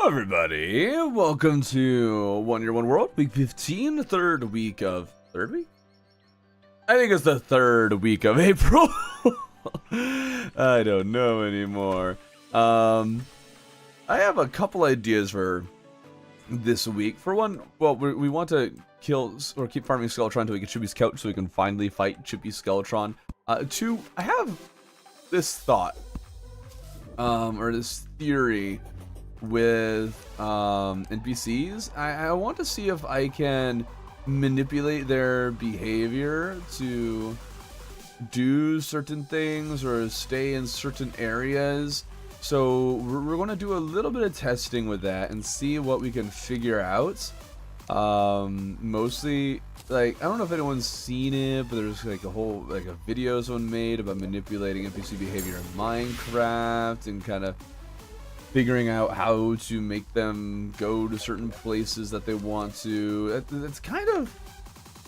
Hello everybody, welcome to 1 Year 1 World, week 15, the third week of, third week? I think it's the third week of April. I don't know anymore. I have a couple ideas for this week. For one, well, we want to kill, or keep farming Skeletron until we get Chippy's couch so we can finally fight Chippy Skeletron. Two, I have this thought, or this theory with NPCs. I want to see if I can manipulate their behavior to do certain things or stay in certain areas. So we're going to do a little bit of testing with that and see what we can figure out. Mostly, like, I don't know if anyone's seen it, but there's like a video someone made about manipulating NPC behavior in Minecraft and kind of figuring out how to make them go to certain places that they want to. That's kind of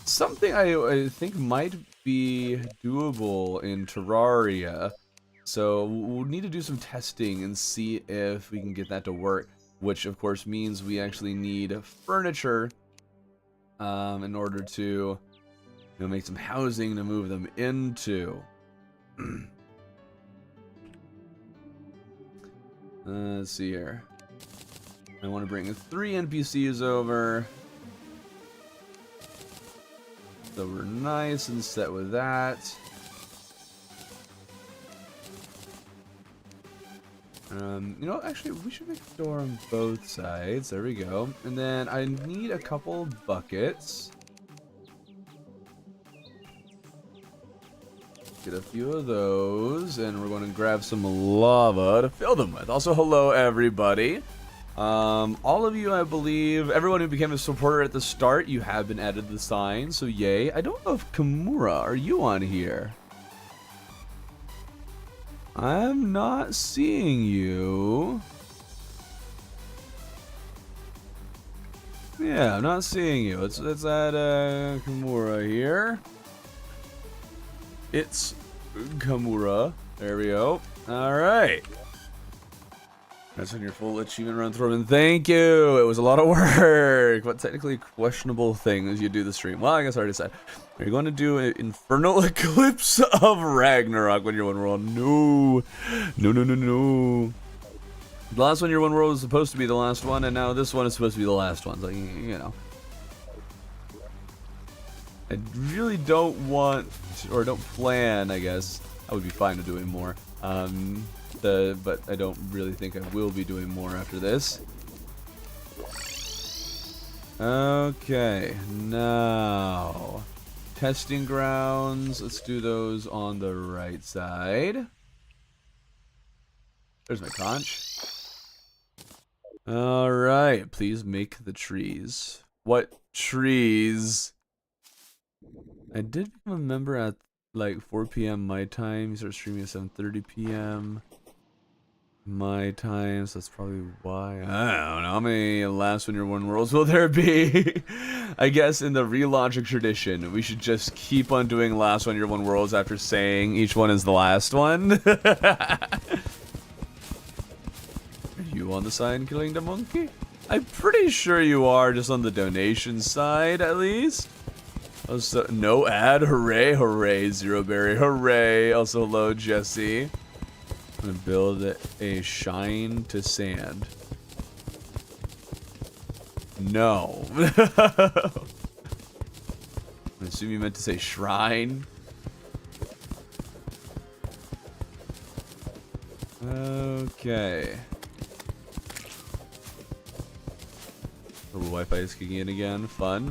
something I think might be doable in Terraria. So we'll need to do some testing and see if we can get that to work, which of course means we actually need furniture in order to make some housing to move them into. Let's see here. I want to bring 3 NPCs over. So we're nice and set with that. Actually, we should make a door on both sides. There we go. And then I need a couple buckets. Get a few of those, and we're going to grab some lava to fill them with. Also, hello everybody. All of you, I believe, everyone who became a supporter at the start, you have been added to the sign, so yay. I don't know if Kimura, are you on here? I'm not seeing you. Yeah, I'm not seeing you. Let's add Kimura here. It's Kimura. There we go. Alright. That's on your full achievement run through. And thank you. It was a lot of work. What technically questionable things you do the stream? Well, I guess I already said. Are you going to do an infernal eclipse of Ragnarok when you're 1 world? No. No. The last 1 Year 1 World was supposed to be the last one, and now this one is supposed to be the last one. So, you know. I really don't want, or don't plan, I guess. I would be fine with doing more. But I don't really think I will be doing more after this. Okay, now testing grounds. Let's do those on the right side. There's my conch. All right, please make the trees. What trees? I did become a member at like 4 p.m. my time. You start streaming at 7:30 p.m. my time, so that's probably why. I don't know how many last 1 Year 1 worlds will there be. I guess in the Relogic tradition, we should just keep on doing last 1 Year 1 worlds after saying each one is the last one. Are you on the side killing the monkey? I'm pretty sure you are, just on the donation side at least. Also, no ad, hooray, Zero Berry, hooray. Also, hello, Jesse. I'm gonna build a shrine to sand. No. I assume you meant to say shrine. Okay. Oh, the Wi-Fi is kicking in again. Fun.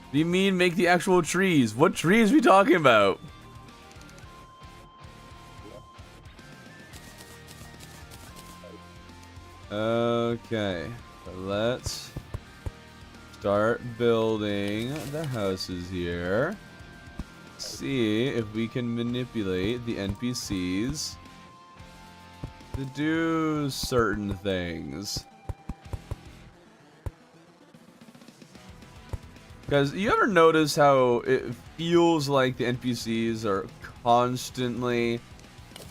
What do you mean make the actual trees? What trees are we talking about? Okay, so let's start building the houses here. See if we can manipulate the NPCs to do certain things. Because you ever notice how it feels like the NPCs are constantly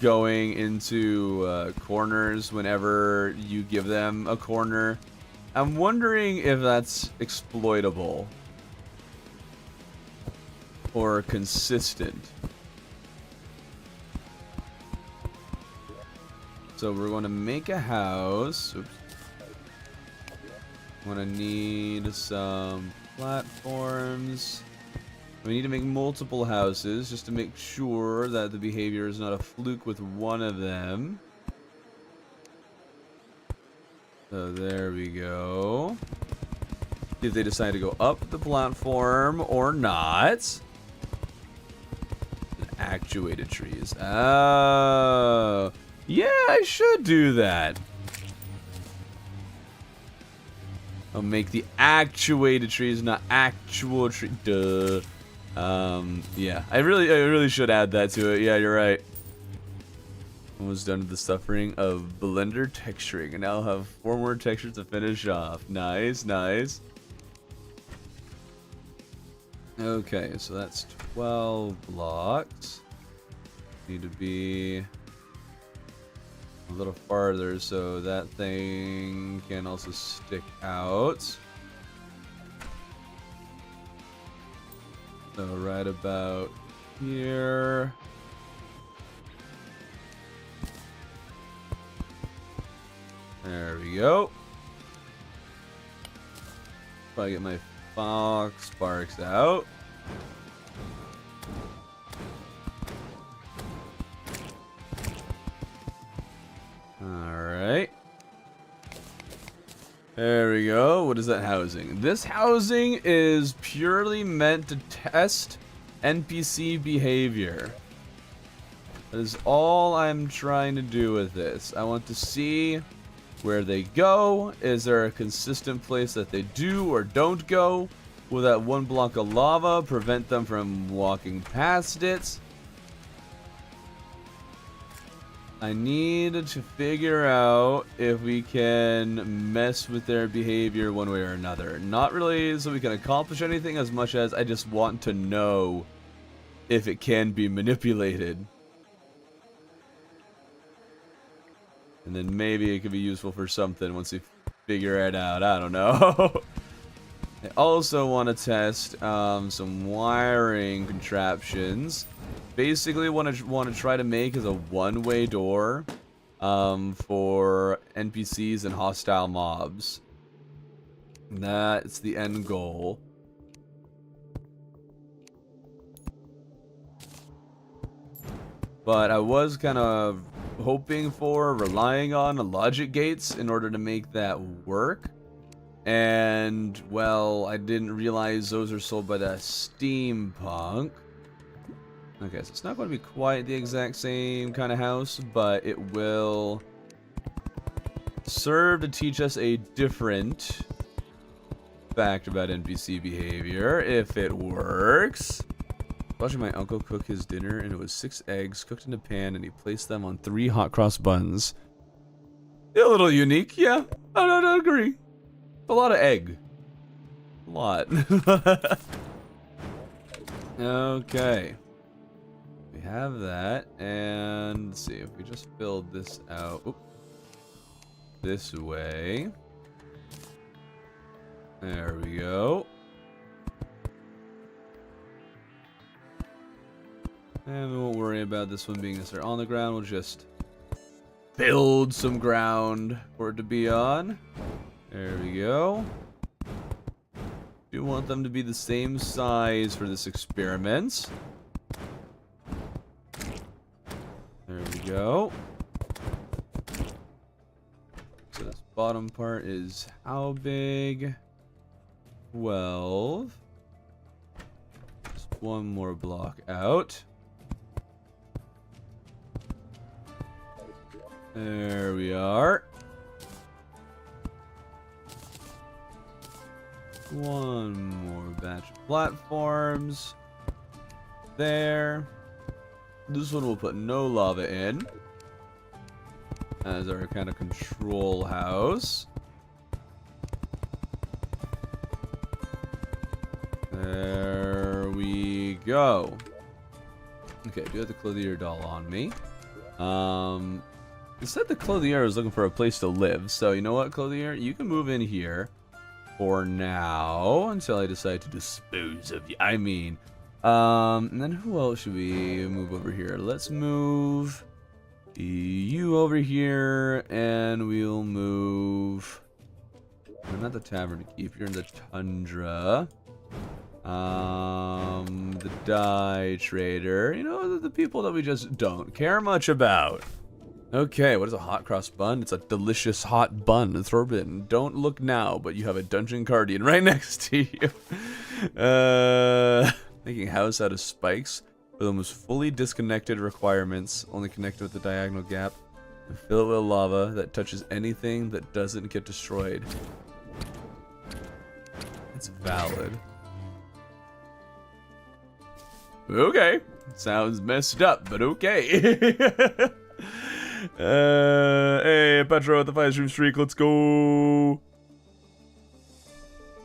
going into corners whenever you give them a corner. I'm wondering if that's exploitable or consistent. So we're going to make a house. Oops. I'm going to need some platforms. We need to make multiple houses just to make sure that the behavior is not a fluke with one of them. So there we go. If they decide to go up the platform or not. Actuated trees. Oh. Yeah, I should do that. I'll make the actuated trees, not actual tree. Duh. Yeah, I really should add that to it. Yeah, you're right. Almost done with the suffering of Blender texturing, and now I'll have 4 more textures to finish off. Nice, nice. Okay, so that's 12 blocks. Need to be a little farther so that thing can also stick out. So right about here. There we go. Probably get my fox sparks out. Alright. There we go. What is that housing? This housing is purely meant to test NPC behavior. That is all I'm trying to do with this. I want to see where they go. Is there a consistent place that they do or don't go? Will that one block of lava prevent them from walking past it? I need to figure out if we can mess with their behavior one way or another. Not really so we can accomplish anything as much as I just want to know if it can be manipulated. And then maybe it could be useful for something once we figure it out. I don't know. I also want to test some wiring contraptions. Basically, what I want to try to make is a one-way door for NPCs and hostile mobs. That's the end goal. But I was kind of hoping for, relying on logic gates in order to make that work. And, well, I didn't realize those are sold by the steampunk. Okay, so it's not going to be quite the exact same kind of house, but it will serve to teach us a different fact about NPC behavior, if it works. Watching my uncle cook his dinner, and it was 6 eggs cooked in a pan, and he placed them on 3 hot cross buns. A little unique, yeah. I don't agree. A lot of egg. A lot. Okay. We have that, and let's see if we just filled this out. Oop. This way. There we go. And we won't worry about this one being necessarily on the ground. We'll just build some ground for it to be on. There we go. Do want them to be the same size for this experiment. There we go. So this bottom part is how big? 12. Just one more block out. There we are. One more batch of platforms. There. This one we'll put no lava in as our kind of control house. There we go. Okay, do have the clothier doll on me. It said the Clothier was looking for a place to live, so you know what, Clothier? You can move in here for now until I decide to dispose of you. I mean, and then who else should we move over here? Let's move you over here, and we'll move... We're not the Tavern Keep, you're in the Tundra. The Dye Trader. You know, the people that we just don't care much about. Okay, what is a hot cross bun? It's a delicious hot bun. It's forbidden. Don't look now, but you have a dungeon guardian right next to you. Making a house out of spikes with almost fully disconnected requirements, only connected with the diagonal gap, and fill it with lava that touches anything that doesn't get destroyed. It's valid. Okay. Sounds messed up, but okay. Hey, Petro at the 5-stream streak, let's go.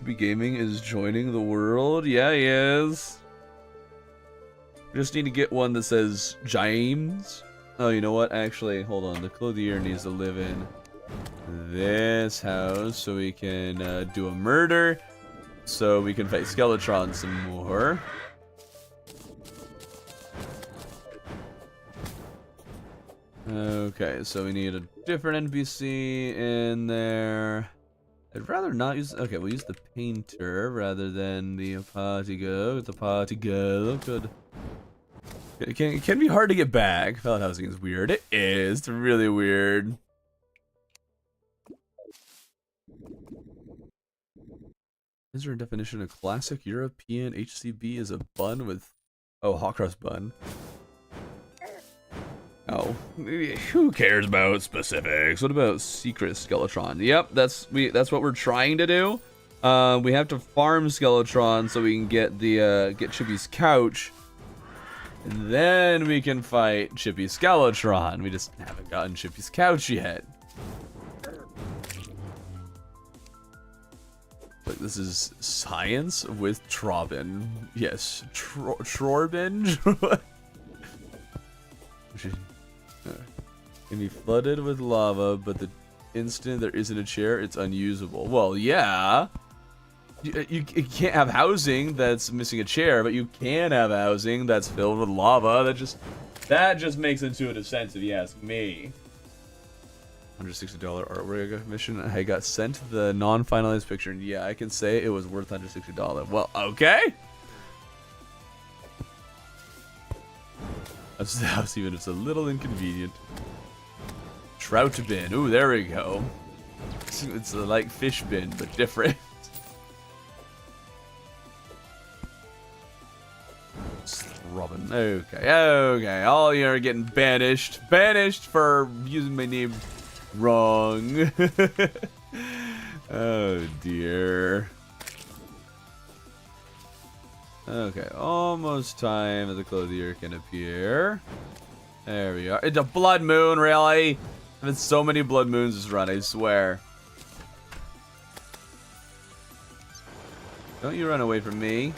B Gaming is joining the world. Yeah, he is. We just need to get one that says James. Oh, you know what? Actually, hold on. The Clothier needs to live in this house so we can do a murder. So we can fight Skeletron some more. Okay, so we need a different NPC in there. I'd rather not use... Okay, we'll use the Painter rather than the Party Girl. The Party Girl could... It can be hard to get back. Pallet housing is weird. It is. It's really weird. Is there a definition of classic European HCB as a bun with... Oh, hot cross bun. Oh, who cares about specifics? What about secret Skeletron? Yep, that's what we're trying to do. We have to farm Skeletron so we can get the get Chippy's couch, and then we can fight Chippy Skeletron. We just haven't gotten Chippy's couch yet. Like, this is science with Trobin. Yes, Trorbin. Can be flooded with lava, but the instant there isn't a chair, it's unusable. Well, yeah. You can't have housing that's missing a chair, but you can have housing that's filled with lava. That just makes intuitive sense if you ask me. $160 artwork commission. I got sent the non-finalized picture, and yeah, I can say it was worth $160. Well, okay. That's the house, even if it's a little inconvenient. Trout bin. Ooh, there we go. It's like fish bin, but different. Robin. Okay. All you're getting banished. Banished for using my name wrong. Oh, dear. Okay, almost time that the Clothier can appear. There we are. It's a blood moon, really? I've had so many blood moons this run, I swear. Don't you run away from me.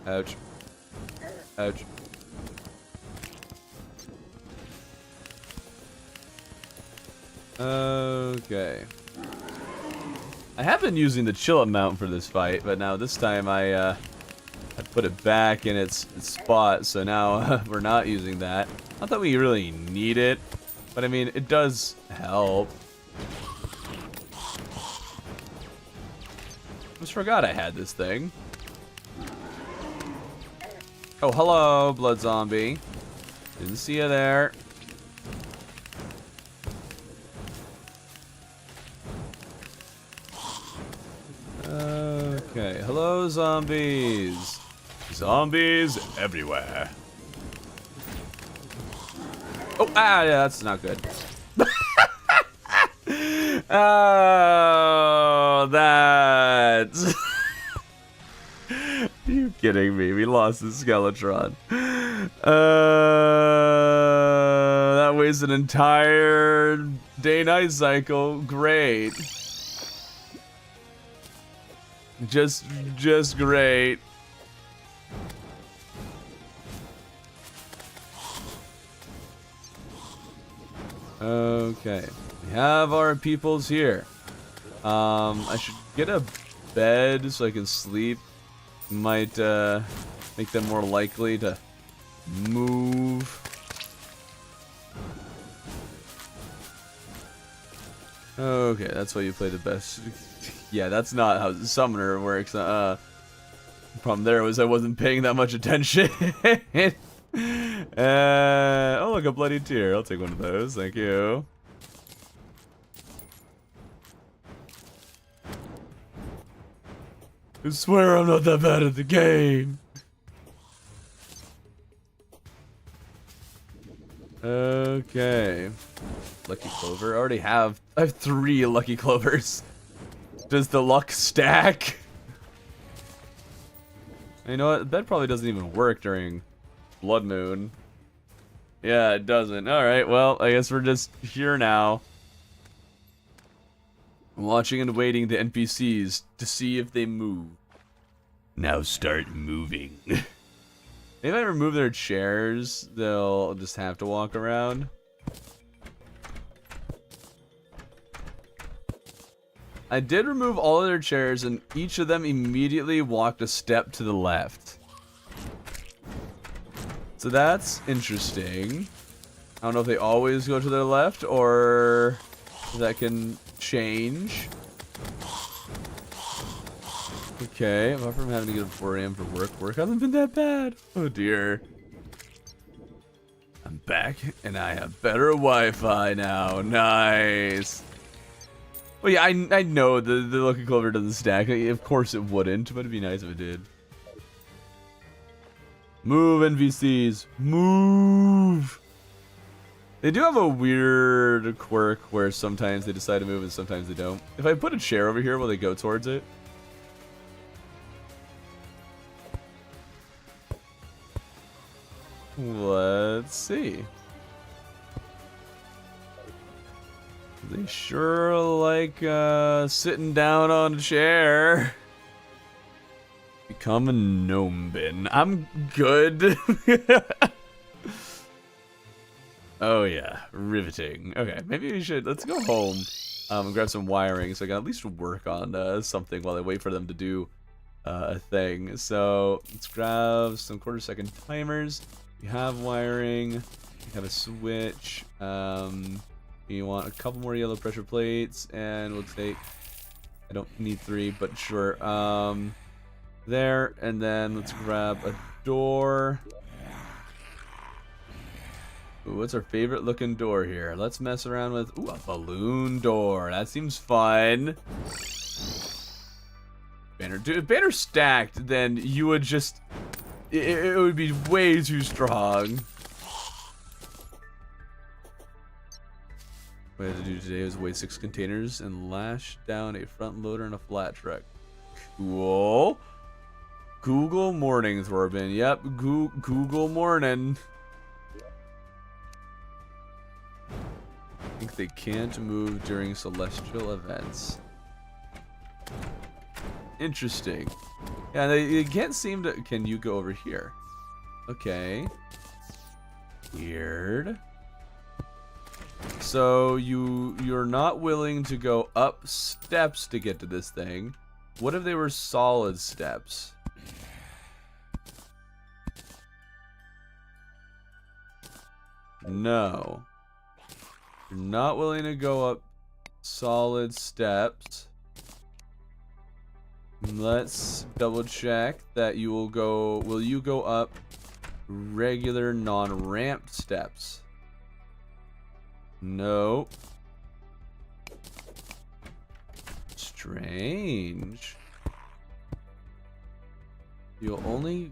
Ouch. Ouch. Okay. I have been using the chill mount for this fight, but now this time I put it back in its spot, so now we're not using that. Not that we really need it, but I mean, it does help. Just forgot I had this thing. Oh, hello, blood zombie. Didn't see you there. Okay, hello, zombies. Zombies everywhere. Oh, yeah, that's not good. Oh, that's... You kidding me? We lost the Skeletron. That was an entire day-night cycle. Great. Just great. Okay, we have our peoples here. I should get a bed so I can sleep. Might make them more likely to move. Okay, that's why you play the best. Yeah, that's not how Summoner works. The problem there was I wasn't paying that much attention. Oh, look, a bloody tear. I'll take one of those. Thank you. I swear I'm not that bad at the game. Okay. Lucky Clover. I already have. I have 3 Lucky Clovers. Does the luck stack? You know what? That probably doesn't even work during Blood Moon. Yeah, it doesn't. Alright, well, I guess we're just here now. Watching and waiting the NPCs to see if they move. Now start moving. If I remove their chairs, they'll just have to walk around. I did remove all of their chairs, and each of them immediately walked a step to the left. So that's interesting. I don't know if they always go to their left, or if that can change. Okay, apart from having to get up 4 AM for work hasn't been that bad. Oh dear. I'm back, and I have better Wi-Fi now. Nice. Well, yeah, I know the Lucky Clover doesn't stack. Of course it wouldn't, but it'd be nice if it did. Move, NPCs. Move! They do have a weird quirk where sometimes they decide to move and sometimes they don't. If I put a chair over here, will they go towards it? Let's see. They sure like sitting down on a chair. Become a gnome bin. I'm good. Oh yeah, riveting. Okay, maybe we should, let's go home and grab some wiring so I can at least work on something while I wait for them to do a thing. So let's grab some 1/4 second timers. We have wiring. We have a switch. You want a couple more yellow pressure plates, and we'll take. I don't need 3, but sure. There, and then let's grab a door. Ooh, what's our favorite looking door here? Let's mess around with a balloon door. That seems fun. Banner, dude, if banner stacked, then you would just. It would be way too strong. What I had to do today was weigh 6 containers and lash down a front loader and a flat truck. Cool. Google morning, Thorbin. Yep, Google morning. I think they can't move during celestial events. Interesting. Yeah, they can't seem to. Can you go over here? Okay. Weird. So you're not willing to go up steps to get to this thing. What if they were solid steps? No. You're not willing to go up solid steps. Let's double check that you will go. Will you go up regular non-ramped steps? No. Strange. You'll only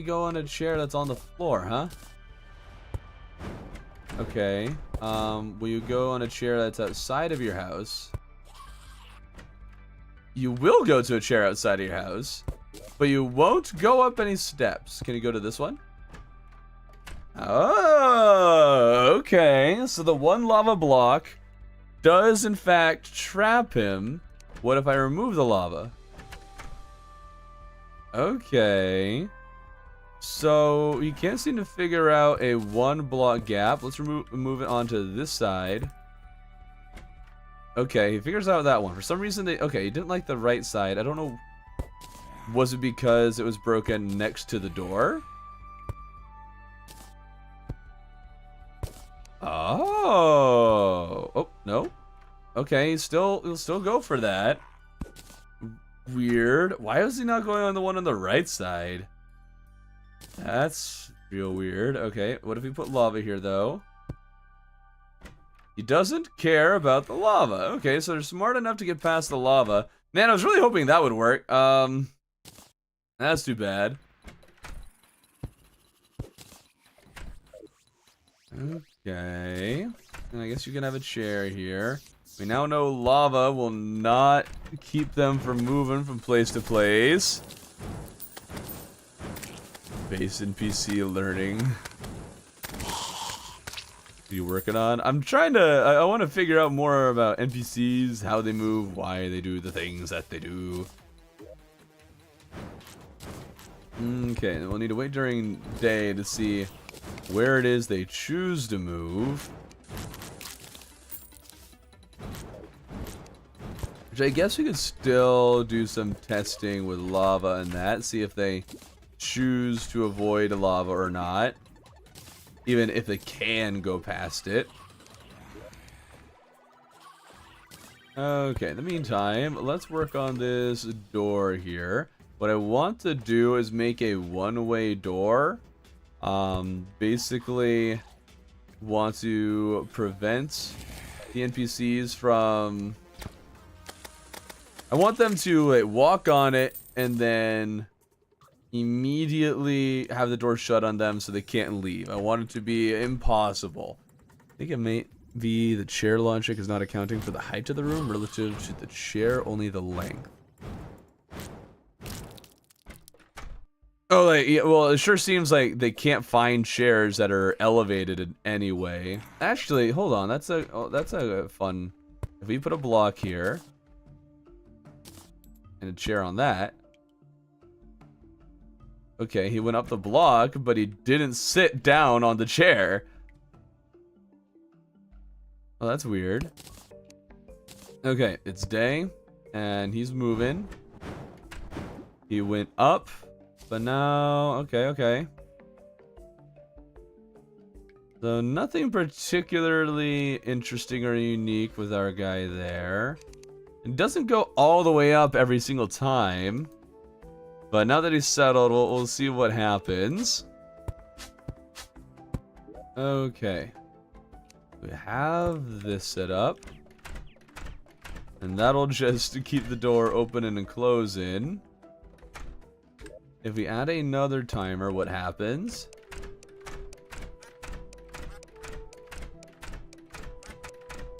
go on a chair that's on the floor, huh? Okay. Will you go on a chair that's outside of your house? You will go to a chair outside of your house, but you won't go up any steps. Can you go to this one? Oh, okay. So the one lava block does in fact trap him. What if I remove the lava? Okay. So you can't seem to figure out a 1-block gap. Let's move it onto this side. Okay, he figures out that one. For some reason, okay, he didn't like the right side. I don't know. Was it because it was broken next to the door? Oh. Oh, no. Okay, he'll still go for that. Weird. Why is he not going on the one on the right side? That's real weird. Okay, what if we put lava here, though? He doesn't care about the lava. Okay, so they're smart enough to get past the lava. Man, I was really hoping that would work. That's too bad. Okay. And I guess you can have a chair here. We now know lava will not keep them from moving from place to place. Base NPC learning. What are you working on? I'm trying to... I want to figure out more about NPCs, how they move, why they do the things that they do. Okay, we'll need to wait during day to see where it is they choose to move. Which I guess we could still do some testing with lava and that, see if they choose to avoid lava or not. Even if they can go past it. Okay, in the meantime, let's work on this door here. What I want to do is make a one-way door. Basically, want to prevent the NPCs from... I want them to like, walk on it and then immediately have the door shut on them so they can't leave. I want it to be impossible. I think it may be the chair logic is not accounting for the height of the room relative to the chair, only the length. Oh, like, yeah, well, it sure seems like they can't find chairs that are elevated in any way. Actually, hold on, that's a fun... If we put a block here and a chair on that. Okay, he went up the block, but he didn't sit down on the chair. Oh, that's weird. Okay, it's day, and he's moving. He went up, but now... Okay. So nothing particularly interesting or unique with our guy there. It doesn't go all the way up every single time. But now that he's settled, we'll see what happens. Okay. We have this set up. And that'll just keep the door open and closing. If we add another timer, what happens?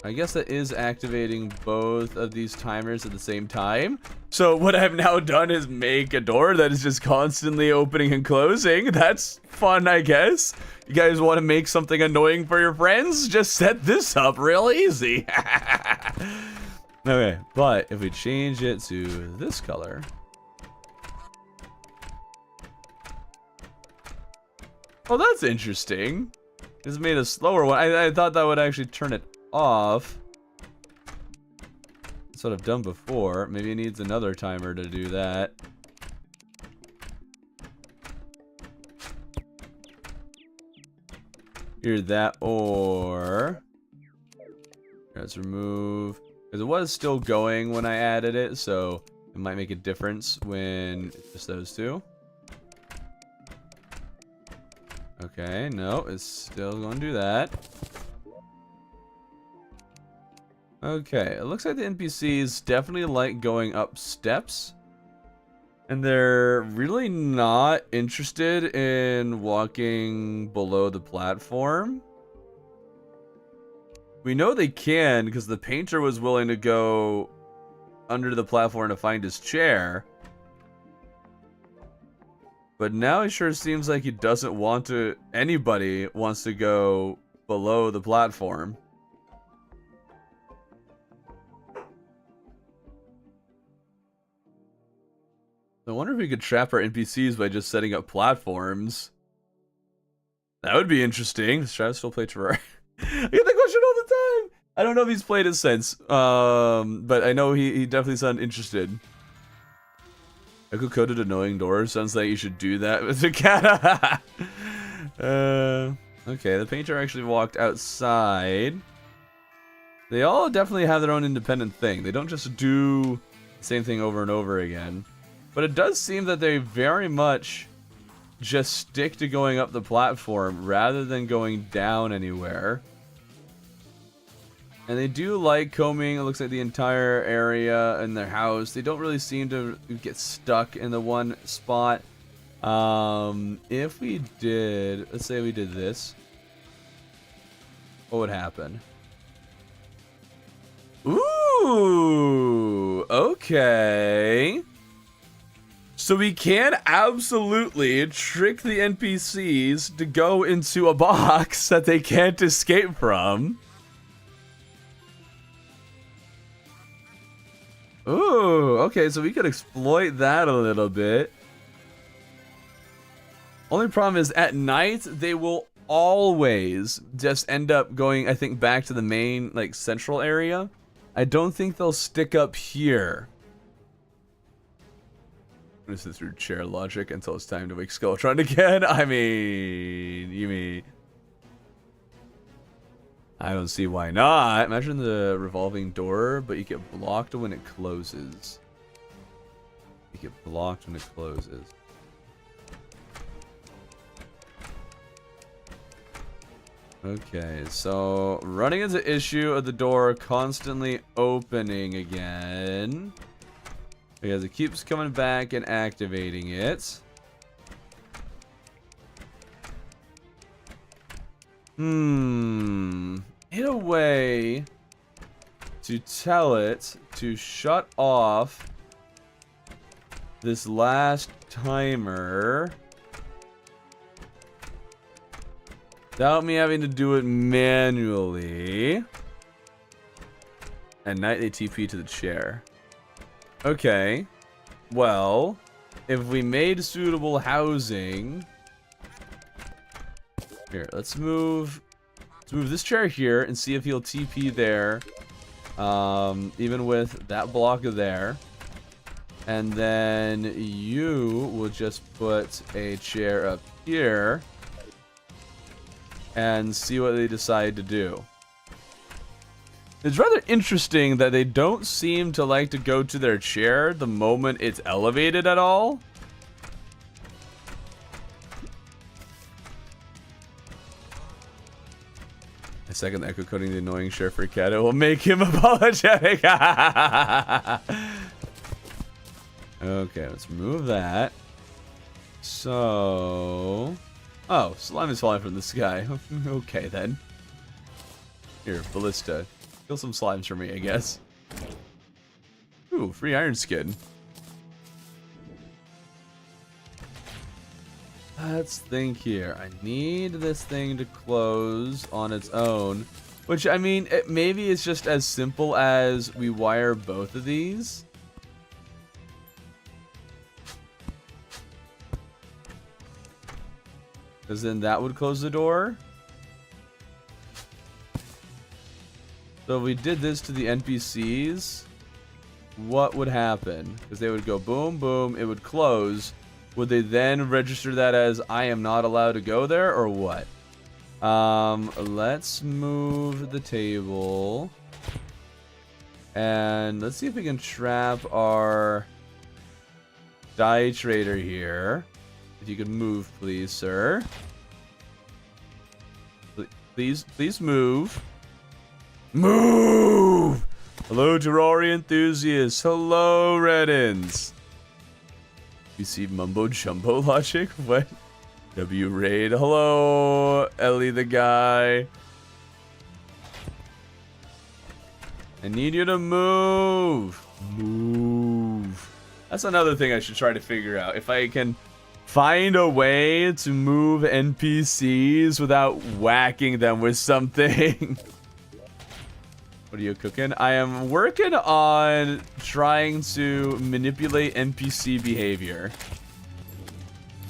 I guess that is activating both of these timers at the same time. So what I've now done is make a door that is just constantly opening and closing. That's fun, I guess. You guys want to make something annoying for your friends? Just set this up real easy. Okay, but if we change it to this color. Oh, that's interesting. This made a slower one. I thought that would actually turn it off. That's what I've done before. Maybe it needs another timer to do that. Either that or... Let's remove... Because it was still going when I added it, so it might make a difference when it's just those two. Okay, no, it's still going to do that. Okay, it looks like the NPCs definitely like going up steps. And they're really not interested in walking below the platform. We know they can because the painter was willing to go under the platform to find his chair. But now it sure seems like he doesn't want to... Anybody wants to go below the platform. So wonder if we could trap our NPCs by just setting up platforms. That would be interesting. Does Travis still play Terraria? I get that question all the time. I don't know if he's played it since, but I know he definitely sounded interested. Echo coded annoying doors. Sounds like you should do that with the cat. Okay, the painter actually walked outside. They all definitely have their own independent thing. They don't just do the same thing over and over again. But it does seem that they very much just stick to going up the platform rather than going down anywhere. And they do like combing, it looks like, the entire area in their house. They don't really seem to get stuck in the one spot. If we did, let's say we did this, what would happen? Ooh, okay. So we can absolutely trick the NPCs to go into a box that they can't escape from. Ooh, okay, so we could exploit that a little bit. Only problem is at night they will always just end up going, I think, back to the main, like, central area. I don't think they'll stick up here. I'm gonna sit through chair logic until it's time to wake Skeletron again. I mean, you mean... I don't see why not. Imagine the revolving door, but you get blocked when it closes. You get blocked when it closes. Okay, so running into issue of the door constantly opening again. Because it keeps coming back and activating it. Hit a way to tell it to shut off this last timer without me having to do it manually. At night they TP to the chair. Okay, well, if we made suitable housing... Here, let's move this chair here and see if he'll TP there, even with that block there. And then you will just put a chair up here and see what they decide to do. It's rather interesting that they don't seem to like to go to their chair the moment it's elevated at all. I second the echo coding the annoying share for cat. It will make him apologetic. Okay, let's move that. So... Oh, slime is falling from the sky. Okay, then. Here, Ballista. Kill some slimes for me, I guess. Ooh, free iron skin. Let's think here. I need this thing to close on its own. Which, I mean, maybe it's just as simple as we wire both of these. Because then that would close the door. So if we did this to the NPCs, what would happen? Because they would go boom, boom, it would close. Would they then register that as I am not allowed to go there, or what? Let's move the table. And let's see if we can trap our die trader here. If you could move, please, sir. Please move. Move! Hello, Terraria enthusiasts. Hello, Reddins. You see mumbo jumbo logic? What? W raid. Hello, Ellie the guy. I need you to move. Move. That's another thing I should try to figure out. If I can find a way to move NPCs without whacking them with something. What are you cooking? I am working on trying to manipulate NPC behavior.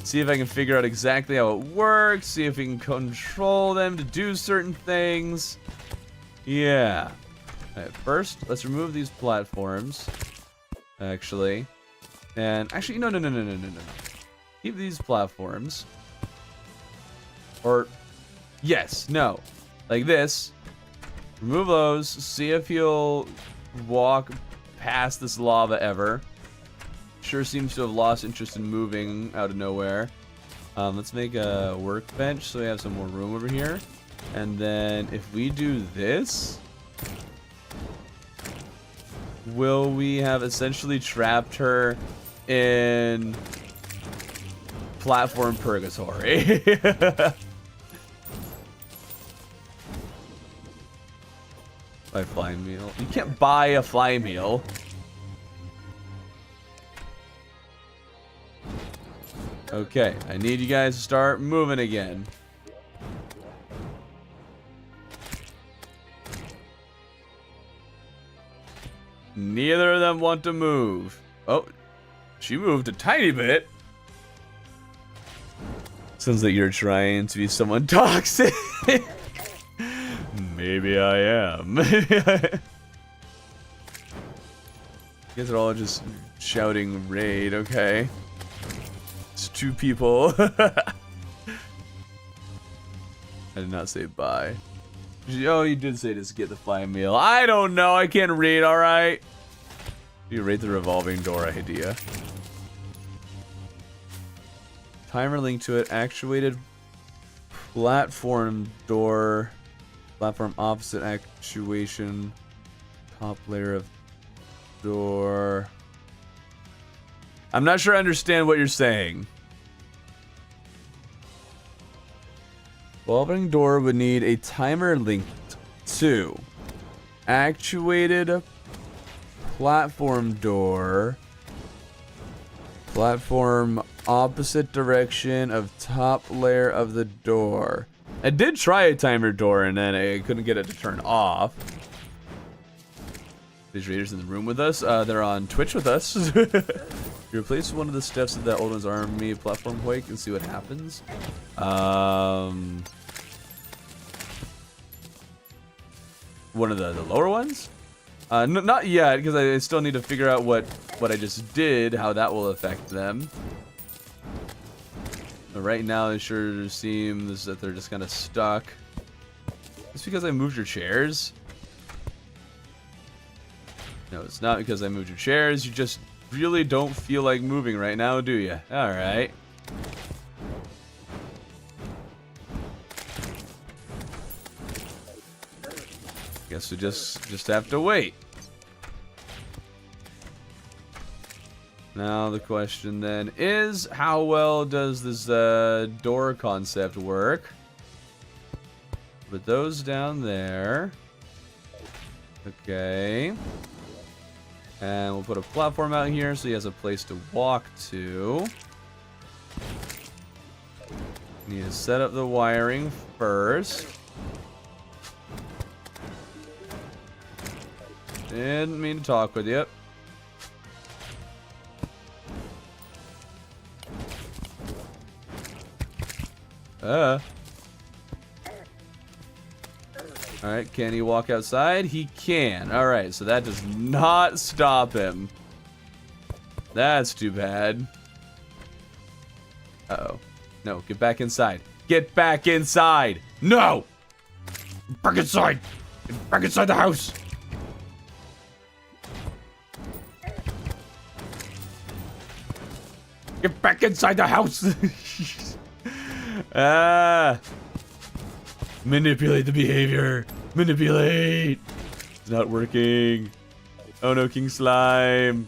See if I can figure out exactly how it works. See if we can control them to do certain things. Yeah. Alright, first, let's remove these platforms. Actually. And actually, no. Keep these platforms. Or, yes, no. Like this. Remove those. See if he'll walk past this lava ever. Sure seems to have lost interest in moving out of nowhere. Let's make a workbench so we have some more room over here. And then if we do this, will we have essentially trapped her in platform purgatory? Buy fly meal. You can't buy a fly meal. Okay, I need you guys to start moving again. Neither of them want to move. Oh, she moved a tiny bit. Sounds like you're trying to be someone toxic. Maybe I am. You guys are all just shouting raid, okay? It's 2 people. I did not say bye. Oh, you did say just get the fly meal. I don't know. I can't read, alright? You rate the revolving door idea. Timer link to it. Actuated platform door. Platform opposite actuation. Top layer of door. I'm not sure I understand what you're saying. Revolving door would need a timer linked to actuated platform door. Platform opposite direction of top layer of the door. I did try a timer door and then I couldn't get it to turn off. These raiders in the room with us, they're on Twitch with us. You replace one of the steps of that old one's army platform quake and see what happens. One of the lower ones? Not yet, because I still need to figure out what I just did, how that will affect them. But right now, it sure seems that they're just kind of stuck. It's because I moved your chairs? No, it's not because I moved your chairs. You just really don't feel like moving right now, do you? Alright. Guess we just have to wait. Now the question then is, how well does this door concept work? Put those down there. Okay. And we'll put a platform out here so he has a place to walk to. Need to set up the wiring first. Didn't mean to talk with you. Alright, can he walk outside? He can. Alright, so that does not stop him. That's too bad. Uh-oh. No, get back inside. Get back inside! No! Back inside! Get back inside the house! Get back inside the house! Manipulate the behavior. Manipulate. It's not working. Oh no, King Slime.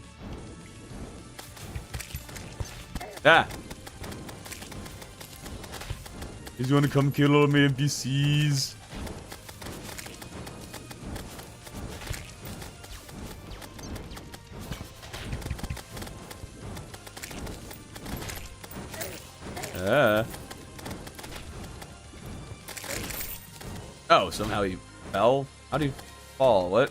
He's gonna come kill all my NPCs. Oh, somehow he fell? How do you... follow it.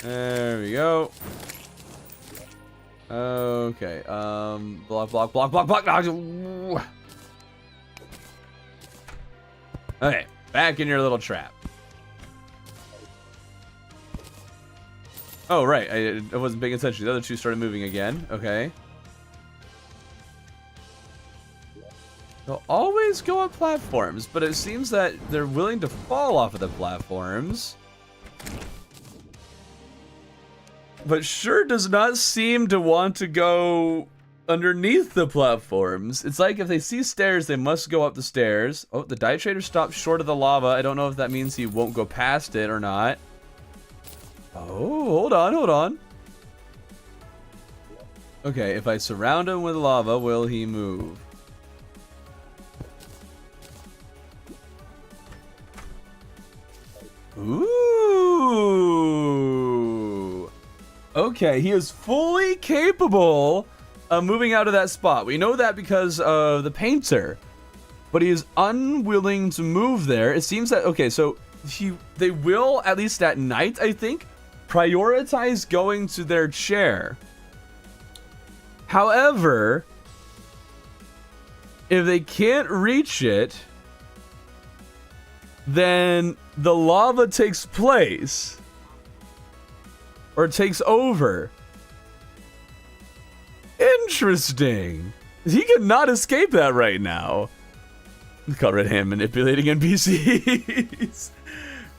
There we go. Okay, block. Okay, back in your little trap. Oh, right, I wasn't paying attention. The other two started moving again. Okay. They'll always go on platforms, but it seems that they're willing to fall off of the platforms. But sure does not seem to want to go underneath the platforms. It's like if they see stairs, they must go up the stairs. Oh, the Dye Trader stopped short of the lava. I don't know if that means he won't go past it or not. Oh, hold on. Okay, if I surround him with lava, will he move? Ooh. Okay, he is fully capable of moving out of that spot. We know that because of the painter. But he is unwilling to move there. It seems that, okay, so they will, at least at night, I think, prioritize going to their chair. However, if they can't reach it, then the lava takes place. Or takes over. Interesting. He cannot escape that right now. Call Red Hand manipulating NPCs.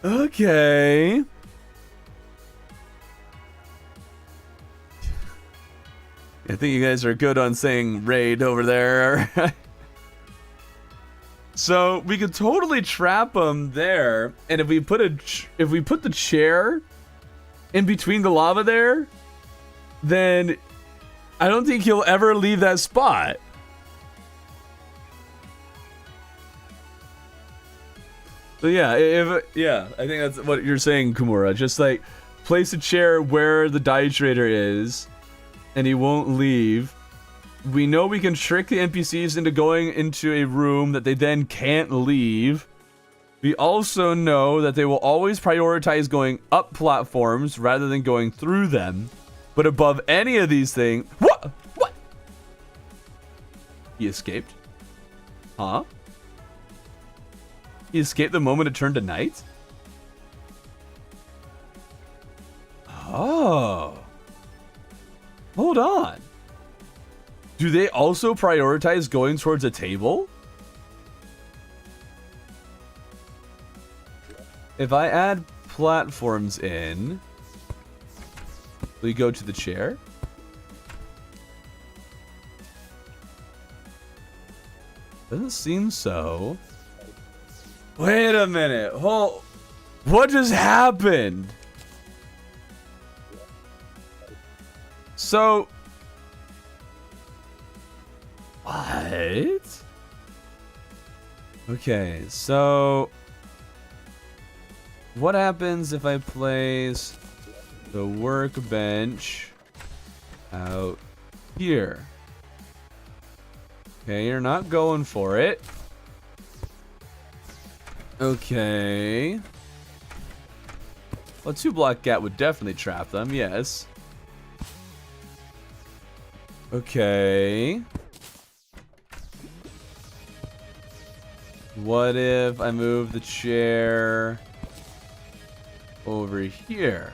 Okay. I think you guys are good on saying raid over there. So we could totally trap him there, and if we put the chair in between the lava there, then I don't think he'll ever leave that spot. So yeah, I think that's what you're saying, Kumura. Just like place a chair where the Dye Trader is, and he won't leave. We know we can trick the NPCs into going into a room that they then can't leave. We also know that they will always prioritize going up platforms rather than going through them. But above any of these things... What? He escaped? Huh? He escaped the moment it turned to night? Oh. Hold on. Do they also prioritize going towards a table? If I add platforms in, we go to the chair. Doesn't seem so. Wait a minute. What just happened? So... What? Okay, so... What happens if I place the workbench out here? Okay, you're not going for it. Okay. Well, a 2-block gap would definitely trap them, yes. Okay. What if I move the chair over here?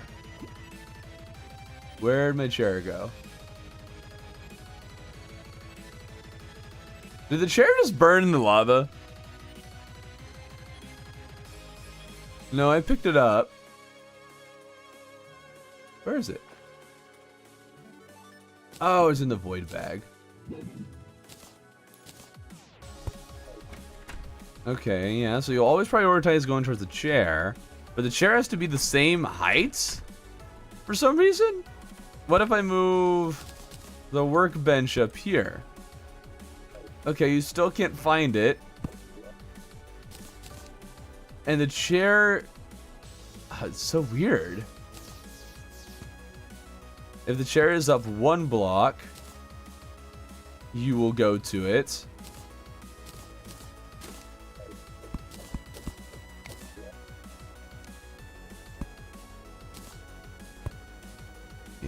Where'd my chair go? Did the chair just burn in the lava? No, I picked it up. Where is it? Oh, it's in the void bag. Okay, yeah, so you'll always prioritize going towards the chair, but the chair has to be the same height for some reason? What if I move the workbench up here? Okay, you still can't find it. And the chair... Oh, it's so weird. If the chair is up 1 block, you will go to it.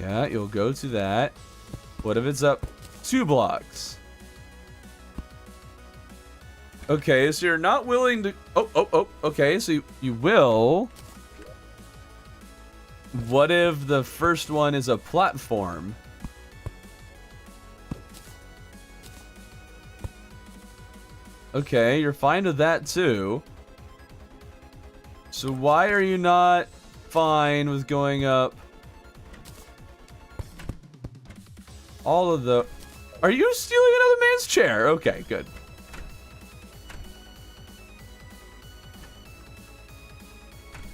Yeah, you'll go to that. What if it's up 2 blocks? Okay, so you're not willing to... Oh, okay, so you will. What if the first one is a platform? Okay, you're fine with that too. So why are you not fine with going up all of the... Are you stealing another man's chair? Okay, good.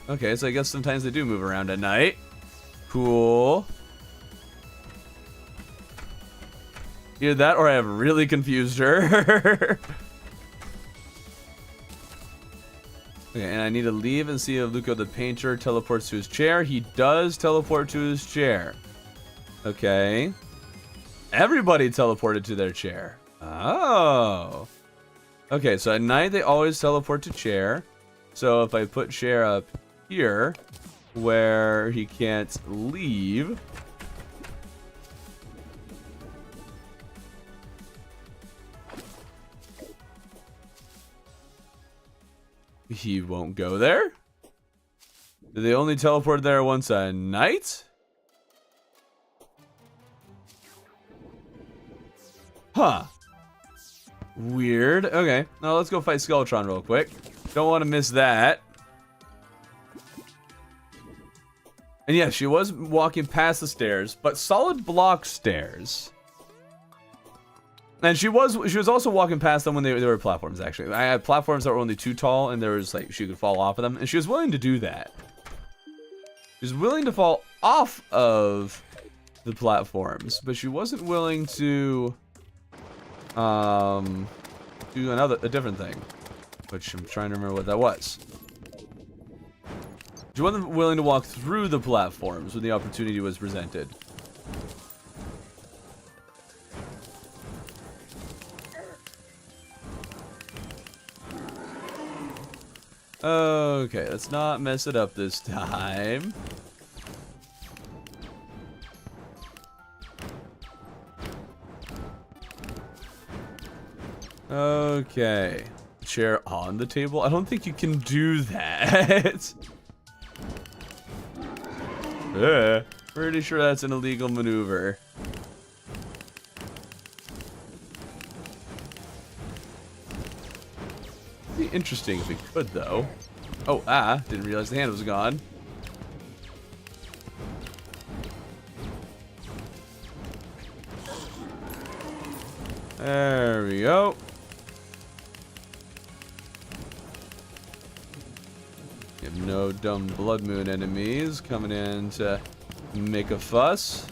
Okay, so I guess sometimes they do move around at night. Cool. Either that or I have really confused her. Okay, and I need to leave and see if Luco the painter teleports to his chair. He does teleport to his chair. Okay. Everybody teleported to their chair. Oh. Okay, so at night they always teleport to chair. So if I put chair up here, where he can't leave. He won't go there? Do they only teleport there once a night? Huh. Weird. Okay. Now let's go fight Skeletron real quick. Don't want to miss that. And yeah, she was walking past the stairs, but solid block stairs. And she was also walking past them when they were platforms, actually. I had platforms that were only too tall, and there was like she could fall off of them, and she was willing to do that. She was willing to fall off of the platforms, but she wasn't willing to do a different thing, which I'm trying to remember what that was. She wasn't willing to walk through the platforms when the opportunity was presented. Okay, let's not mess it up this time. Okay. Chair on the table? I don't think you can do that. Pretty sure that's an illegal maneuver. It'd be interesting if we could, though. Oh, didn't realize the hand was gone. There we go. You have no dumb Blood Moon enemies coming in to make a fuss.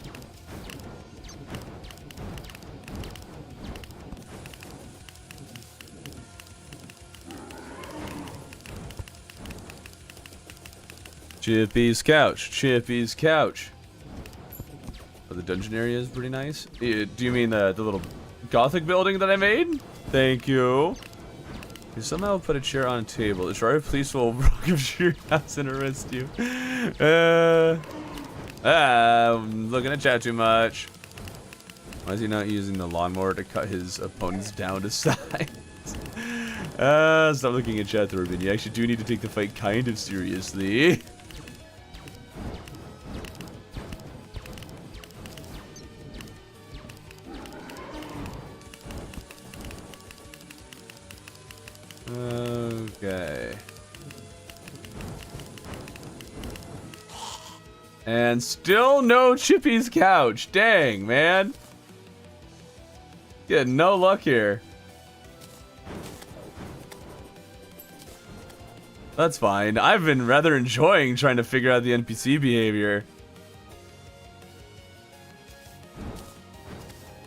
Chippy's couch. Chippy's couch. Oh, the dungeon area is pretty nice. Do you mean the little gothic building that I made? Thank you. You somehow put a chair on a table. The Terraria police will walk up to your house and arrest you. I'm looking at chat too much. Why is he not using the lawnmower to cut his opponents down to size? Stop looking at chat, Thorben. You actually do need to take the fight kind of seriously. Okay. And still no Chippy's couch. Dang, man. Getting no luck here. That's fine. I've been rather enjoying trying to figure out the NPC behavior.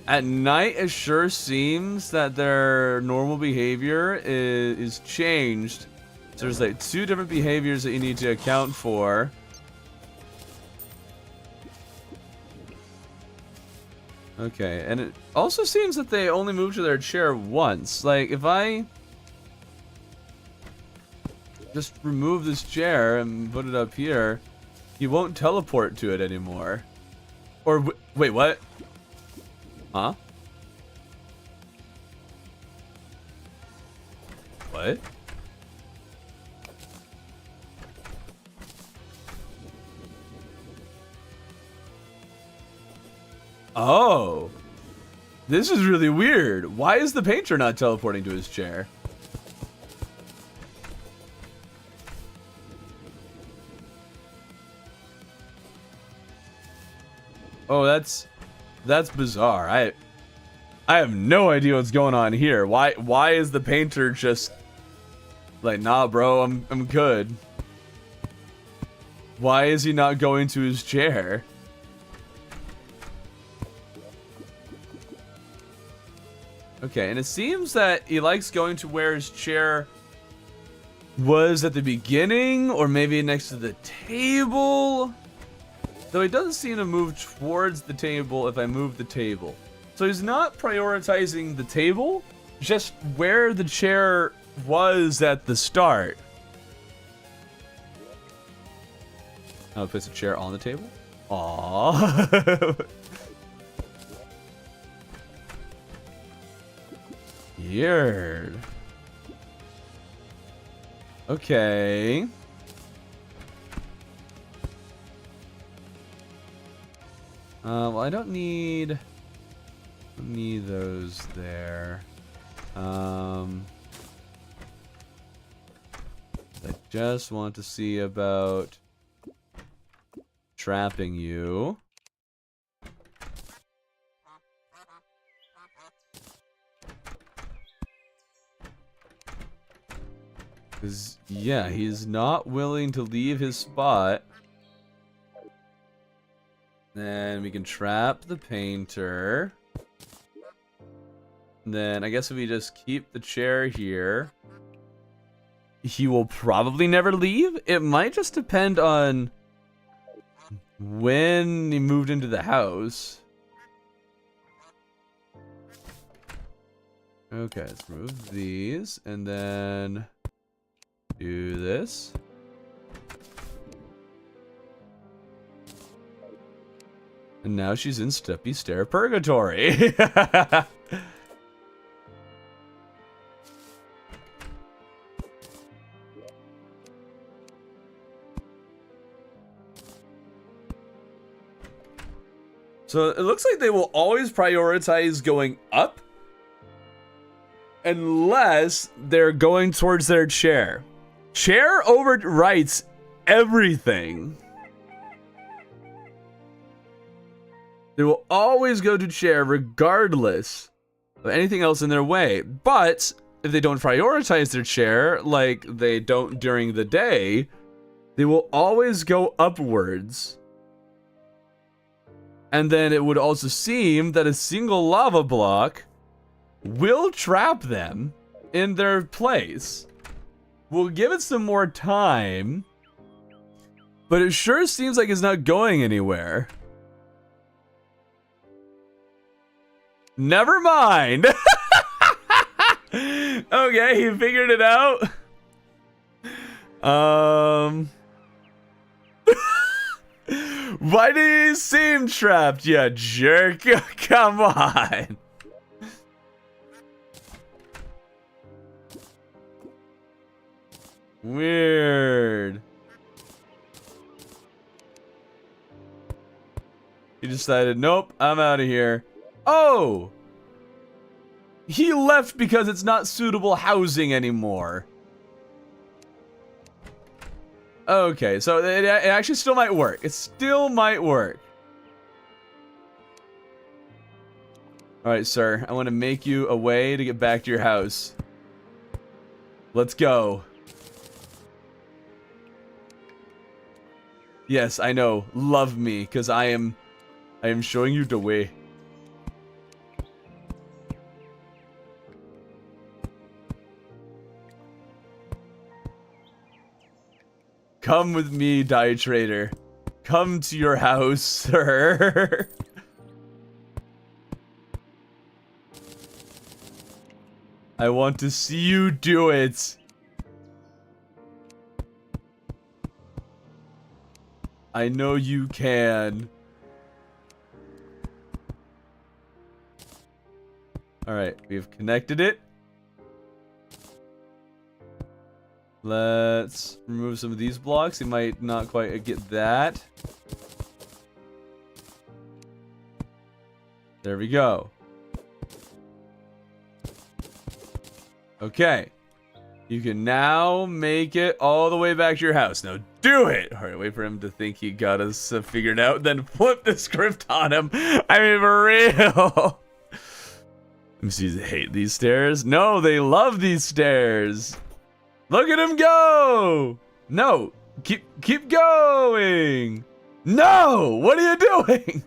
At night, it sure seems that their normal behavior is changed. So there's like 2 different behaviors that you need to account for. Okay, and it also seems that they only move to their chair once. Like, if I just remove this chair and put it up here, he won't teleport to it anymore. Or, wait, what? Huh? What? Oh. This is really weird. Why is the painter not teleporting to his chair? Oh, that's bizarre. I have no idea what's going on here. Why is the painter just like, nah, bro, I'm good. Why is he not going to his chair? Okay, and it seems that he likes going to where his chair was at the beginning, or maybe next to the table. Though he doesn't seem to move towards the table if I move the table. So he's not prioritizing the table, just where the chair was at the start. Oh, place a chair on the table? Aww. Weird. Okay. Well, I don't need those there. I just want to see about trapping you. Because, yeah, he's not willing to leave his spot. Then we can trap the painter. And then I guess if we just keep the chair here, he will probably never leave. It might just depend on when he moved into the house. Okay, let's remove these and then do this. And now she's in Steppy Stair Purgatory. So it looks like they will always prioritize going up unless they're going towards their chair. Chair overwrites everything. They will always go to chair regardless of anything else in their way. But if they don't prioritize their chair like they don't during the day, they will always go upwards. And then it would also seem that a single lava block will trap them in their place. We'll give it some more time, but it sure seems like it's not going anywhere. Never mind. Okay, he figured it out. Why do you seem trapped, you jerk? Come on. Weird. He decided, nope, I'm out of here. Oh! He left because it's not suitable housing anymore. Okay, so it actually still might work. It still might work. Alright, sir. I want to make you a way to get back to your house. Let's go. Yes, I know. Love me, because I am showing you the way. Come with me, Dye Trader. Come to your house, sir. I want to see you do it. I know you can. Alright, we've connected it. Let's remove some of these blocks. He might not quite get that. There we go. Okay. You can now make it all the way back to your house. Now do it! Alright, wait for him to think he got us figured out, then flip the script on him. I mean, for real. Let me see, do they hate these stairs? No, they love these stairs. Look at him go! No, keep going! No! What are you doing?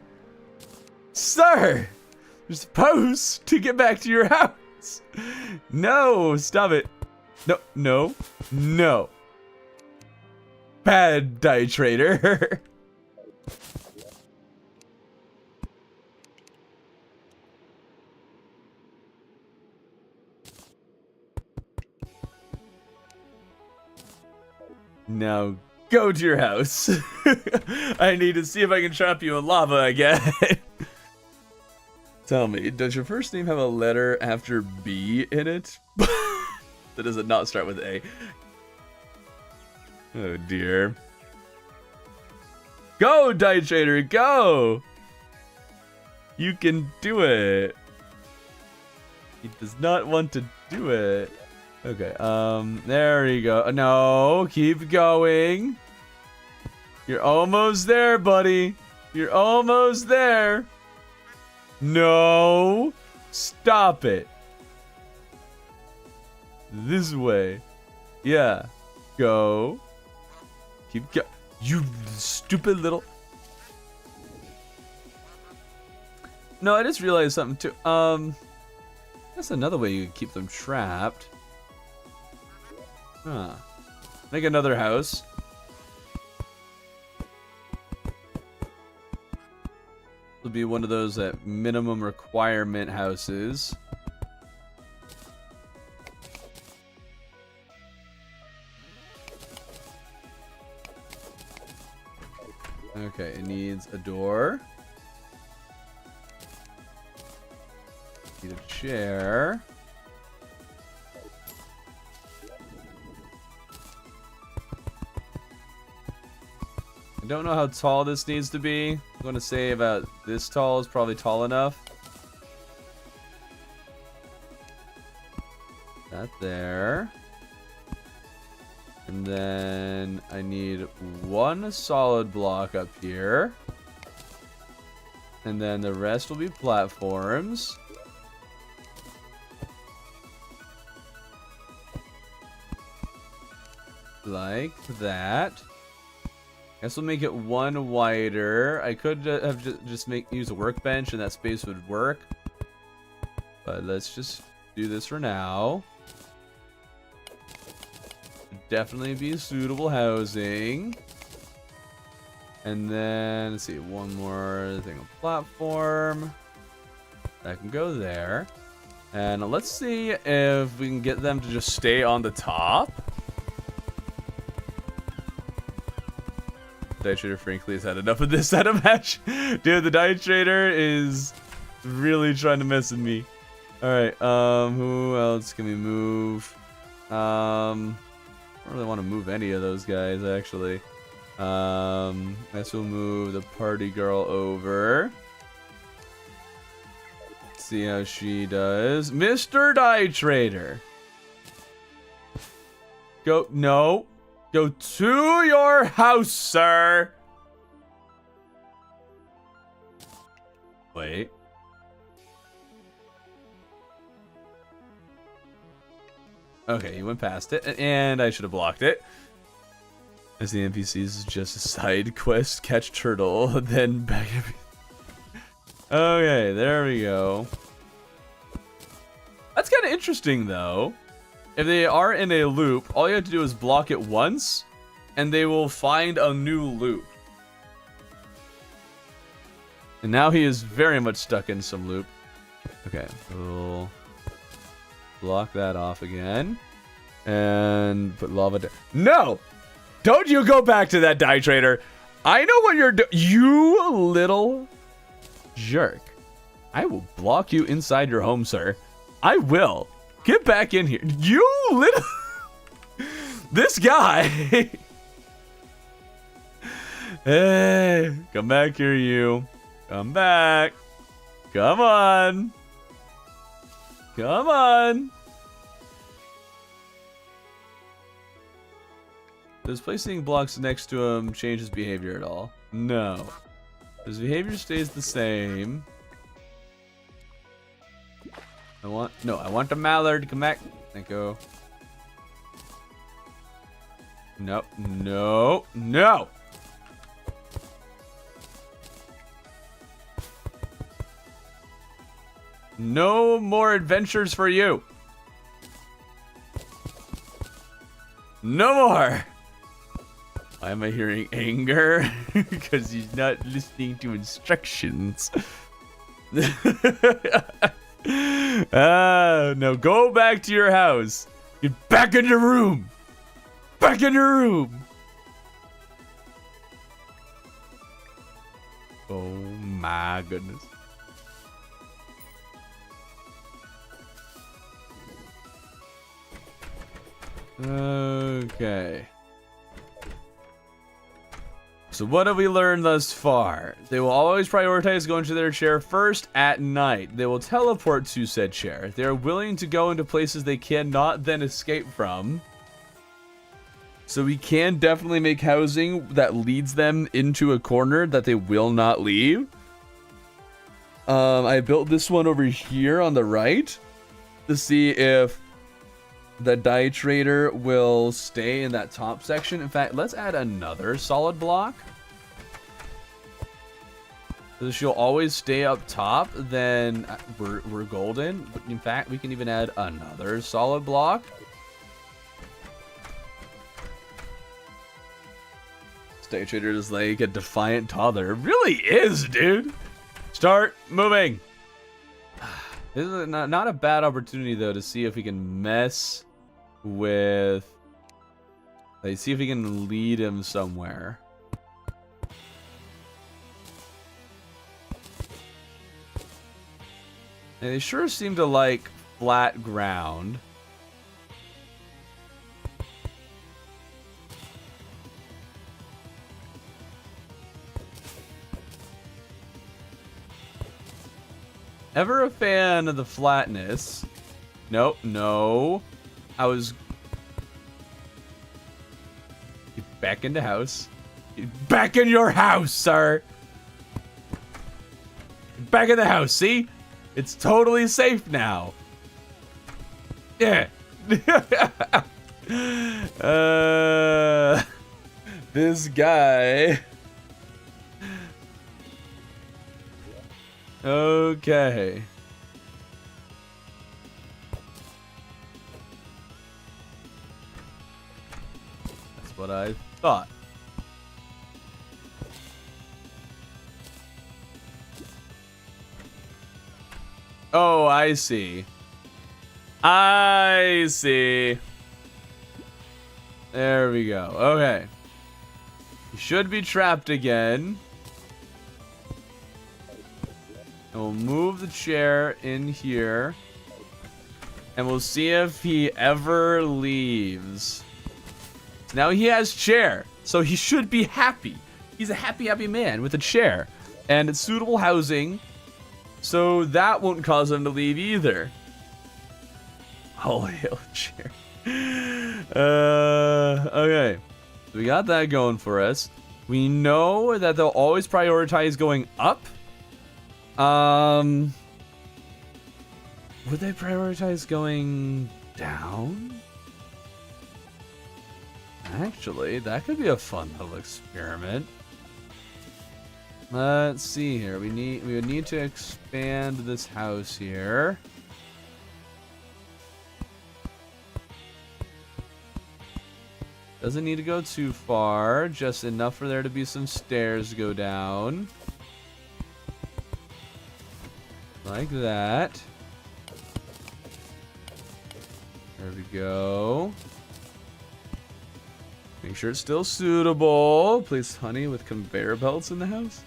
Sir! You're supposed to get back to your house. No, stop it. No. Bad die trader. Now go to your house. I need to see if I can trap you in lava again. Tell me, does your first name have a letter after B in it? That does it not start with A? Oh dear. Go, Die Trader, go! You can do it. He does not want to do it. Okay, there you go. No, keep going. You're almost there, buddy. You're almost there. No, stop it. This way. Yeah, go. Keep go. You stupid little. No, I just realized something too. That's another way you can keep them trapped. Huh. Make another house. Will be one of those minimum requirement houses. Okay, it needs a door. Need a chair. I don't know how tall this needs to be. I'm going to say about this tall is probably tall enough. That there. And then I need one solid block up here. And then the rest will be platforms. Like that. Guess we'll make it one wider. I could have just use a workbench and that space would work. But let's just do this for now. Definitely be suitable housing. And then, let's see, one more thing on platform. That can go there. And let's see if we can get them to just stay on the top. Die Trader frankly has had enough of this setup match. Dude, the Die Trader is really trying to mess with me. Alright, who else can we move? I don't really want to move any of those guys, actually. I guess we'll move the party girl over. Let's see how she does. Mr. Die Trader. Go, no. Go to your house, sir. Wait. Okay, you went past it, and I should have blocked it. As the NPCs is just a side quest, catch turtle, then back. Okay, there we go. That's kind of interesting, though. If they are in a loop, all you have to do is block it once, and they will find a new loop. And now he is very much stuck in some loop. Okay, we'll block that off again. And put lava down. No! Don't you go back to that Die Trader. I know what you're doing. You little jerk. I will block you inside your home, sir. I will. Get back in here. You little... This guy. Hey, come back here, you. Come back. Come on. Come on. Does placing blocks next to him change his behavior at all? No. His behavior stays the same. I want the mallard. Come back. Let go. No, no, no. No more adventures for you. No more. Why am I hearing anger? Because he's not listening to instructions. No, go back to your house. Get back in your room. Back in your room. Oh my goodness. Okay. So what have we learned thus far? They will always prioritize going to their chair first at night. They will teleport to said chair. They are willing to go into places they cannot then escape from. So we can definitely make housing that leads them into a corner that they will not leave. I built this one over here on the right to see if the die trader will stay in that top section. In fact, let's add another solid block. So she'll always stay up top, then we're golden. In fact, we can even add another solid block. Die trader is like a defiant toddler. It really is, dude. Start moving. This is not a bad opportunity, though, to see if we can mess with... Like, see if we can lead him somewhere. And they sure seem to like flat ground. Ever a fan of the flatness? Nope, no. I was... Get back in the house. Get back in your house, sir! Get back in the house, see? It's totally safe now. Yeah. This guy... Okay. That's what I thought. Oh, I see. I see. There we go. Okay. He should be trapped again. And we'll move the chair in here. And we'll see if he ever leaves. Now he has chair. So he should be happy. He's a happy, happy man with a chair. And it's suitable housing. So that won't cause him to leave either. Holy hell, chair. Okay. So we got that going for us. We know that they'll always prioritize going up. Would they prioritize going down? Actually, that could be a fun little experiment. Let's see here. We would need to expand this house here. Doesn't need to go too far, just enough for there to be some stairs to go down. Like that. There we go. Make sure it's still suitable. Place honey with conveyor belts in the house.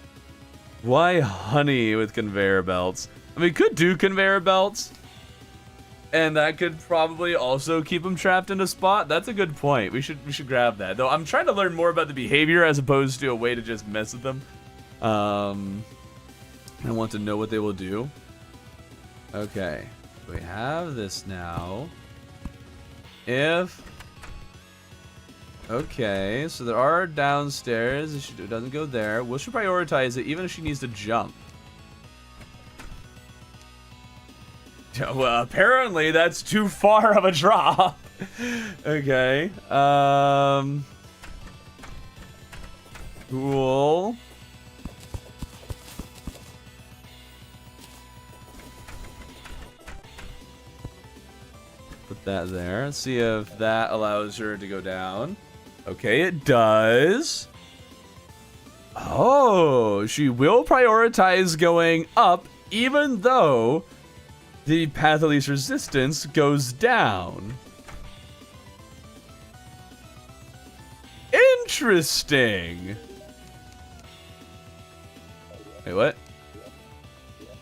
Why honey with conveyor belts? I mean, could do conveyor belts. And that could probably also keep him trapped in a spot. That's a good point. We should grab that. Though I'm trying to learn more about the behavior as opposed to a way to just mess with them. I want to know what they will do. Okay. We have this now. Okay, so there are downstairs. She doesn't go there. We should prioritize it even if she needs to jump. Well, apparently that's too far of a drop. Okay. Cool. Put that there. Let's see if that allows her to go down. Okay, it does. Oh, she will prioritize going up even though the path of least resistance goes down. Interesting. Wait, what?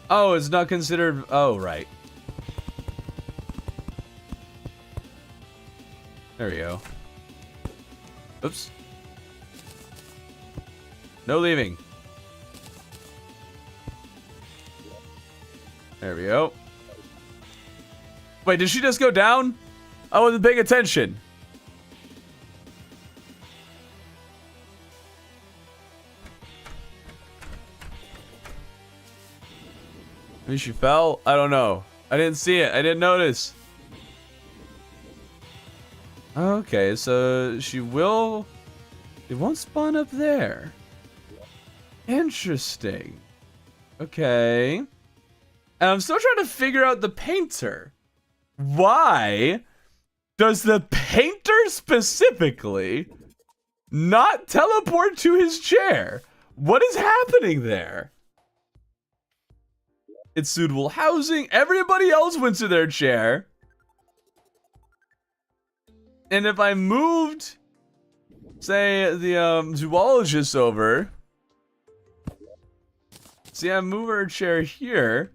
Oh, it's not considered. Oh, right. There we go. Oops. No leaving. There we go. Wait, did she just go down? I wasn't paying attention. Maybe she fell? I don't know. I didn't see it. I didn't notice. Okay, so she will... It won't spawn up there. Interesting. Okay. And I'm still trying to figure out the painter. Why does the painter specifically not teleport to his chair? What is happening there? It's suitable housing. Everybody else went to their chair. And if I moved, say, the zoologist over. See, I move her chair here.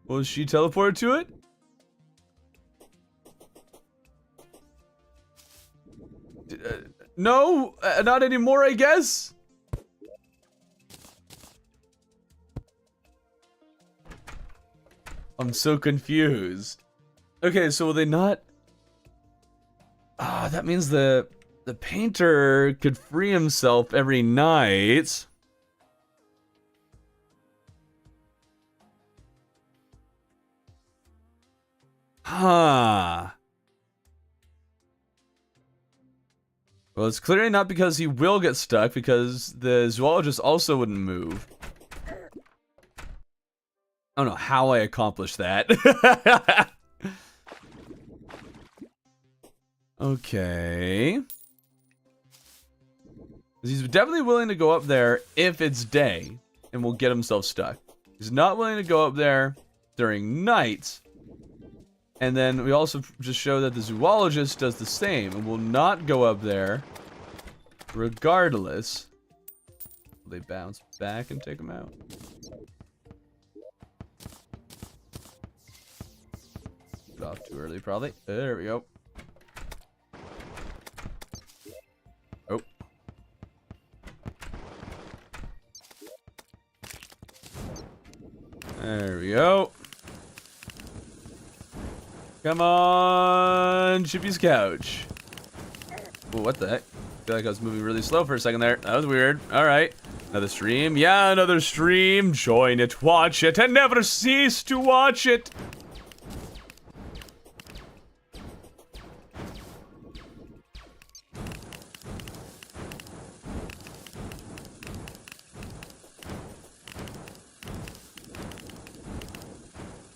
Will she teleport to it? No, not anymore, I guess. I'm so confused. Okay, so will they not? Ah, that means the painter could free himself every night. Huh. Well, it's clearly not because he will get stuck, because the zoologist also wouldn't move. I don't know how I accomplished that. Okay. He's definitely willing to go up there if it's day and will get himself stuck. He's not willing to go up there during night. And then we also just show that the zoologist does the same and will not go up there regardless. Will they bounce back and take him out? Got off too early, probably. There we go. Oh. There we go. Come on, Chippy's couch. Oh, what the heck? I feel like I was moving really slow for a second there. That was weird. All right. Another stream. Yeah, another stream. Join it, watch it, and never cease to watch it.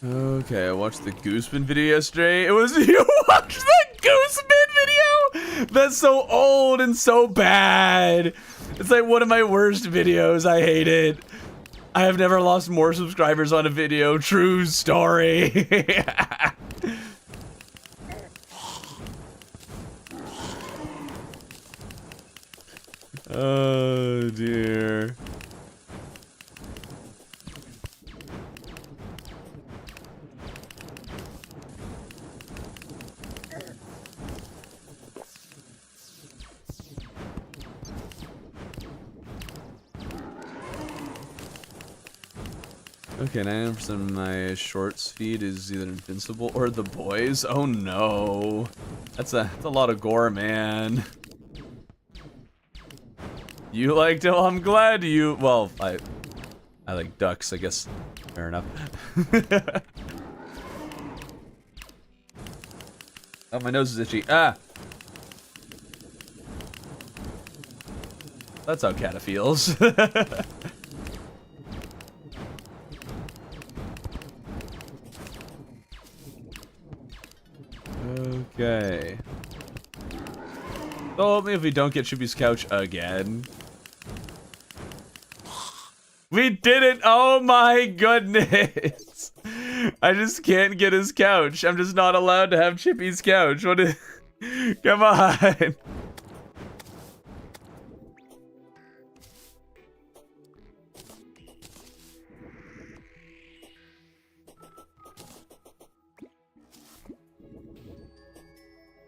Okay, I watched the Gooseman video yesterday. It was you watched the Gooseman video? That's so old and so bad. It's like one of my worst videos. I hate it. I have never lost more subscribers on a video. True story. Oh dear. Okay, 9% of my short speed is either invincible or the boys. Oh no. That's a lot of gore, man. You liked it? Well, I'm glad you... Well, I like ducks, I guess. Fair enough. Oh, my nose is itchy. Ah! That's how Kata feels. Okay. Told me if we don't get Chippy's couch again. We did it! Oh my goodness! I just can't get his couch. I'm just not allowed to have Chippy's couch. What is... Come on!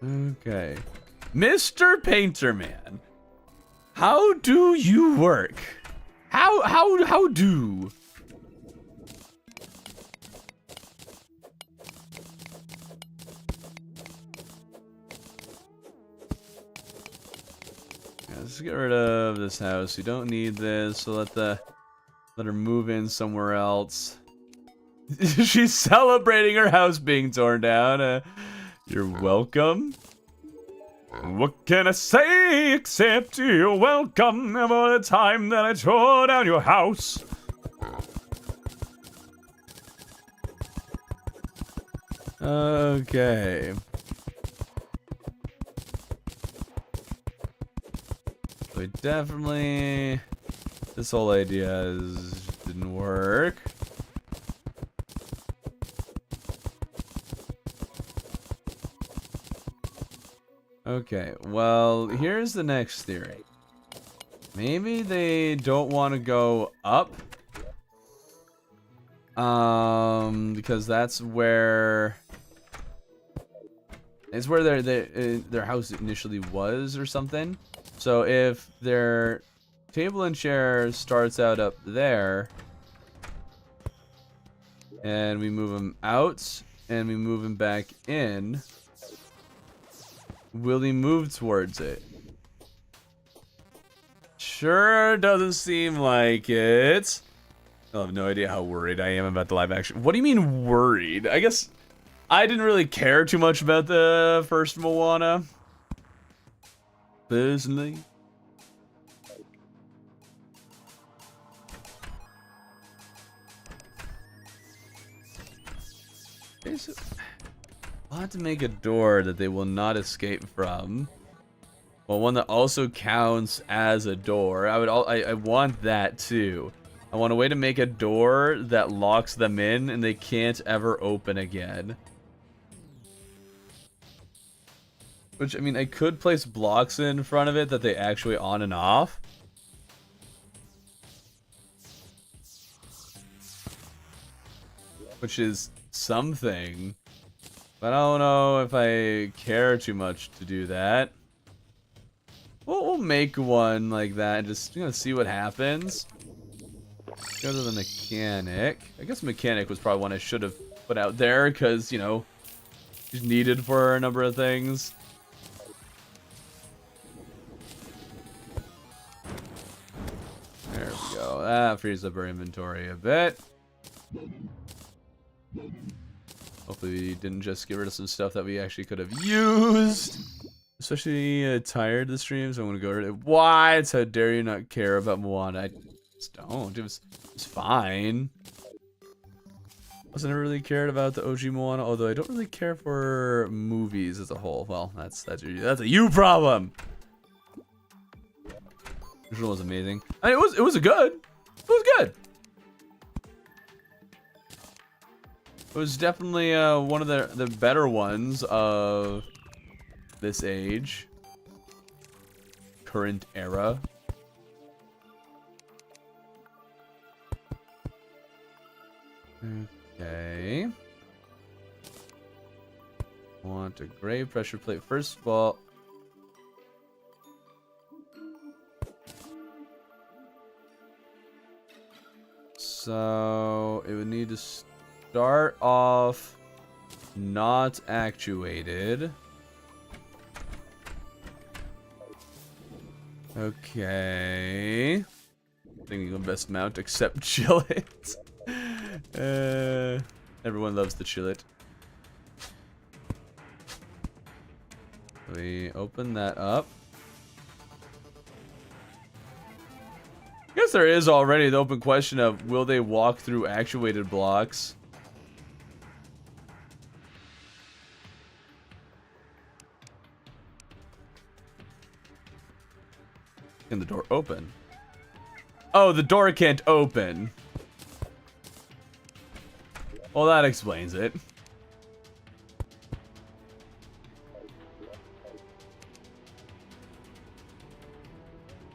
Okay. Mr. Painterman, how do you work? How do? Yeah, let's get rid of this house. We don't need this, so let her move in somewhere else. She's celebrating her house being torn down. You're welcome. What can I say except you're welcome for the time that I tore down your house? Okay. We definitely... This whole idea didn't work. Okay, well, here's the next theory. Maybe they don't want to go up. Because that's where... It's where their house initially was or something. So if their table and chair starts out up there, and we move them out, and we move them back in, will he move towards it? Sure doesn't seem like it. I have no idea how worried I am about the live action. What do you mean worried? I guess I didn't really care too much about the first Moana, personally. I'll have to make a door that they will not escape from. Well, one that also counts as a door. I want that too. I want a way to make a door that locks them in and they can't ever open again. Which, I mean, I could place blocks in front of it that they actuate on and off. Which is something. But I don't know if I care too much to do that. We'll make one like that and just, you know, see what happens. Go to the mechanic. I guess mechanic was probably one I should have put out there because, you know, she's needed for a number of things. There we go. That frees up our inventory a bit. Hopefully we didn't just get rid of some stuff that we actually could have used. Especially tired of the stream, so I'm going to go rid of... What? How dare you not care about Moana? I just don't. It was fine. Wasn't really cared about the OG Moana, although I don't really care for movies as a whole. Well, that's a you problem. Visual was amazing. I mean, it was good. It was good. It was definitely one of the better ones of this age. Current era. Okay. Want a gray pressure plate. First of all, So it would need to start off not actuated. Okay. Thinking of best mount except chill it. Everyone loves the chill it. We open that up. I guess there is already the open question of will they walk through actuated blocks? Can the door open? Oh, the door can't open. Well, that explains it.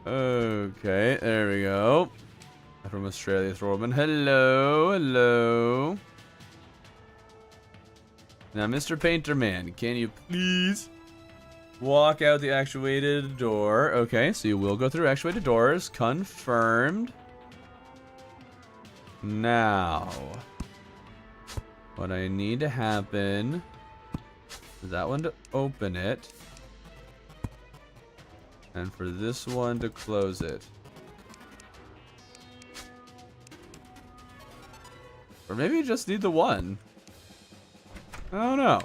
Okay, there we go. From Australia, Thorman. Hello, hello. Now, Mr. Painter Man, can you please walk out the actuated door? Okay, so you will go through actuated doors. Confirmed. Now, what I need to happen is that one to open it. And for this one to close it. Or maybe you just need the one. I don't know.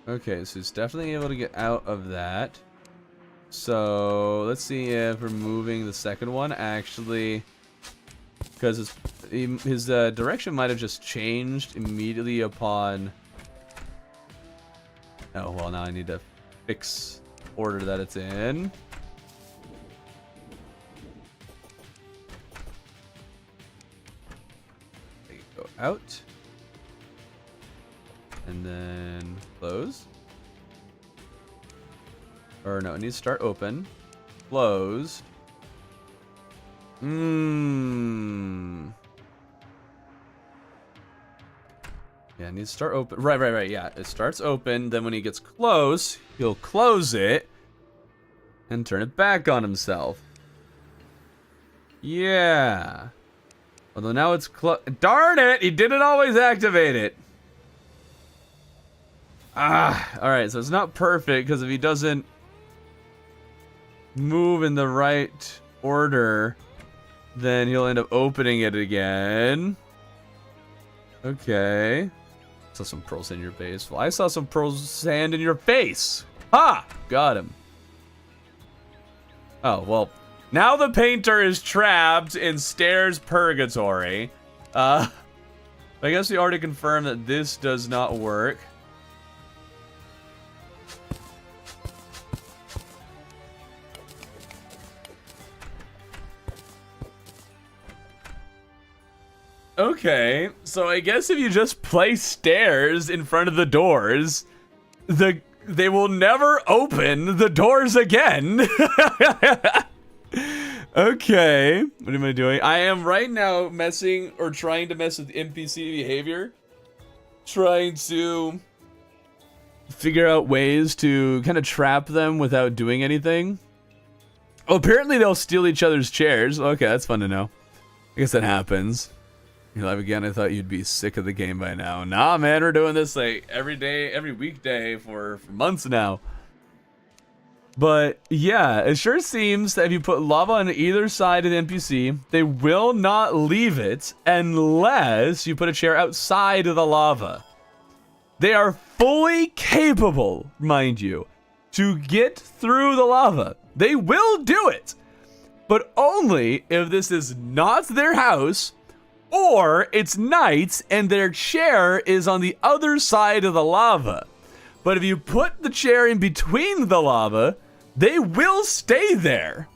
Okay, so it's definitely able to get out of that. So let's see if removing the second one actually, because his direction might have just changed immediately upon. Oh well, now I need to fix order that it's in. There you go, out. And then close. Or no, it needs to start open. Close. Yeah, it needs to start open. Right. Yeah, it starts open. Then when he gets close, he'll close it and turn it back on himself. Yeah. Although now it's darn it! He didn't always activate it. Alright, so it's not perfect because if he doesn't move in the right order, then he'll end up opening it again. Okay. Saw some pearl sand in your face. Well, I saw some pearl sand in your face. Ha! Got him. Oh, well. Now the painter is trapped in stairs purgatory. I guess we already confirmed that this does not work. Okay, so I guess if you just place stairs in front of the doors, they will never open the doors again. Okay, what am I doing? I am right now messing or trying to mess with NPC behavior. Trying to figure out ways to kind of trap them without doing anything. Oh, apparently they'll steal each other's chairs. Okay, that's fun to know. I guess that happens. You're live again. I thought you'd be sick of the game by now. Nah, man, we're doing this like every day, every weekday for months now. But yeah, it sure seems that if you put lava on either side of the NPC, they will not leave it unless you put a chair outside of the lava. They are fully capable, mind you, to get through the lava. They will do it, but only if this is not their house or it's night and their chair is on the other side of the lava. But if you put the chair in between the lava, they will stay there.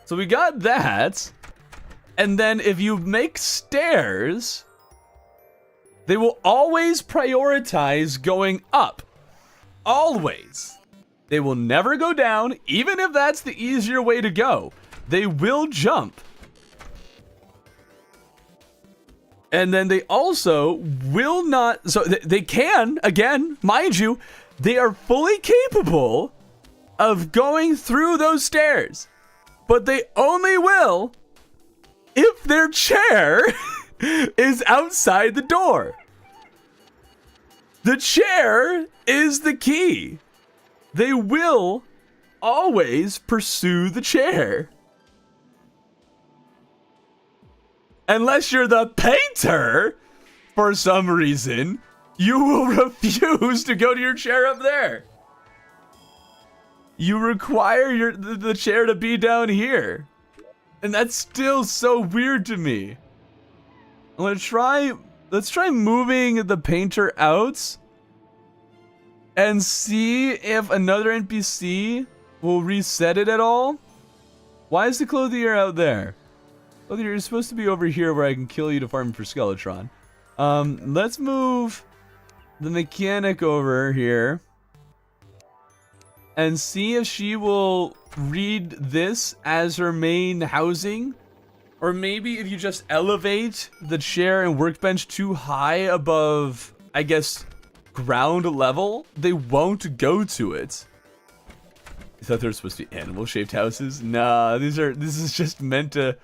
So we got that. And then if you make stairs, they will always prioritize going up. Always. They will never go down, even if that's the easier way to go. They will jump. And then they also will not, so they can, again, mind you, they are fully capable of going through those stairs, but they only will if their chair is outside the door. The chair is the key. They will always pursue the chair. Unless you're the painter, for some reason, you will refuse to go to your chair up there. You require the chair to be down here. And that's still so weird to me. Let's try moving the painter out and see if another NPC will reset it at all. Why is the clothier out there? Clothier, you're supposed to be over here where I can kill you to farm for Skeletron. Let's move the mechanic over here and see if she will read this as her main housing. Or maybe if you just elevate the chair and workbench too high above, I guess, ground level, they won't go to it. I thought they were supposed to be animal-shaped houses. Nah, this is just meant to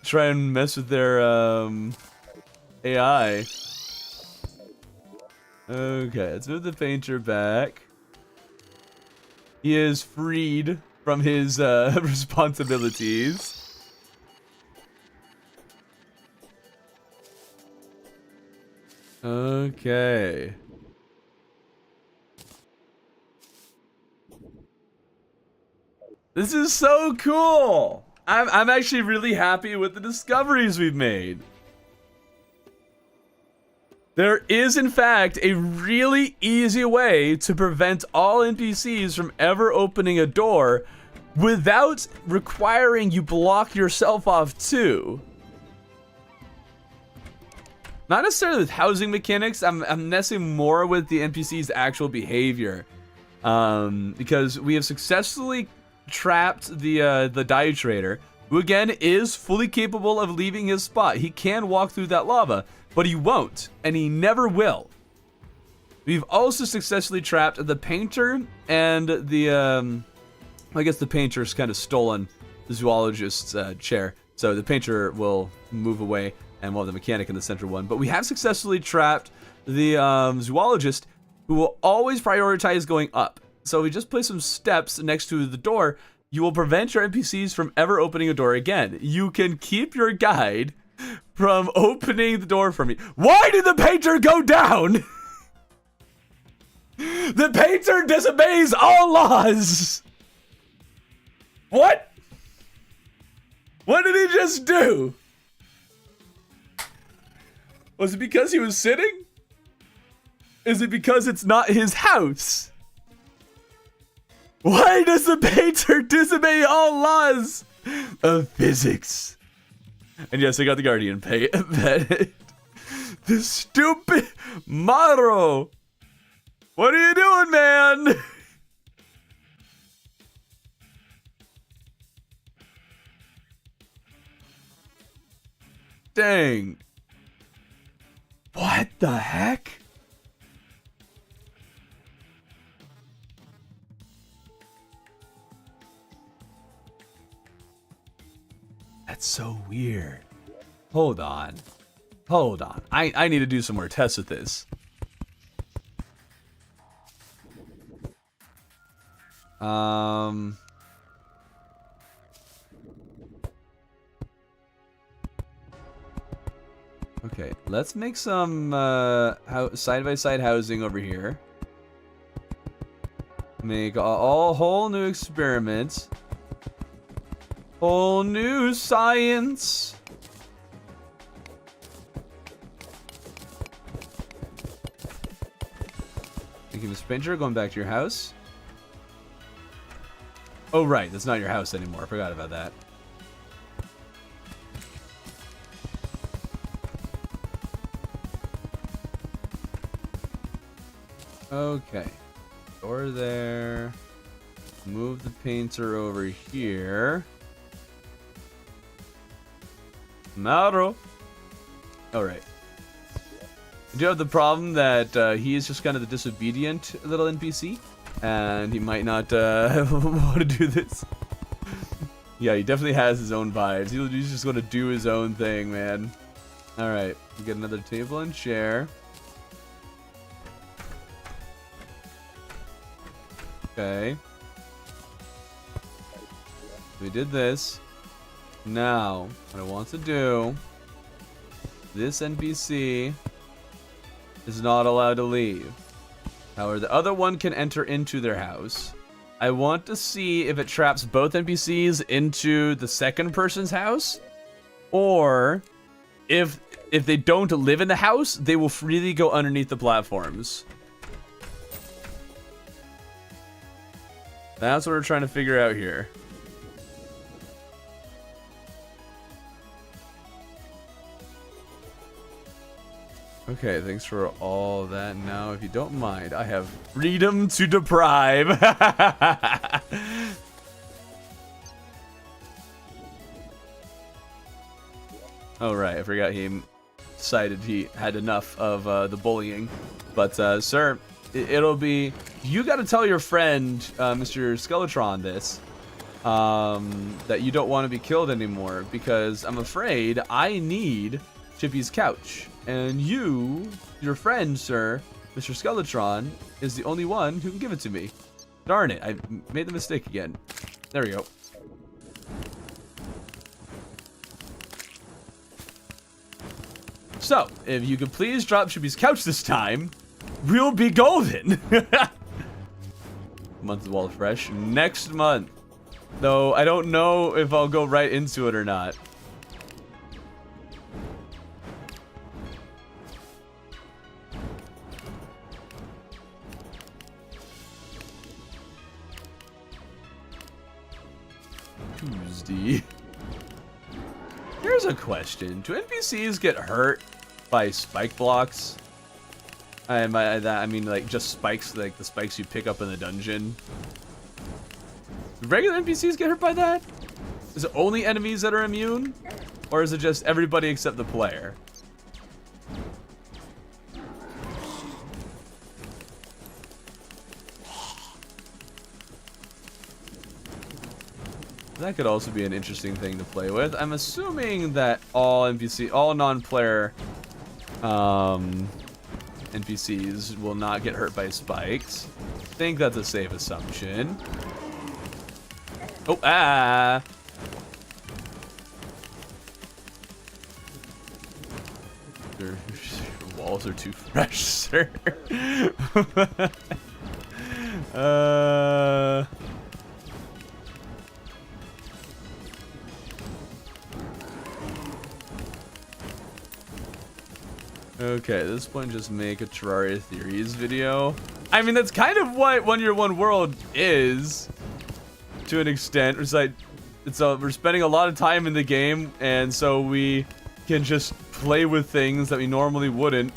try and mess with their AI. Okay, let's move the painter back. He is freed from his responsibilities. Okay. This is so cool. I'm actually really happy with the discoveries we've made. There is, in fact, a really easy way to prevent all NPCs from ever opening a door without requiring you block yourself off too. Not necessarily with housing mechanics, I'm messing more with the NPC's actual behavior. Because we have successfully trapped the Dire Trader, who again is fully capable of leaving his spot. He can walk through that lava, but he won't, and he never will. We've also successfully trapped the painter and the, I guess the painter's kind of stolen the zoologist's chair. So the painter will move away and we'll have the mechanic in the center one. But we have successfully trapped the zoologist, who will always prioritize going up. So we just place some steps next to the door. You will prevent your NPCs from ever opening a door again. You can keep your guide from opening the door for me. Why did the painter go down? The painter disobeys all laws. What? What did he just do? Was it because he was sitting? Is it because it's not his house? Why does the painter disobey all laws of physics? And yes, I got the Guardian pay. The stupid Maro. What are you doing, man? Dang. What the heck? That's so weird. Hold on. Hold on. I need to do some more tests with this. Okay, let's make some side-by-side housing over here. Make a whole new experiment. Whole new science. Thank you, Mr. Painter. Going back to your house. Oh, right. That's not your house anymore. I forgot about that. Okay. Door there. Move the painter over here. Mauro. Alright. I do have the problem that he is just kind of the disobedient little NPC, and he might not want to do this. Yeah, he definitely has his own vibes. He's just going to do his own thing, man. All right, we get another table and chair. Okay. We did this. Now, what I want to do, this NPC is not allowed to leave. However, the other one can enter into their house. I want to see if it traps both NPCs into the second person's house, or if they don't live in the house, they will freely go underneath the platforms. That's what we're trying to figure out here. Okay, thanks for all that. Now, if you don't mind, I have freedom to deprive. Oh, right. I forgot he decided he had enough of the bullying. But, sir, it'll be... You got to tell your friend, Mr. Skeletron, this. That you don't want to be killed anymore. Because I'm afraid I need Chippy's couch. And you, your friend, sir, Mr. Skeletron, is the only one who can give it to me. Darn it, I made the mistake again. There we go. So, if you could please drop Chippy's couch this time, we'll be golden. Month of Wall Fresh next month. Though, I don't know if I'll go right into it or not. Tuesday. Here's a question. Do NPCs get hurt by spike blocks? I mean, like, just spikes, like the spikes you pick up in the dungeon. Do regular NPCs get hurt by that? Is it only enemies that are immune? Or is it just everybody except the player? That could also be an interesting thing to play with. I'm assuming that all non-player NPCs will not get hurt by spikes. I think that's a safe assumption. Oh, ah! Your walls are too fresh, sir. Okay, at this point, just make a Terraria Theories video. I mean, that's kind of what One Year One World is, to an extent. It's like, we're spending a lot of time in the game, and so we can just play with things that we normally wouldn't.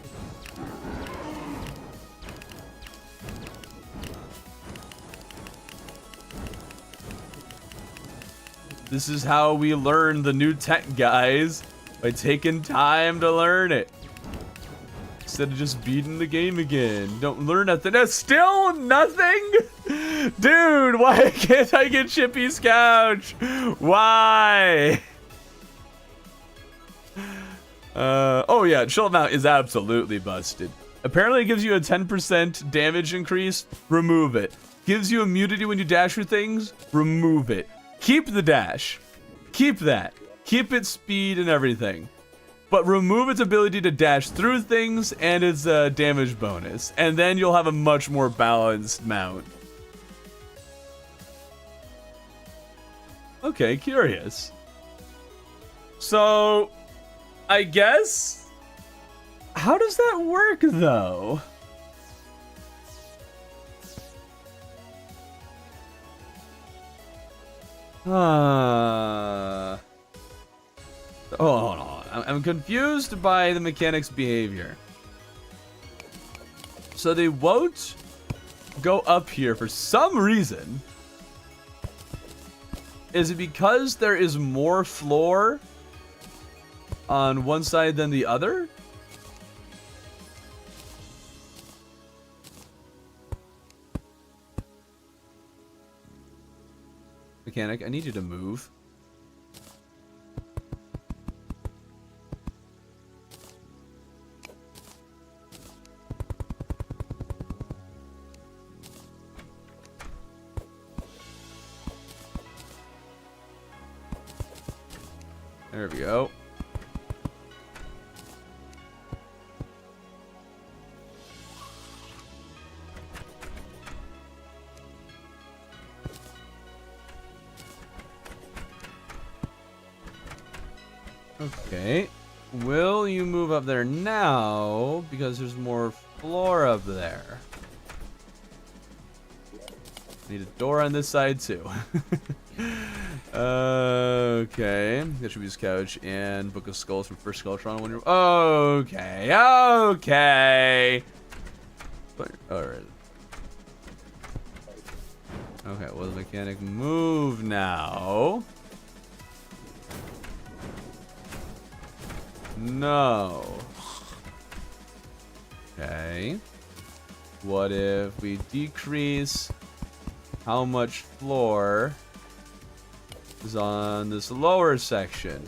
This is how we learn the new tech, guys, by taking time to learn it. Instead of just beating the game again. Don't learn nothing. That's still nothing? Dude, why can't I get Chippy's couch? Why? Oh yeah, Chill Mount is absolutely busted. Apparently it gives you a 10% damage increase. Remove it. Gives you immunity when you dash through things. Remove it. Keep the dash. Keep that. Keep its speed and everything. But remove its ability to dash through things and its damage bonus. And then you'll have a much more balanced mount. Okay, curious. So, I guess... How does that work, though? Oh, hold on. I'm confused by the mechanic's behavior. So they won't go up here for some reason. Is it because there is more floor on one side than the other? mechanic, I need you to move. There we go. Okay. Will you move up there now? Because there's more floor up there. Need a door on this side too. Okay. That should be his couch and Book of Skulls from first Skeletron. When you're okay. Okay. Alright. Okay, well the mechanic move now. No. Okay. What if we decrease how much floor is on this lower section?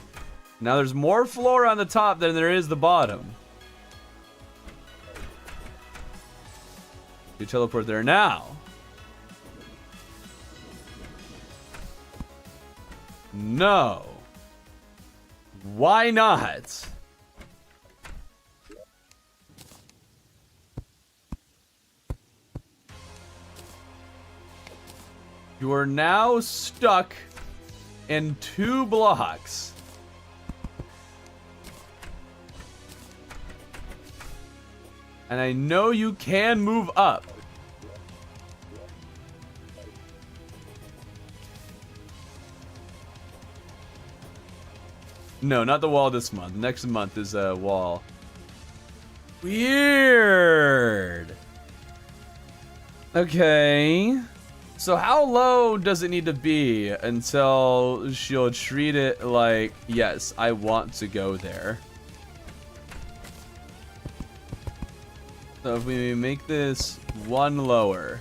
Now there's more floor on the top than there is the bottom. You teleport there now. No. Why not? You are now stuck in 2 blocks. And I know you can move up. No, not the wall this month. Next month is a wall. Weird. Okay. So how low does it need to be until she'll treat it like, yes, I want to go there? So if we make this 1 lower,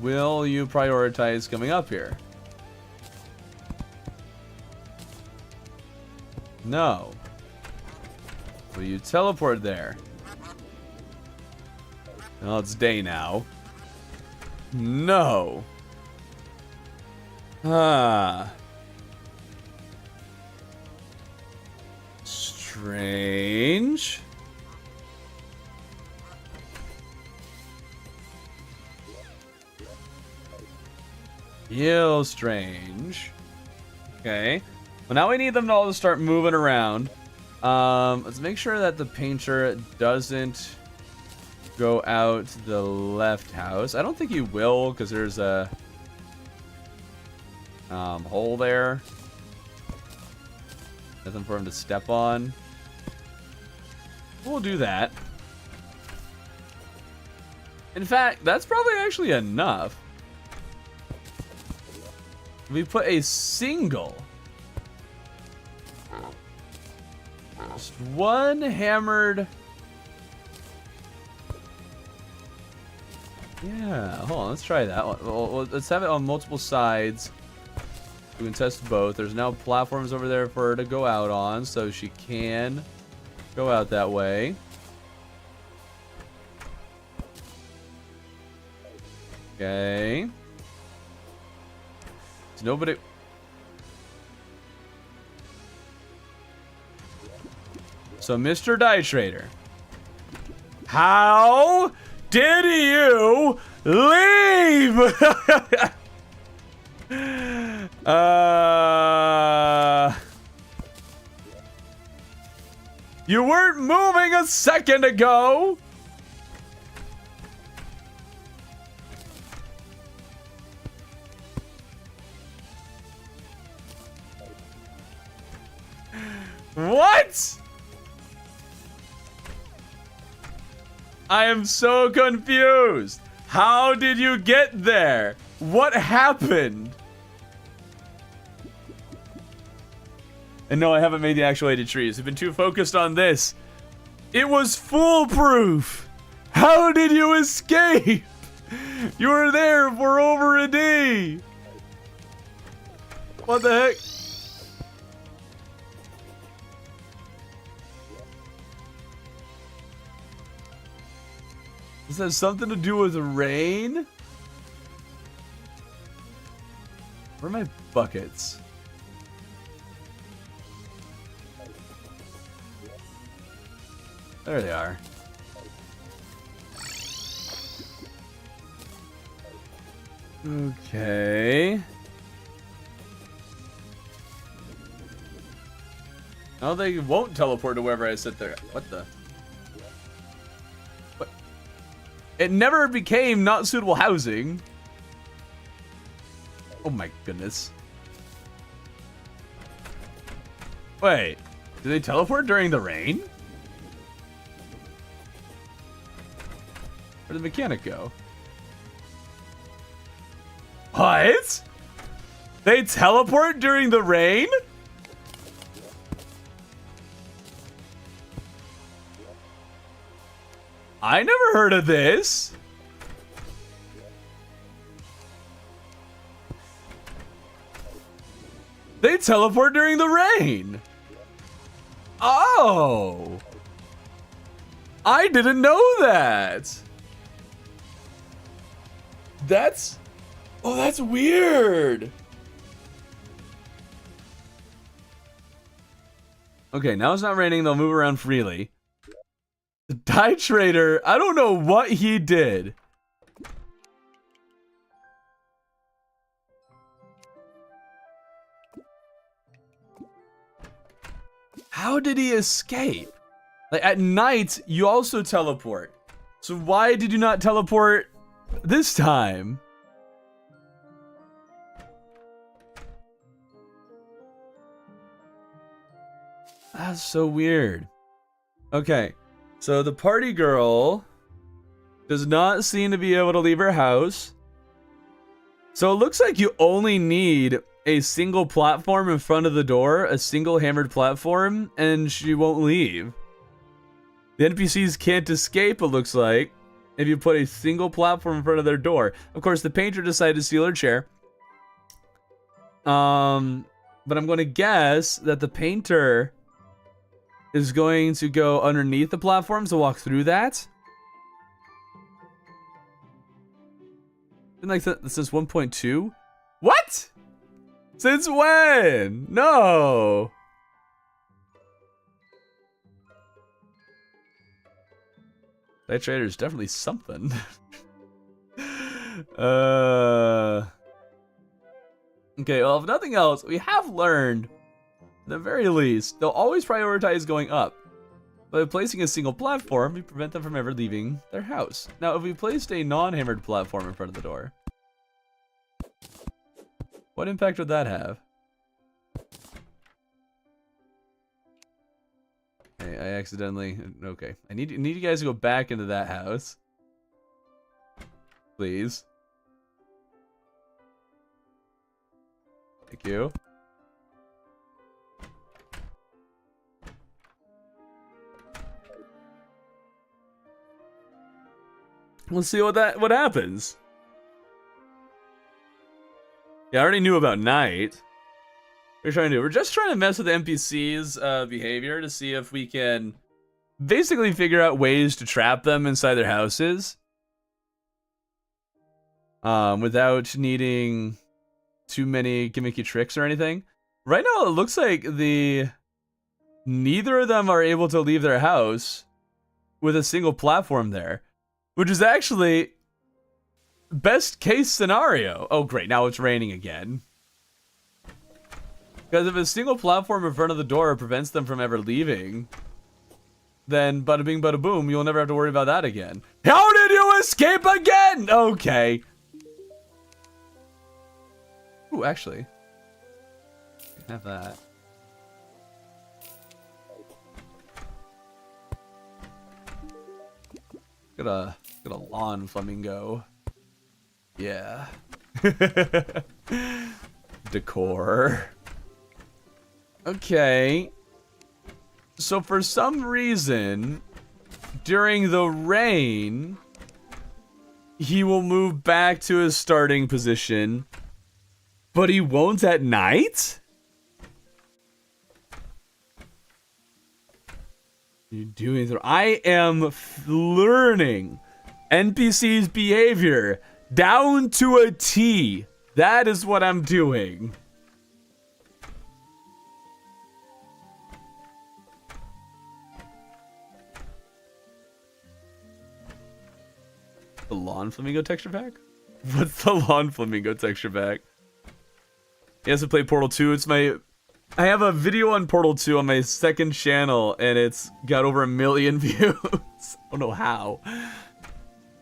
will you prioritize coming up here? No. Will you teleport there? Well, it's day now. No. Ah. Strange. Real strange. Okay. Well, now we need them all to start moving around. Let's make sure that the painter doesn't go out the left house. I don't think he will, because there's a hole there. Nothing for him to step on. We'll do that. In fact, that's probably actually enough. We put a single. Just 1 hammered. Yeah, hold on, let's try that one. Well, let's have it on multiple sides. We can test both. There's now platforms over there for her to go out on, so she can go out that way. Okay. There's nobody. So, Mr. Die Trader, how did you leave? You weren't moving a second ago. What? I am so confused. How did you get there? What happened? And no, I haven't made the actuated trees. I've been too focused on this. It was foolproof. How did you escape? You were there for over a day. What the heck? This has something to do with rain? Where are my buckets? There they are. Okay. No, they won't teleport to wherever I sit there. What the? What? It never became not suitable housing. Oh my goodness. Wait, do they teleport during the rain? Where'd the mechanic go? What? They teleport during the rain? I never heard of this. They teleport during the rain. Oh. I didn't know that. That's weird. Okay, now it's not raining. They'll move around freely. The dye trader, I don't know what he did. How did he escape? Like at night, you also teleport. So why did you not teleport this time? That's so weird. Okay, so the party girl does not seem to be able to leave her house. So it looks like you only need a single platform in front of the door, a single hammered platform, and she won't leave. The NPCs can't escape, it looks like, if you put a single platform in front of their door. Of course, the painter decided to steal her chair. But I'm going to guess that the painter is going to go underneath the platforms to walk through that. Been like that since 1.2? What? Since when? No. That trader is definitely something. Okay, well, if nothing else, we have learned, at the very least, they'll always prioritize going up. By placing a single platform, we prevent them from ever leaving their house. Now, if we placed a non-hammered platform in front of the door, what impact would that have? Okay, I accidentally... Okay, I need you guys to go back into that house. Please. Thank you. We'll see what happens. Yeah, I already knew about night. What are we trying to do? We're just trying to mess with the NPC's behavior to see if we can basically figure out ways to trap them inside their houses. Without needing too many gimmicky tricks or anything. Right now, it looks like neither of them are able to leave their house with a single platform there. Which is actually best case scenario. Oh, great. Now it's raining again. Because if a single platform in front of the door prevents them from ever leaving, then bada bing, bada boom, you'll never have to worry about that again. How did you escape again? Okay. Ooh, actually. You can have that. Got a lawn flamingo. Yeah. Decor. Okay. So for some reason, during the rain, he will move back to his starting position, but he won't at night? You're doing. I am learning NPC's behavior down to a T. That is what I'm doing. The lawn flamingo texture pack? What's the lawn flamingo texture pack? He has to play Portal 2. I have a video on Portal 2 on my second channel, and it's got over 1 million views. I don't know how.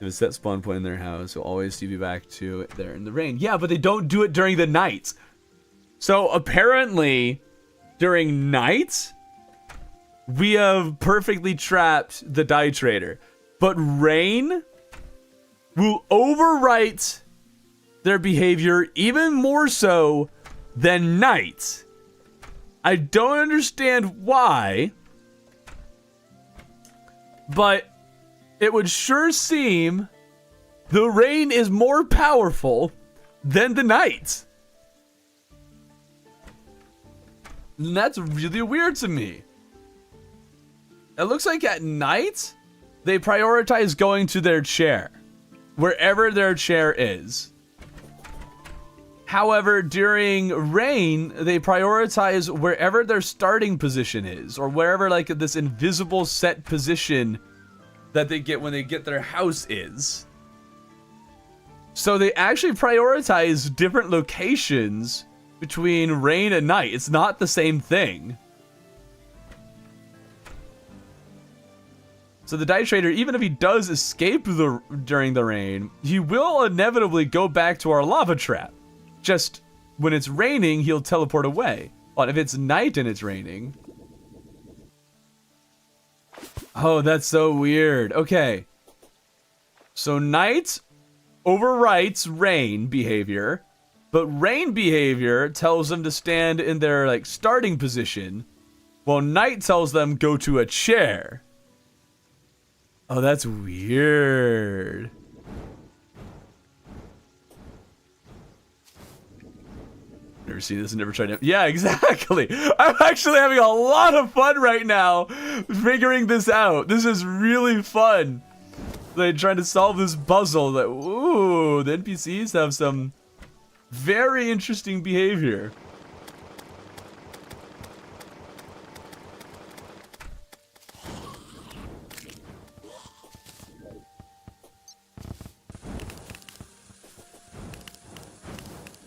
If a set spawn point in their house, will always TV back to there in the rain. Yeah, but they don't do it during the night. So apparently, during night, we have perfectly trapped the die trader. But rain will overwrite their behavior even more so than night. I don't understand why, but it would sure seem the rain is more powerful than the night. And that's really weird to me. It looks like at night, they prioritize going to their chair, wherever their chair is. However, during rain, they prioritize wherever their starting position is, or wherever like this invisible set position that they get when they get their house is. So they actually prioritize different locations between rain and night. It's not the same thing. So the die trader, even if he does escape during the rain, he will inevitably go back to our lava trap. Just when it's raining, he'll teleport away. But if it's night and it's raining... Oh, that's so weird. Okay. So night overwrites rain behavior, but rain behavior tells them to stand in their like starting position, while night tells them go to a chair. Oh, that's weird. Never seen this and never tried it. Yeah, exactly. I'm actually having a lot of fun right now figuring this out. This is really fun. Like trying to solve this puzzle that, ooh, the NPCs have some very interesting behavior.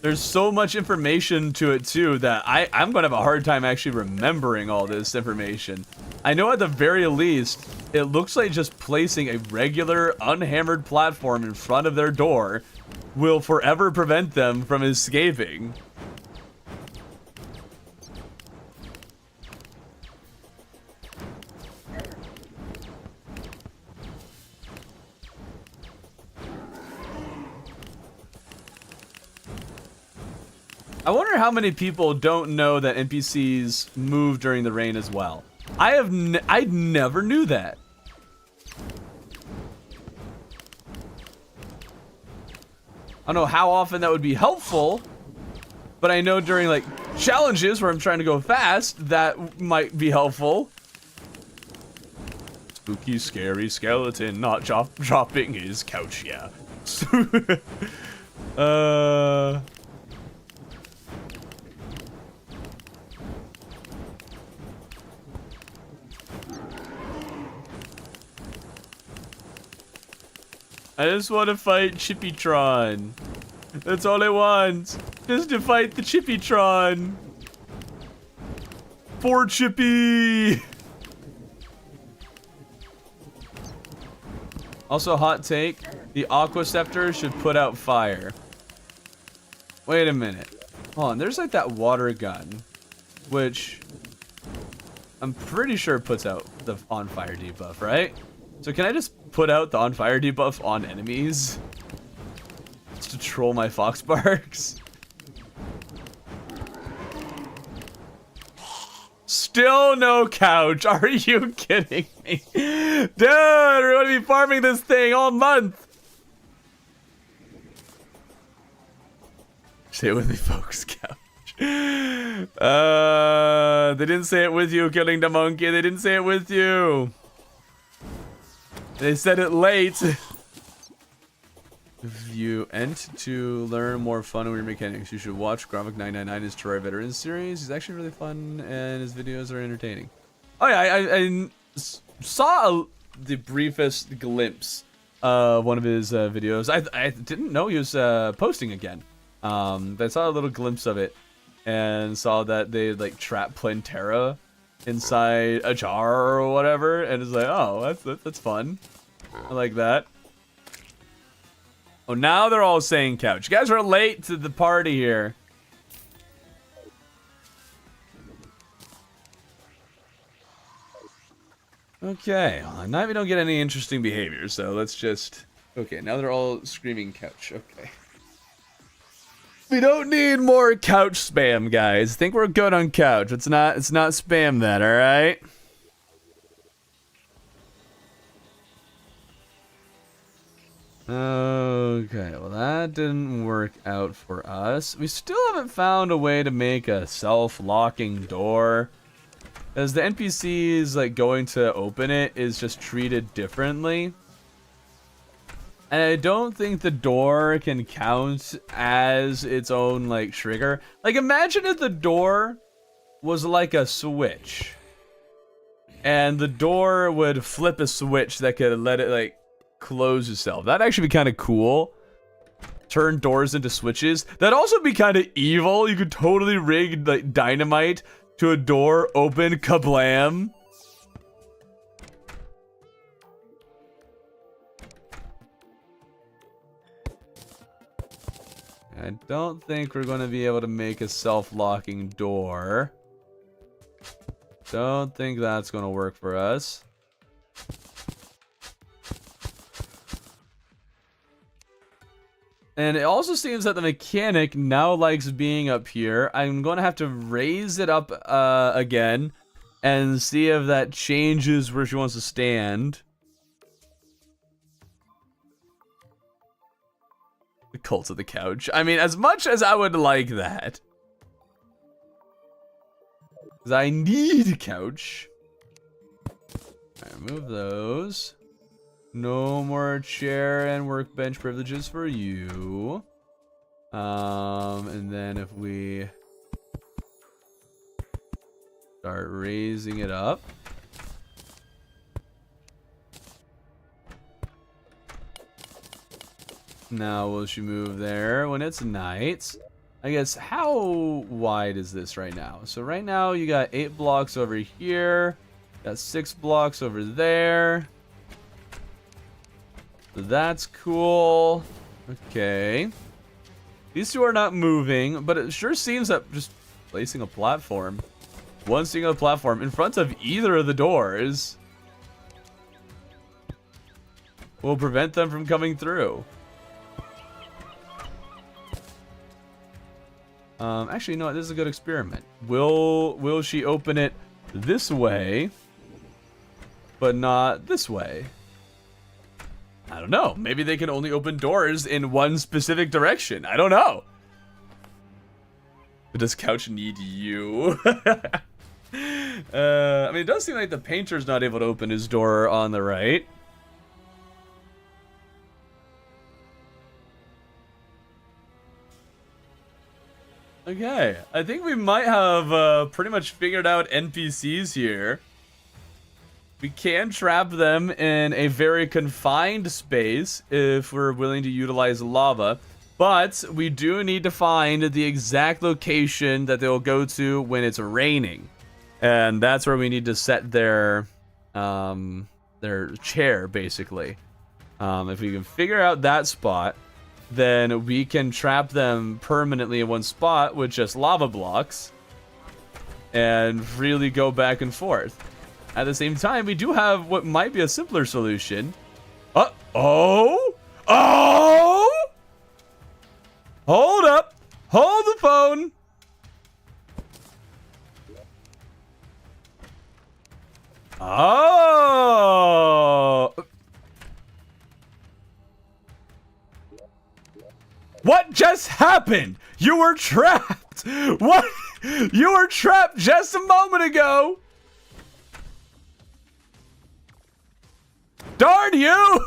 There's so much information to it too that I'm gonna have a hard time actually remembering all this information. I know at the very least, it looks like just placing a regular unhammered platform in front of their door will forever prevent them from escaping. I wonder how many people don't know that NPCs move during the rain as well. I never knew that. I don't know how often that would be helpful, but I know during like challenges where I'm trying to go fast, that might be helpful. Spooky, scary skeleton not dropping his couch, yeah. I just want to fight Chippytron. That's all I want. Just to fight the Chippytron. For Chippy. Also, hot take. The Aqua Scepter should put out fire. Wait a minute. Hold on. There's like that water gun, which I'm pretty sure puts out the on fire debuff, right? So can I just put out the on fire debuff on enemies? Just to troll my Foxbarks? Still no couch. Are you kidding me? Dude, we're gonna be farming this thing all month. Say it with me, folks. Couch. They didn't say it with you, killing the monkey. They didn't say it with you. They said it late. If you ent to learn more fun and weird mechanics, you should watch Gromik 999, his Terraria Veterans series. He's actually really fun and his videos are entertaining. Oh yeah, I saw the briefest glimpse of one of his videos. I didn't know he was posting again. I saw a little glimpse of it and saw that they like trapped Plantera inside a jar or whatever, and it's like, oh, that's fun. I like that. Oh, now they're all saying couch. You guys are late to the party here. Okay, well, now we don't get any interesting behavior, so let's just... Okay, now they're all screaming couch. Okay. We don't need more couch spam, guys. I think we're good on couch. It's not spam that, alright? Okay, well that didn't work out for us. We still haven't found a way to make a self-locking door. As the NPCs like going to open it is just treated differently. And I don't think the door can count as its own like trigger. Like imagine if the door was like a switch. And the door would flip a switch that could let it like close itself. That'd actually be kind of cool. Turn doors into switches. That'd also be kind of evil. You could totally rig like dynamite to a door, open, kablam. I don't think we're going to be able to make a self-locking door. Don't think that's going to work for us. And it also seems that the mechanic now likes being up here. I'm going to have to raise it up again and see if that changes where she wants to stand. The cult of the couch. I mean, as much as I would like that. Because I need a couch. Alright, move those. No more chair and workbench privileges for you. And then if we start raising it up. Now will she move there when it's night? I guess how wide is this right now? So right now you got 8 blocks over here. Got 6 blocks over there. So that's cool. Okay. These two are not moving, but it sure seems that just placing a platform, one single platform in front of either of the doors, will prevent them from coming through. Actually, you know what? This is a good experiment. Will she open it this way, but not this way? I don't know. Maybe they can only open doors in one specific direction. I don't know. But does couch need you? I mean, it does seem like the painter's not able to open his door on the right. Okay, I think we might have pretty much figured out NPCs here. We can trap them in a very confined space if we're willing to utilize lava. But we do need to find the exact location that they'll go to when it's raining. And that's where we need to set their chair, basically. If we can figure out that spot, then we can trap them permanently in one spot with just lava blocks and freely go back and forth. At the same time, we do have what might be a simpler solution. Oh! Hold up! Hold the phone! Oh! What just happened? You were trapped! What? You were trapped just a moment ago! Darn you!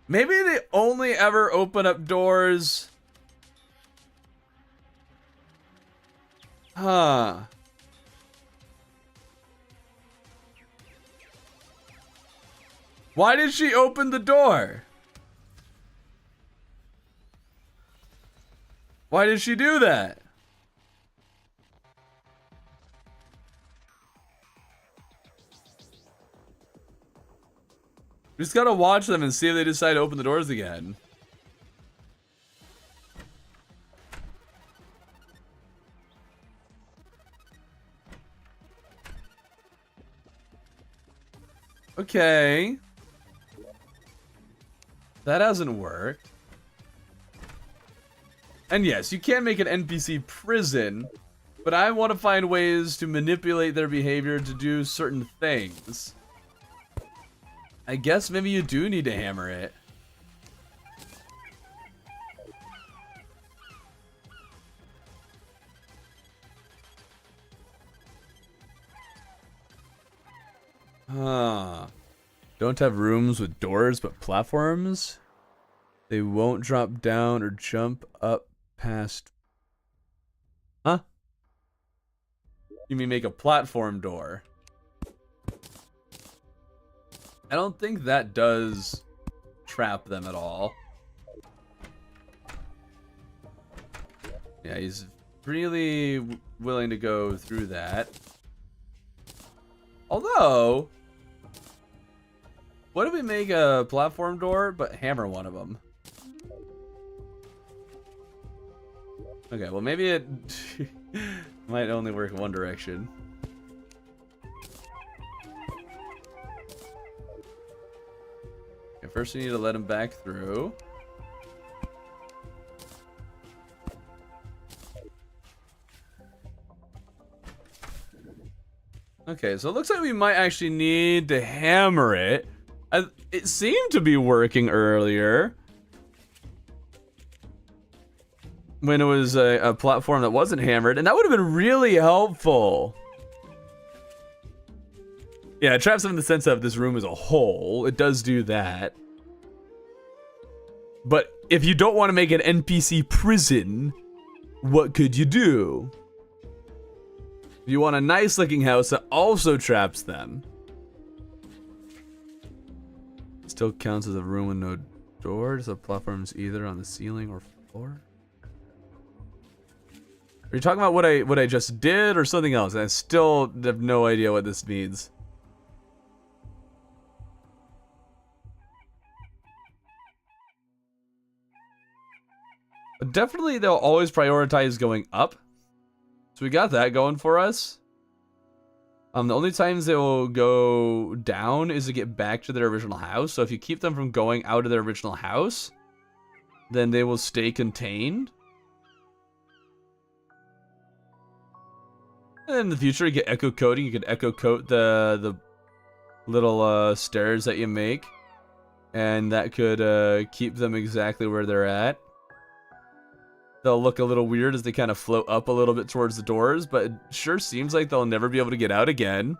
Maybe they only ever open up doors. Huh. Why did she open the door? Why did she do that? We just gotta watch them and see if they decide to open the doors again. Okay. That hasn't worked. And yes, you can make an NPC prison, but I want to find ways to manipulate their behavior to do certain things. I guess maybe you do need to hammer it. Huh. Don't have rooms with doors but platforms? They won't drop down or jump up past... Huh? You mean make a platform door? I don't think that does trap them at all. Yeah, he's really willing to go through that. Although, what if we make a platform door but hammer one of them? Okay, well maybe it might only work in one direction. Okay, first we need to let him back through. Okay, so it looks like we might actually need to hammer it. It seemed to be working earlier when it was a platform that wasn't hammered, and that would have been really helpful. Yeah, it traps them in the sense of this room as a whole. It does do that. But if you don't want to make an NPC prison, what could you do? You want a nice looking house that also traps them. Still counts as a room with no doors. The platforms either on the ceiling or floor. Are you talking about what I just did or something else? I still have no idea what this means. But definitely they'll always prioritize going up. So we got that going for us. The only times they will go down is to get back to their original house. So if you keep them from going out of their original house, then they will stay contained. And in the future, you get echo coating. You can echo coat the little stairs that you make. And that could keep them exactly where they're at. They'll look a little weird as they kind of float up a little bit towards the doors, but it sure seems like they'll never be able to get out again.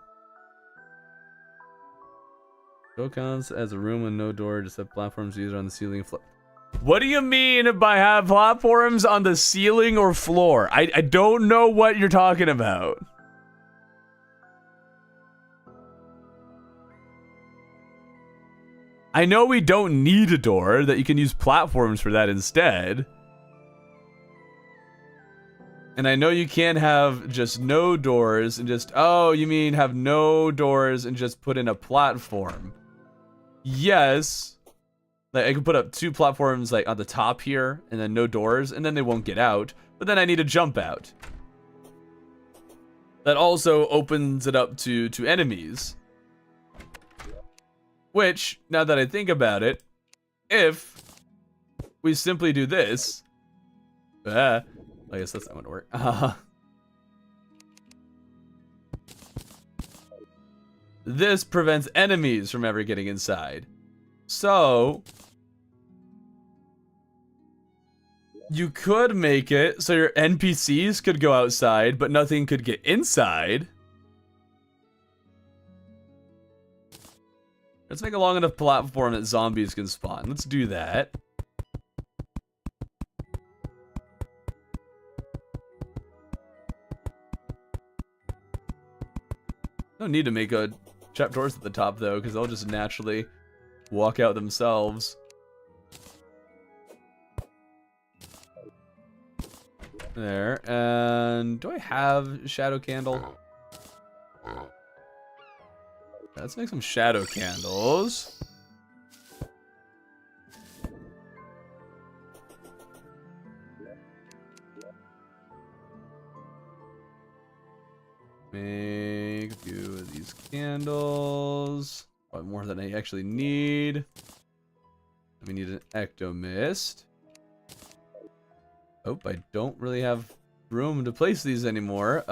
Still counts as a room with no door, just have platforms either on the ceiling or floor. What do you mean by have platforms on the ceiling or floor? I don't know what you're talking about. I know we don't need a door, that you can use platforms for that instead. And I know you can have just no doors and just, oh, you mean have no doors and just put in a platform. Yes. Like I can put up 2 platforms like on the top here and then no doors and then they won't get out. But then I need to jump out. That also opens it up to enemies. Which, now that I think about it, if we simply do this, I guess that's not going to work. This prevents enemies from ever getting inside. So you could make it so your NPCs could go outside, but nothing could get inside. Let's make a long enough platform that zombies can spawn. Let's do that. No need to make a trapdoors at the top though, because they'll just naturally walk out themselves. There. And do I have shadow candle? Let's make some shadow candles. Make a few of these candles. Probably more than I actually need. We need an ectomist. Oh, I don't really have room to place these anymore.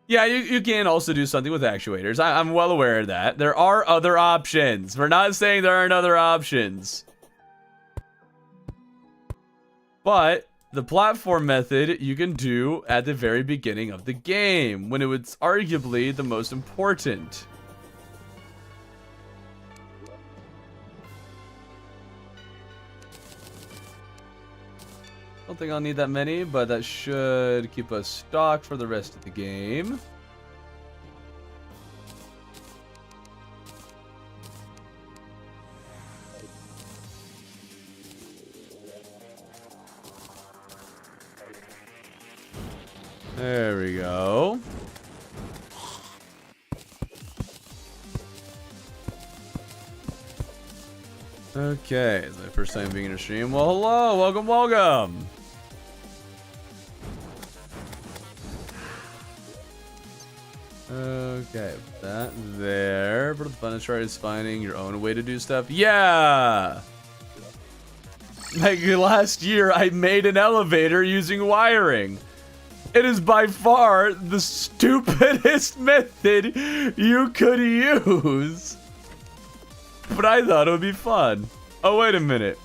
Yeah, you can also do something with actuators. I'm well aware of that. There are other options. We're not saying there aren't other options. But the platform method you can do at the very beginning of the game, when it was arguably the most important. Don't think I'll need that many, but that should keep us stocked for the rest of the game. There we go. Okay, it's my first time being in a stream. Well, hello, welcome, welcome. Okay, that there. But the fun is trying finding your own way to do stuff. Yeah! Like last year, I made an elevator using wiring. It is by far the stupidest method you could use. But I thought it would be fun. Oh, wait a minute.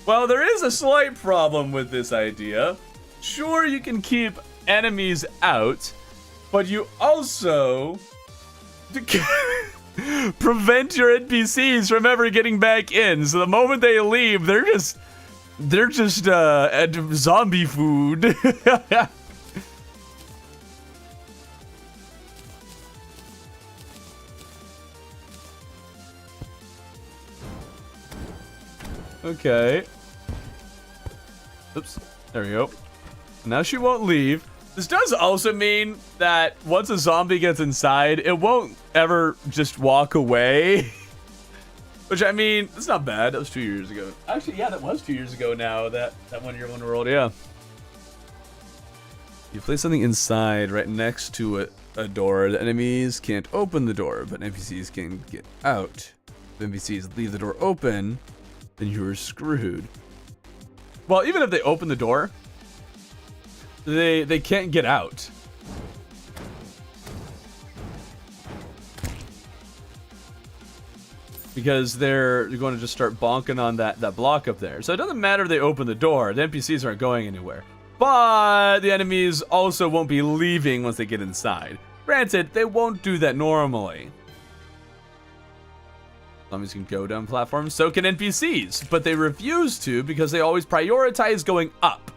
Well, there is a slight problem with this idea. Sure, you can keep enemies out, but you also prevent your NPCs from ever getting back in. So the moment they leave, they're just zombie food. Okay. Oops. There we go. Now she won't leave. This does also mean that once a zombie gets inside, it won't ever just walk away. Which, I mean, it's not bad. That was 2 years ago. Actually, yeah, that was 2 years ago now. That 1 year, one world, yeah. You place something inside right next to a door. The enemies can't open the door, but NPCs can get out. If NPCs leave the door open, then you're screwed. Well, even if they open the door, they can't get out. Because they're going to just start bonking on that block up there. So it doesn't matter if they open the door. The NPCs aren't going anywhere. But the enemies also won't be leaving once they get inside. Granted, they won't do that normally. Zombies can go down platforms, so can NPCs. But they refuse to because they always prioritize going up.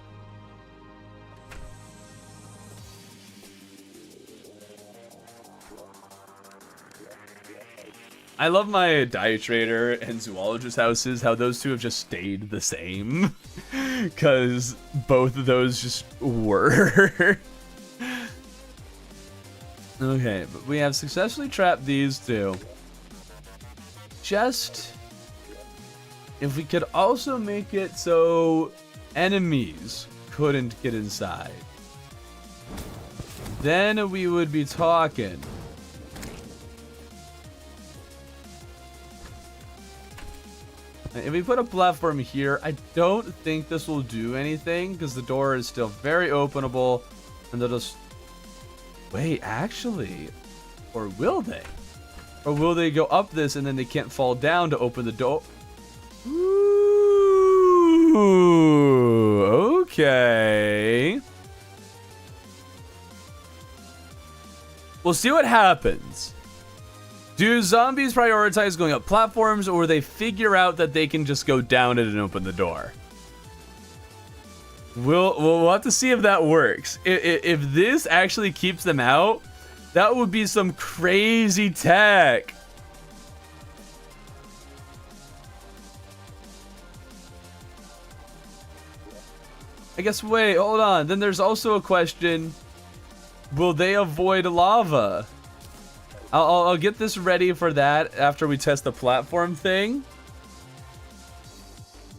I love my Dye Trader and Zoologist houses, how those two have just stayed the same. Because both of those just were. Okay, but we have successfully trapped these two. Just if we could also make it so enemies couldn't get inside, then we would be talking. If we put a platform here, I don't think this will do anything because the door is still very openable, and they'll just wait. Actually, or will they? Or will they go up this and then they can't fall down to open the door? Ooh, okay. We'll see what happens. Do zombies prioritize going up platforms, or they figure out that they can just go down it and open the door? We'll have to see if that works. If this actually keeps them out, that would be some crazy tech. I guess, wait, hold on. Then there's also a question. Will they avoid lava? I'll get this ready for that after we test the platform thing.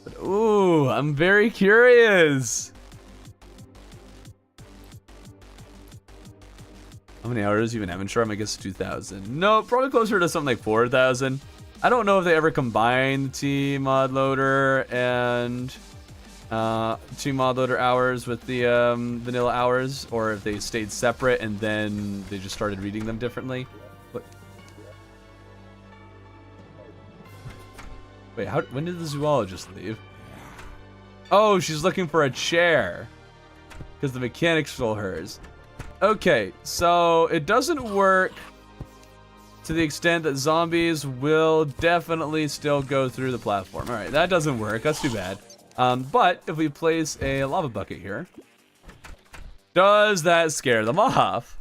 But, ooh, I'm very curious. How many hours even haven't sure? I guess 2,000. No, probably closer to something like 4,000. I don't know if they ever combine T mod loader and T mod loader hours with the vanilla hours, or if they stayed separate and then they just started reading them differently. But wait, when did the zoologist leave? Oh, she's looking for a chair because the mechanic stole hers. Okay, so it doesn't work to the extent that zombies will definitely still go through the platform. All right, that doesn't work. That's too bad. But if we place a lava bucket here, does that scare them off?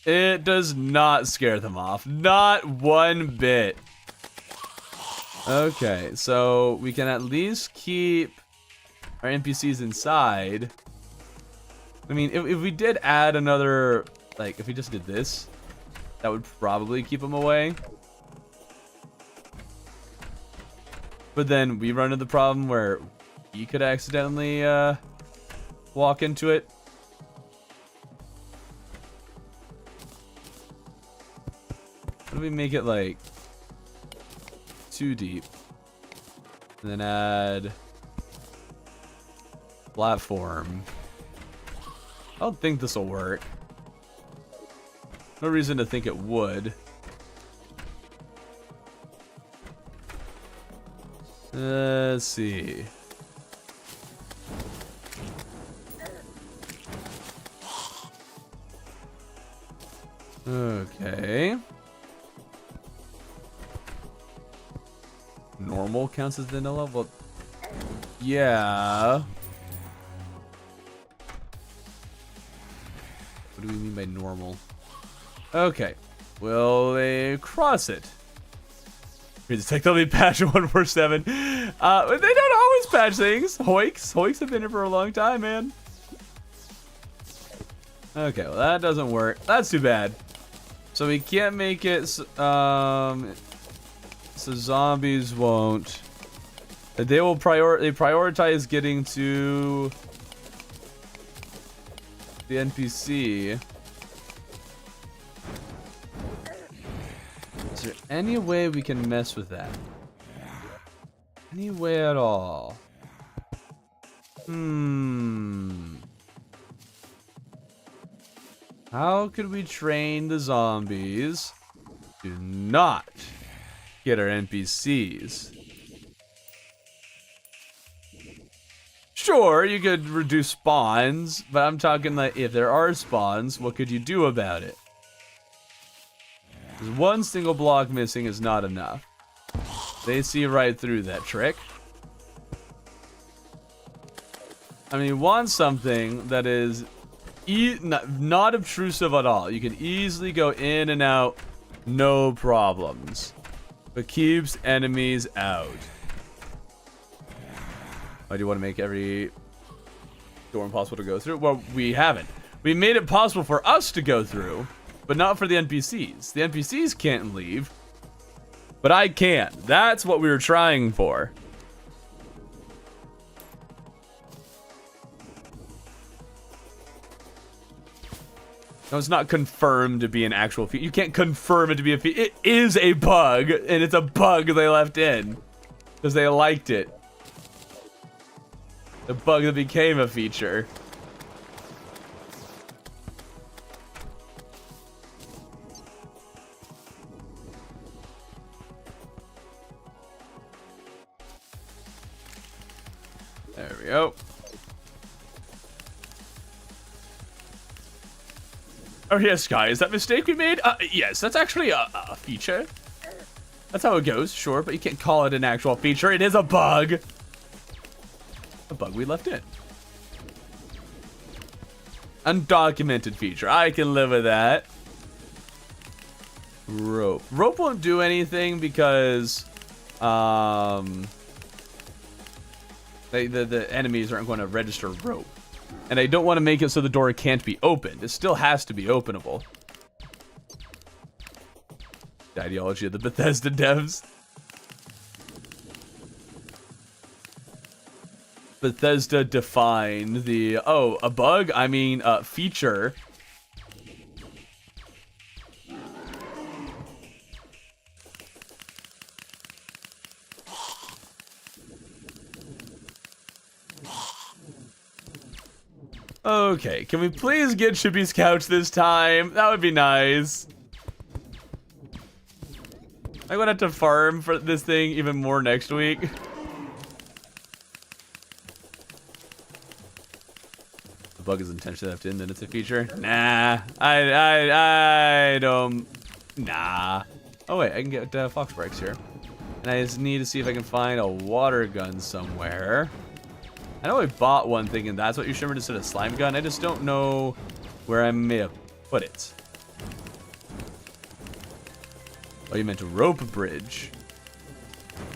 It does not scare them off. Not one bit. Okay, so we can at least keep our NPCs inside. I mean, if we did add another, like, if we just did this, that would probably keep them away. But then we run into the problem where we could accidentally walk into it. What do we make it like? Too deep. And then add platform. I don't think this will work. No reason to think it would. Let's see. Okay. Normal counts as vanilla? Well, yeah. What do we mean by normal? Okay. Will they cross it? It's like they'll be patch 147. They don't always patch things. Hoiks have been here for a long time, man. Okay, well that doesn't work. That's too bad. So we can't make it. So zombies won't. They will prioritize getting to the NPC. Is there any way we can mess with that? Any way at all? How could we train the zombies to not get our NPCs? Sure, you could reduce spawns, but I'm talking like if there are spawns, what could you do about it? Because one single block missing is not enough. They see right through that trick. I mean, you want something that is not obtrusive at all. You can easily go in and out, no problems. But keeps enemies out. Why do you want to make every door impossible to go through? Well, we haven't. We made it possible for us to go through, but not for the NPCs. The NPCs can't leave, but I can. That's what we were trying for. No, it's not confirmed to be an actual feature. You can't confirm it to be a feature. It is a bug, and it's a bug they left in because they liked it. The bug that became a feature. There we go. Oh yes, guys, that mistake we made? Yes, that's actually a feature. That's how it goes, sure, but you can't call it an actual feature. It is a bug. A bug we left in. Undocumented feature. I can live with that. Rope. Rope won't do anything because the enemies aren't going to register rope. And I don't want to make it so the door can't be opened. It still has to be openable. The ideology of the Bethesda devs. Bethesda defined the, oh, a bug? I mean, feature. Okay, can we please get Chippy's couch this time? That would be nice. I'm gonna have to farm for this thing even more next week. The bug is intentionally left in, then it's a feature. Nah, I don't. Nah. Oh wait, I can get fox spikes here, and I just need to see if I can find a water gun somewhere. I know I bought one thinking that's what you shimmered instead of slime gun. I just don't know where I may have put it. Oh, you meant a rope bridge.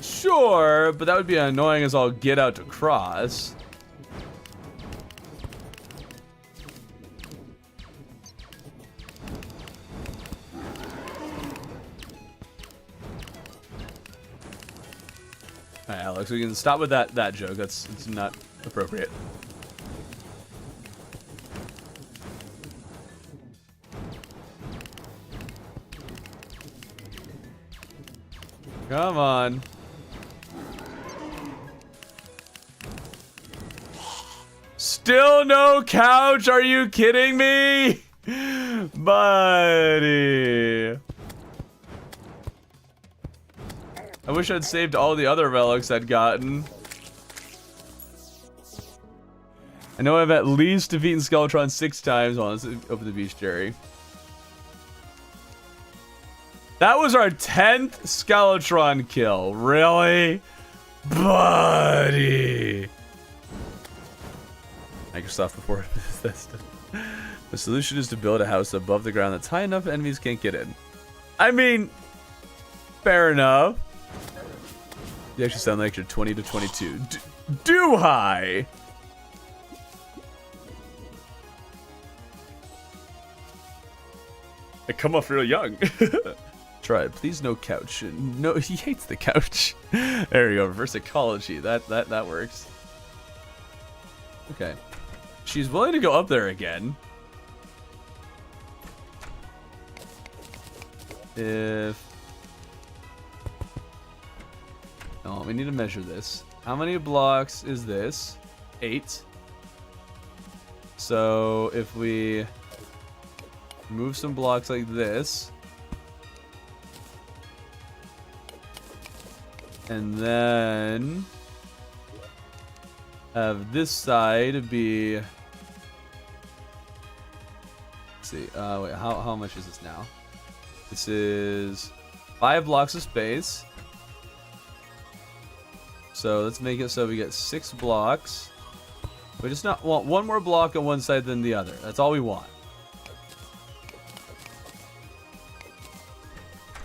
Sure, but that would be annoying as all get out to cross. Alright, Alex, we can stop with that joke. It's not appropriate. Come on. Still no couch? Are you kidding me? Buddy. I wish I'd saved all the other relics I'd gotten. I know I've at least defeated Skeletron 6 times. Hold on, let's open the bestiary. That was our 10th Skeletron kill. Really? Buddy. Microsoft before Bethesda. The solution is to build a house above the ground that's high enough enemies can't get in. I mean, fair enough. You actually sound like you're 20 to 22. Do high. I come off real young. Try it. Please no couch. No, he hates the couch. There we go. Reverse ecology. That works. Okay. She's willing to go up there again. If... Oh, we need to measure this. How many blocks is this? 8. So if we move some blocks like this, and then have this side be, let's see, wait, how much is this now? This is 5 blocks of space. So let's make it so we get 6 blocks. We just not want one more block on one side than the other. That's all we want.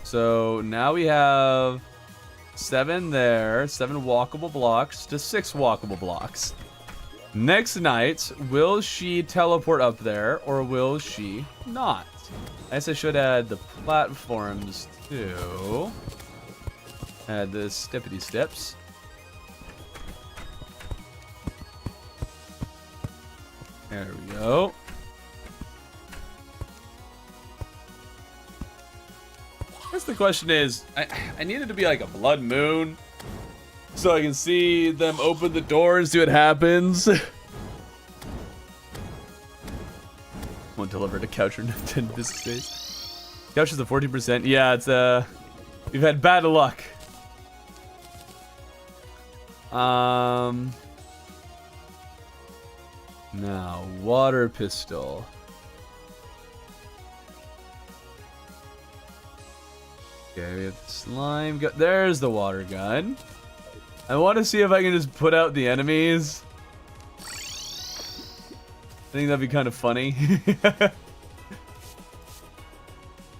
So now we have 7 there, 7 walkable blocks to 6 walkable blocks. Next night, will she teleport up there or will she not? I guess I should add the platforms too. Add the steppity steps. There we go. guess the question is, I need it to be like a blood moon so I can see them open the door and see what happens. Won't deliver to couch or 10 business days. Couch is a 40%. Yeah, it's we've had bad luck. Now water pistol. Okay, we have slime gun. There's the water gun. I want to see if I can just put out the enemies. I think that'd be kind of funny.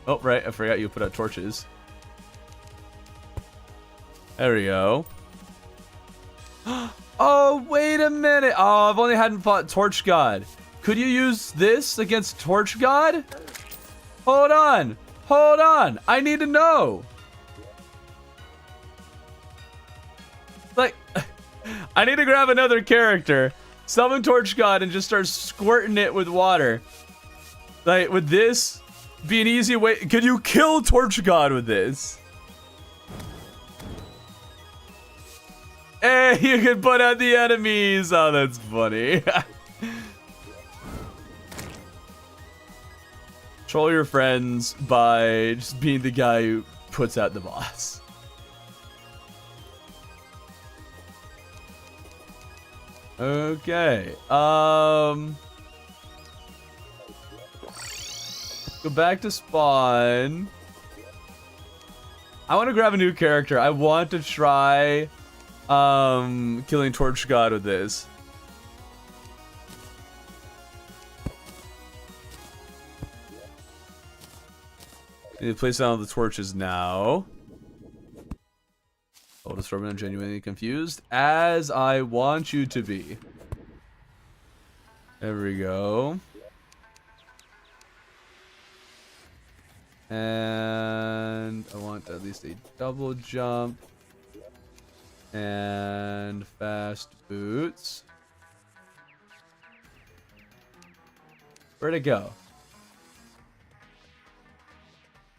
Oh, right. I forgot you put out torches. There we go. Oh, wait a minute. Oh, I've only hadn't fought Torch God. Could you use this against Torch God? Hold on. Hold on. I need to know. Like, I need to grab another character, summon Torch God, and just start squirting it with water. Like, would this be an easy way? Could you kill Torch God with this? Hey, you can put out the enemies. Oh, that's funny. Troll your friends by just being the guy who puts out the boss. Okay. Go back to spawn. I want to grab a new character. I want to try killing Torch God with this. Need to place down the torches now. I'll just I'm genuinely confused, as I want you to be. There we go. And I want at least a double jump. And fast boots. Where'd it go?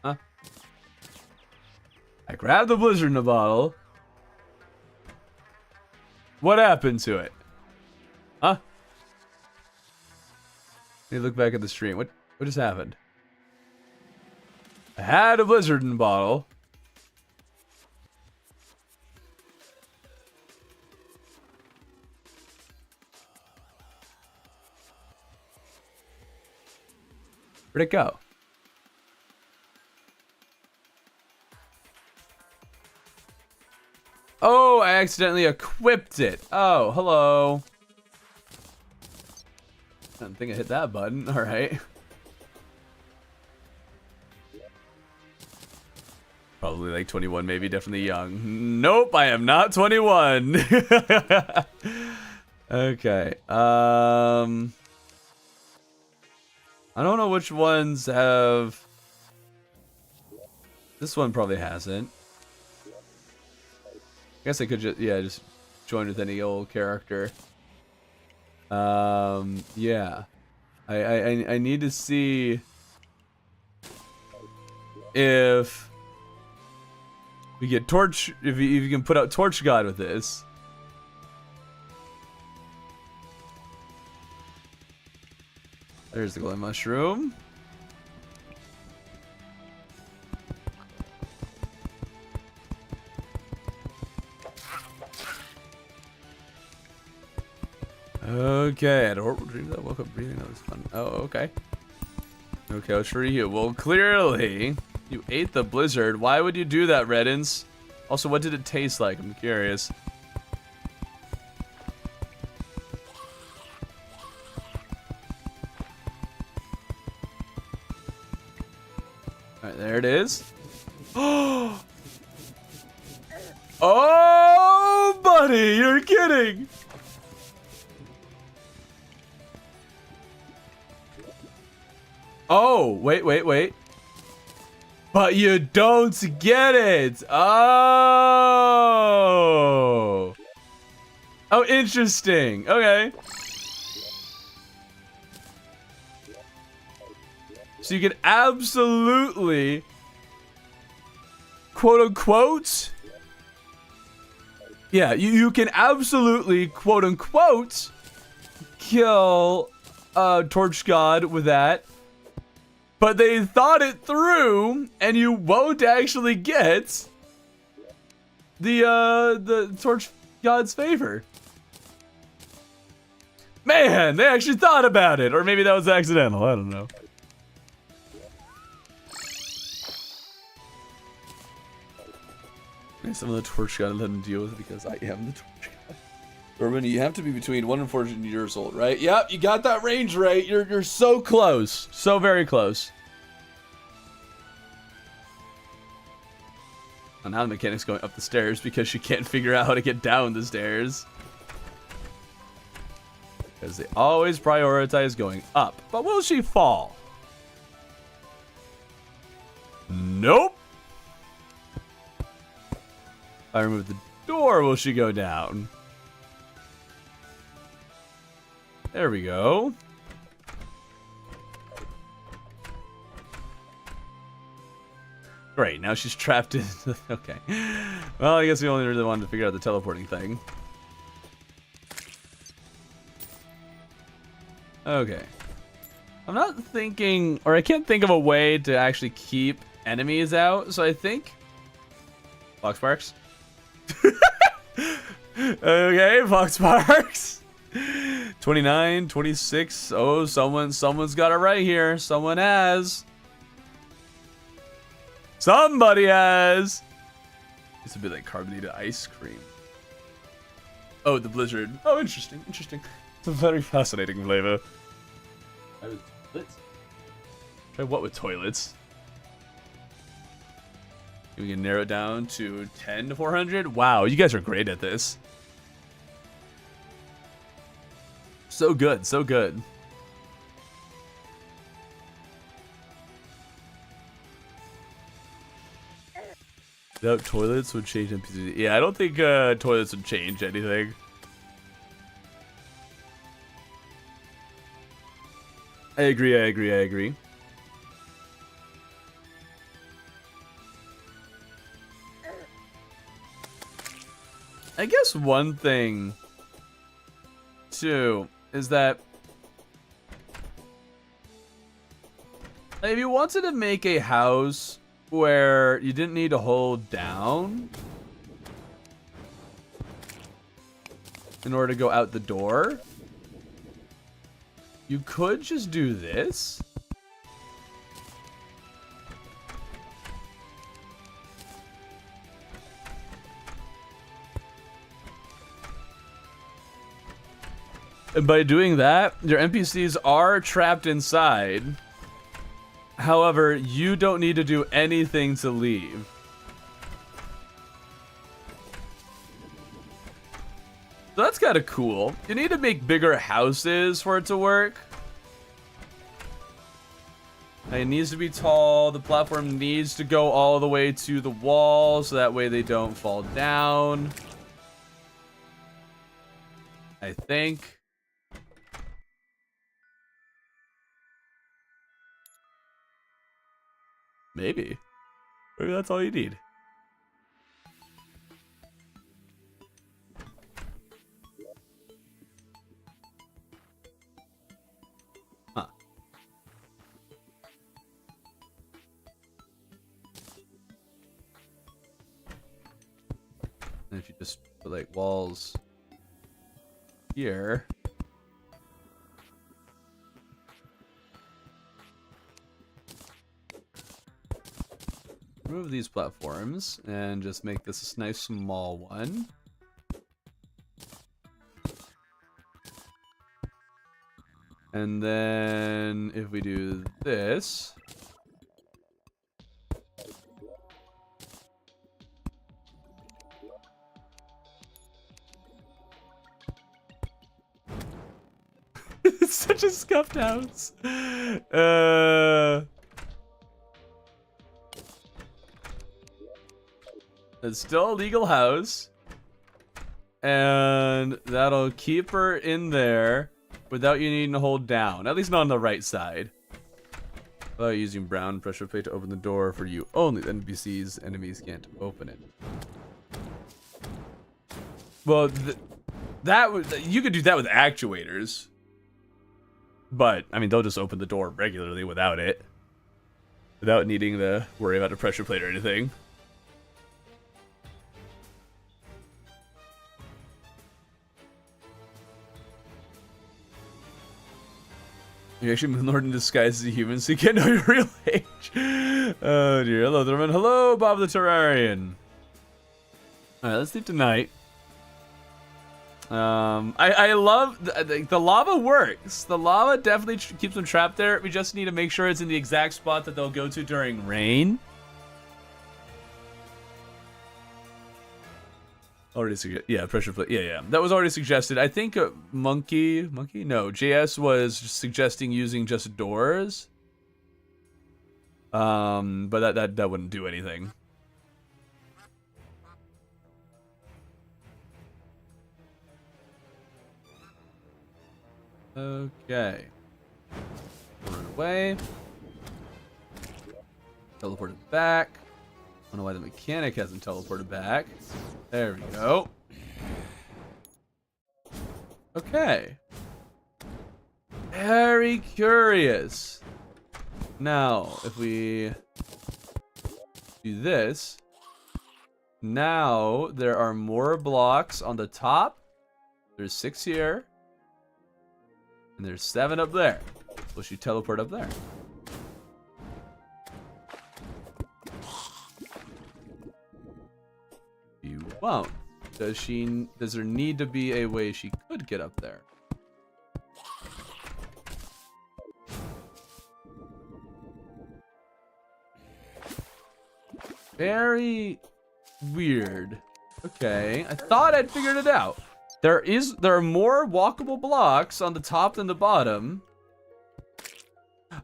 Huh? I grabbed the blizzard in a bottle. What happened to it? Huh? Let me look back at the stream. What just happened? I had a blizzard in a bottle. Where'd it go? Oh, I accidentally equipped it. Oh, hello. I don't think I hit that button. All right. Probably like 21, maybe. Definitely young. Nope, I am not 21. Okay. I don't know which ones have... This one probably hasn't. I guess I could just, yeah, just join with any old character. Yeah. I need to see if we get Torch, if you can put out Torch God with this. There's the Golem mushroom. Okay, I don't retrieve that. Woke up breathing. That was fun. Oh, okay. Okay, I'll tree you. Well, clearly, you ate the blizzard. Why would you do that, Reddins? Also, what did it taste like? I'm curious. Alright, there it is. Oh, buddy, you're kidding. Oh, wait. But you don't get it. Oh. Oh, interesting. Okay. So you can absolutely quote unquote. Yeah, you can absolutely quote unquote kill Torch God with that. But they thought it through, and you won't actually get the Torch God's favor. Man, they actually thought about it, or maybe that was accidental. I don't know. Some of the Torch God let him deal with it because I am the Torch God. Urban, you have to be between 1 and 14 years old, right? Yep, you got that range right. You're so close, so very close. And now the mechanic's going up the stairs because she can't figure out how to get down the stairs. Because they always prioritize going up. But will she fall? Nope. If I remove the door, will she go down? There we go. Great, now she's trapped in... Okay. Well, I guess we only really wanted to figure out the teleporting thing. Okay. I'm not thinking... Or I can't think of a way to actually keep enemies out, so I think... Foxparks? Okay, Foxparks. 29, 26. Oh, someone's got it right here. Someone has. Somebody has. It's a bit like carbonated ice cream. Oh, the blizzard. Oh, interesting, interesting. It's a very fascinating flavor. Try with toilets? Try what with toilets? We can narrow it down to 10 to 400. Wow, you guys are great at this. So good, so good. Without toilets would change NPC. Yeah, I don't think toilets would change anything. I agree, I agree, I agree. I guess one thing, too, is that if you wanted to make a house where you didn't need to hold down in order to go out the door, you could just do this. And by doing that, your NPCs are trapped inside. However, you don't need to do anything to leave. So that's kind of cool. You need to make bigger houses for it to work. It needs to be tall. The platform needs to go all the way to the wall, so that way they don't fall down. I think. Maybe. Maybe that's all you need. Huh. And if you just put like walls here. Remove these platforms and just make this a nice small one. And then if we do this, it's such a scuffed house. It's still a legal house, and that'll keep her in there without you needing to hold down. At least not on the right side. Using brown pressure plate to open the door for you only. The NPCs, enemies can't open it. Well, you could do that with actuators. But, I mean, they'll just open the door regularly without it. Without needing to worry about a pressure plate or anything. You're actually Moonlord in disguise as a human, so you can't know your real age. Oh dear. Hello, Thurman. Hello, Bob the Terrarian. Alright, let's leave tonight. I love the lava works. The lava definitely keeps them trapped there. We just need to make sure it's in the exact spot that they'll go to during rain. Already suggested. Yeah, pressure plate. Yeah. That was already suggested. I think Monkey? No, JS was suggesting using just doors. But that wouldn't do anything. Okay. Run away. Teleported back. I don't know why the mechanic hasn't teleported back. There we go. Okay. Very curious. Now, if we do this, now there are more blocks on the top. There's 6 here. And there's 7 up there. Will she teleport up there? You won't. Does there need to be a way she could get up there? Very weird. Okay, I thought I'd figured it out. There are more walkable blocks on the top than the bottom.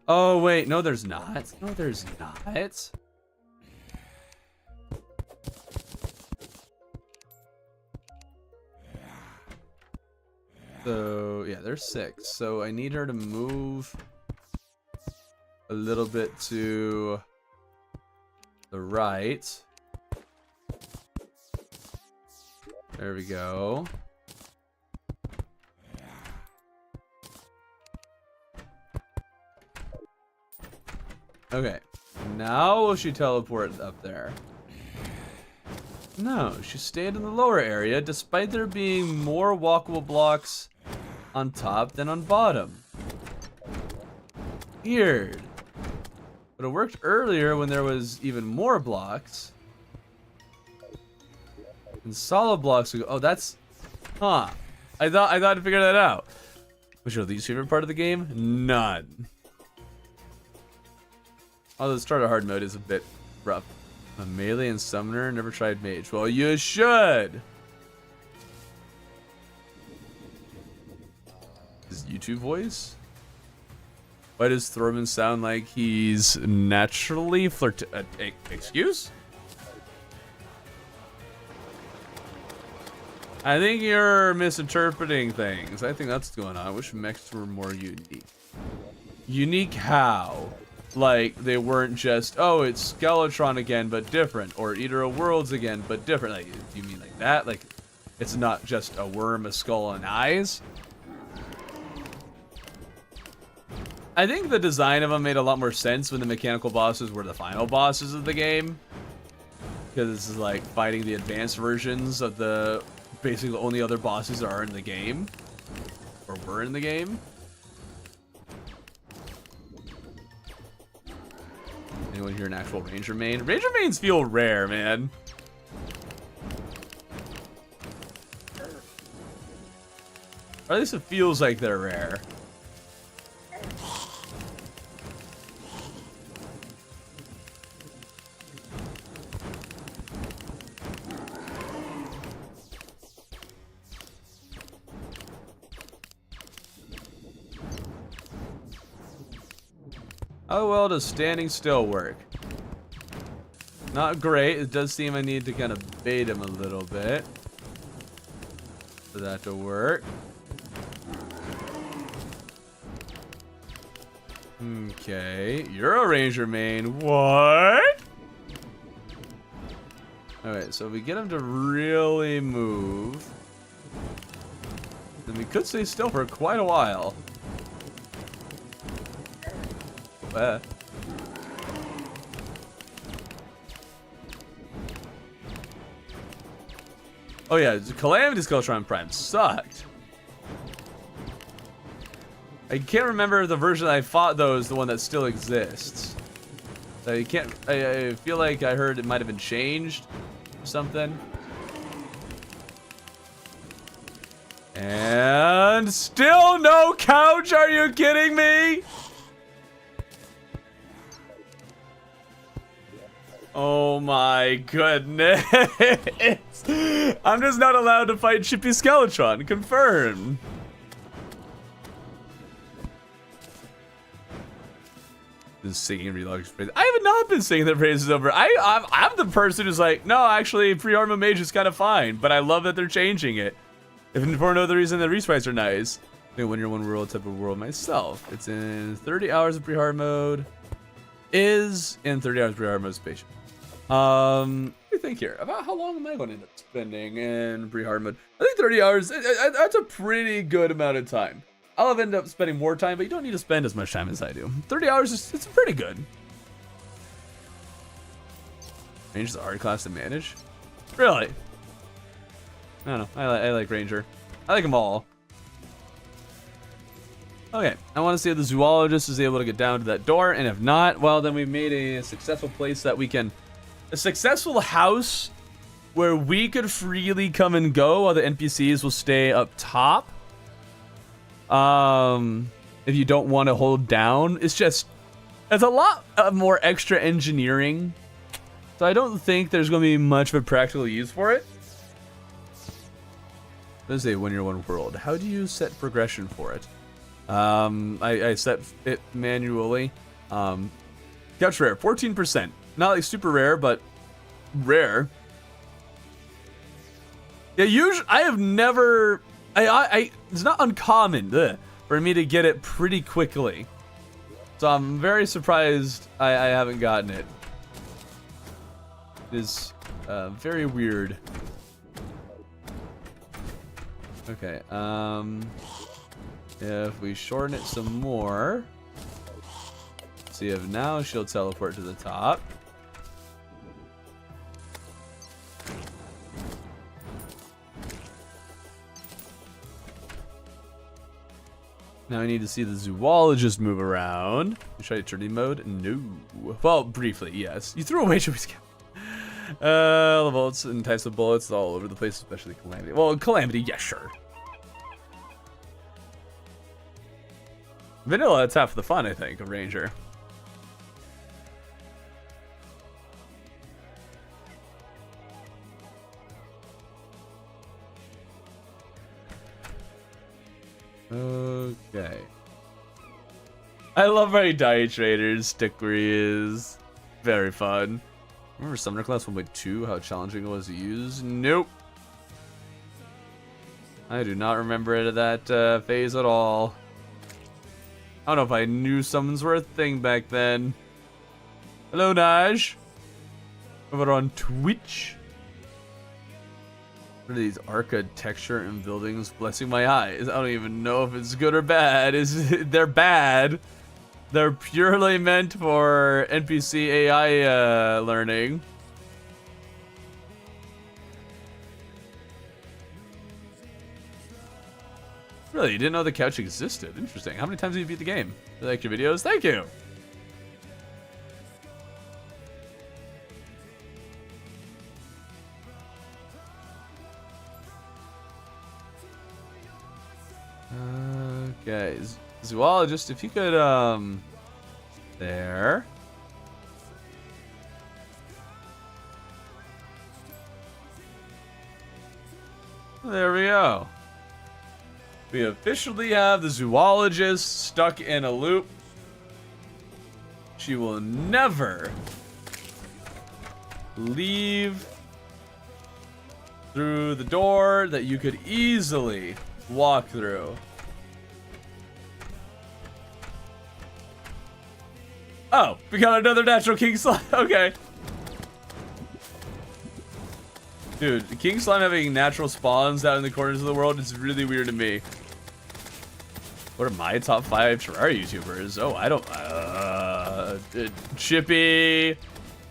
Oh wait, no there's not. No there's not. So yeah, there's 6. So I need her to move a little bit to the right. There we go. Okay, now will she teleport up there? No, she stayed in the lower area despite there being more walkable blocks on top than on bottom. Weird. But it worked earlier when there was even more blocks. And solid blocks would go, oh that's, huh. I thought I'd figure that out. What's your least favorite part of the game? None. Although the starter hard mode is a bit rough. A melee and summoner, never tried mage. Well, you should. His YouTube voice? Why does Thorman sound like he's naturally excuse? I think you're misinterpreting things. I think that's what's going on. I wish mechs were more unique. Unique how? Like, they weren't just, oh, it's Skeletron again, but different. Or Eater of Worlds again, but different. Like, do you mean like that? Like, it's not just a worm, a skull, and eyes? I think the design of them made a lot more sense when the mechanical bosses were the final bosses of the game. Because this is like fighting the advanced versions of the basically only other bosses that are in the game. Or were in the game. Anyone here an actual Ranger main? Ranger mains feel rare, man. Or at least it feels like they're rare. How well does standing still work? Not great. It does seem I need to kind of bait him a little bit for that to work. Okay, you're a ranger main. What? Alright, so if we get him to really move, then we could stay still for quite a while. Oh yeah, Calamity Skeletron Prime sucked. I can't remember if the version I fought though is the one that still exists. I can't. I feel like I heard it might have been changed or something. And still no couch. Are you kidding me? Oh my goodness. I'm just not allowed to fight Chippy Skeletron. Confirmed. Been singing Relog's praise. I have not been singing the praises over. I'm the person who's like, no, actually, pre-armor mage is kind of fine, but I love that they're changing it. If for no other reason, the resprites are nice. When you're one world type of world myself. It's in 30 hours of pre-hard mode. Is in 30 hours of pre-hard mode spatial. What do you think here? About how long am I going to end up spending in pre-hard mode? I think 30 hours, that's a pretty good amount of time. I'll have ended up spending more time, but you don't need to spend as much time as I do. 30 hours, it's pretty good. Ranger's a hard class to manage? Really? I don't know, I like Ranger. I like them all. Okay, I want to see if the zoologist is able to get down to that door, and if not, well, then we've made a successful place that we can... A successful house where we could freely come and go while the NPCs will stay up top. If you don't want to hold down, it's a lot more extra engineering. So I don't think there's going to be much of a practical use for it. Let's say when you're one world. How do you set progression for it? I set it manually. Couch rare, 14%. Not like super rare, but rare. Yeah, usually I have never. It's not uncommon for me to get it pretty quickly. So I'm very surprised I haven't gotten it. It is very weird. Okay, if we shorten it some more, see if now she'll teleport to the top. Now I need to see the zoologist move around. Should I eternity mode? No. Well, briefly, yes. You threw away Joey's cap. The bullets and types of bullets all over the place, especially Calamity. Well, Calamity, yeah, sure. Vanilla, that's half the fun, I think, of Ranger. Okay. I love my Die Traders stick where he is. Very fun. Remember Summoner Class 1.2, how challenging it was to use? Nope. I do not remember it at that phase at all. I don't know if I knew summons were a thing back then. Hello, Naj. Over on Twitch. What are these architecture and buildings blessing my eyes? I don't even know if it's good or bad. They're bad. They're purely meant for NPC AI learning. Really, you didn't know the couch existed? Interesting. How many times have you beat the game? You like your videos? Thank you. Okay, zoologist, if you could, there. There we go. We officially have the zoologist stuck in a loop. She will never leave through the door that you could easily walk through. Oh, we got another natural king slime. Okay. Dude, the king slime having natural spawns out in the corners of the world is really weird to me. What are my top 5 Terraria YouTubers? Oh, I don't. Chippy.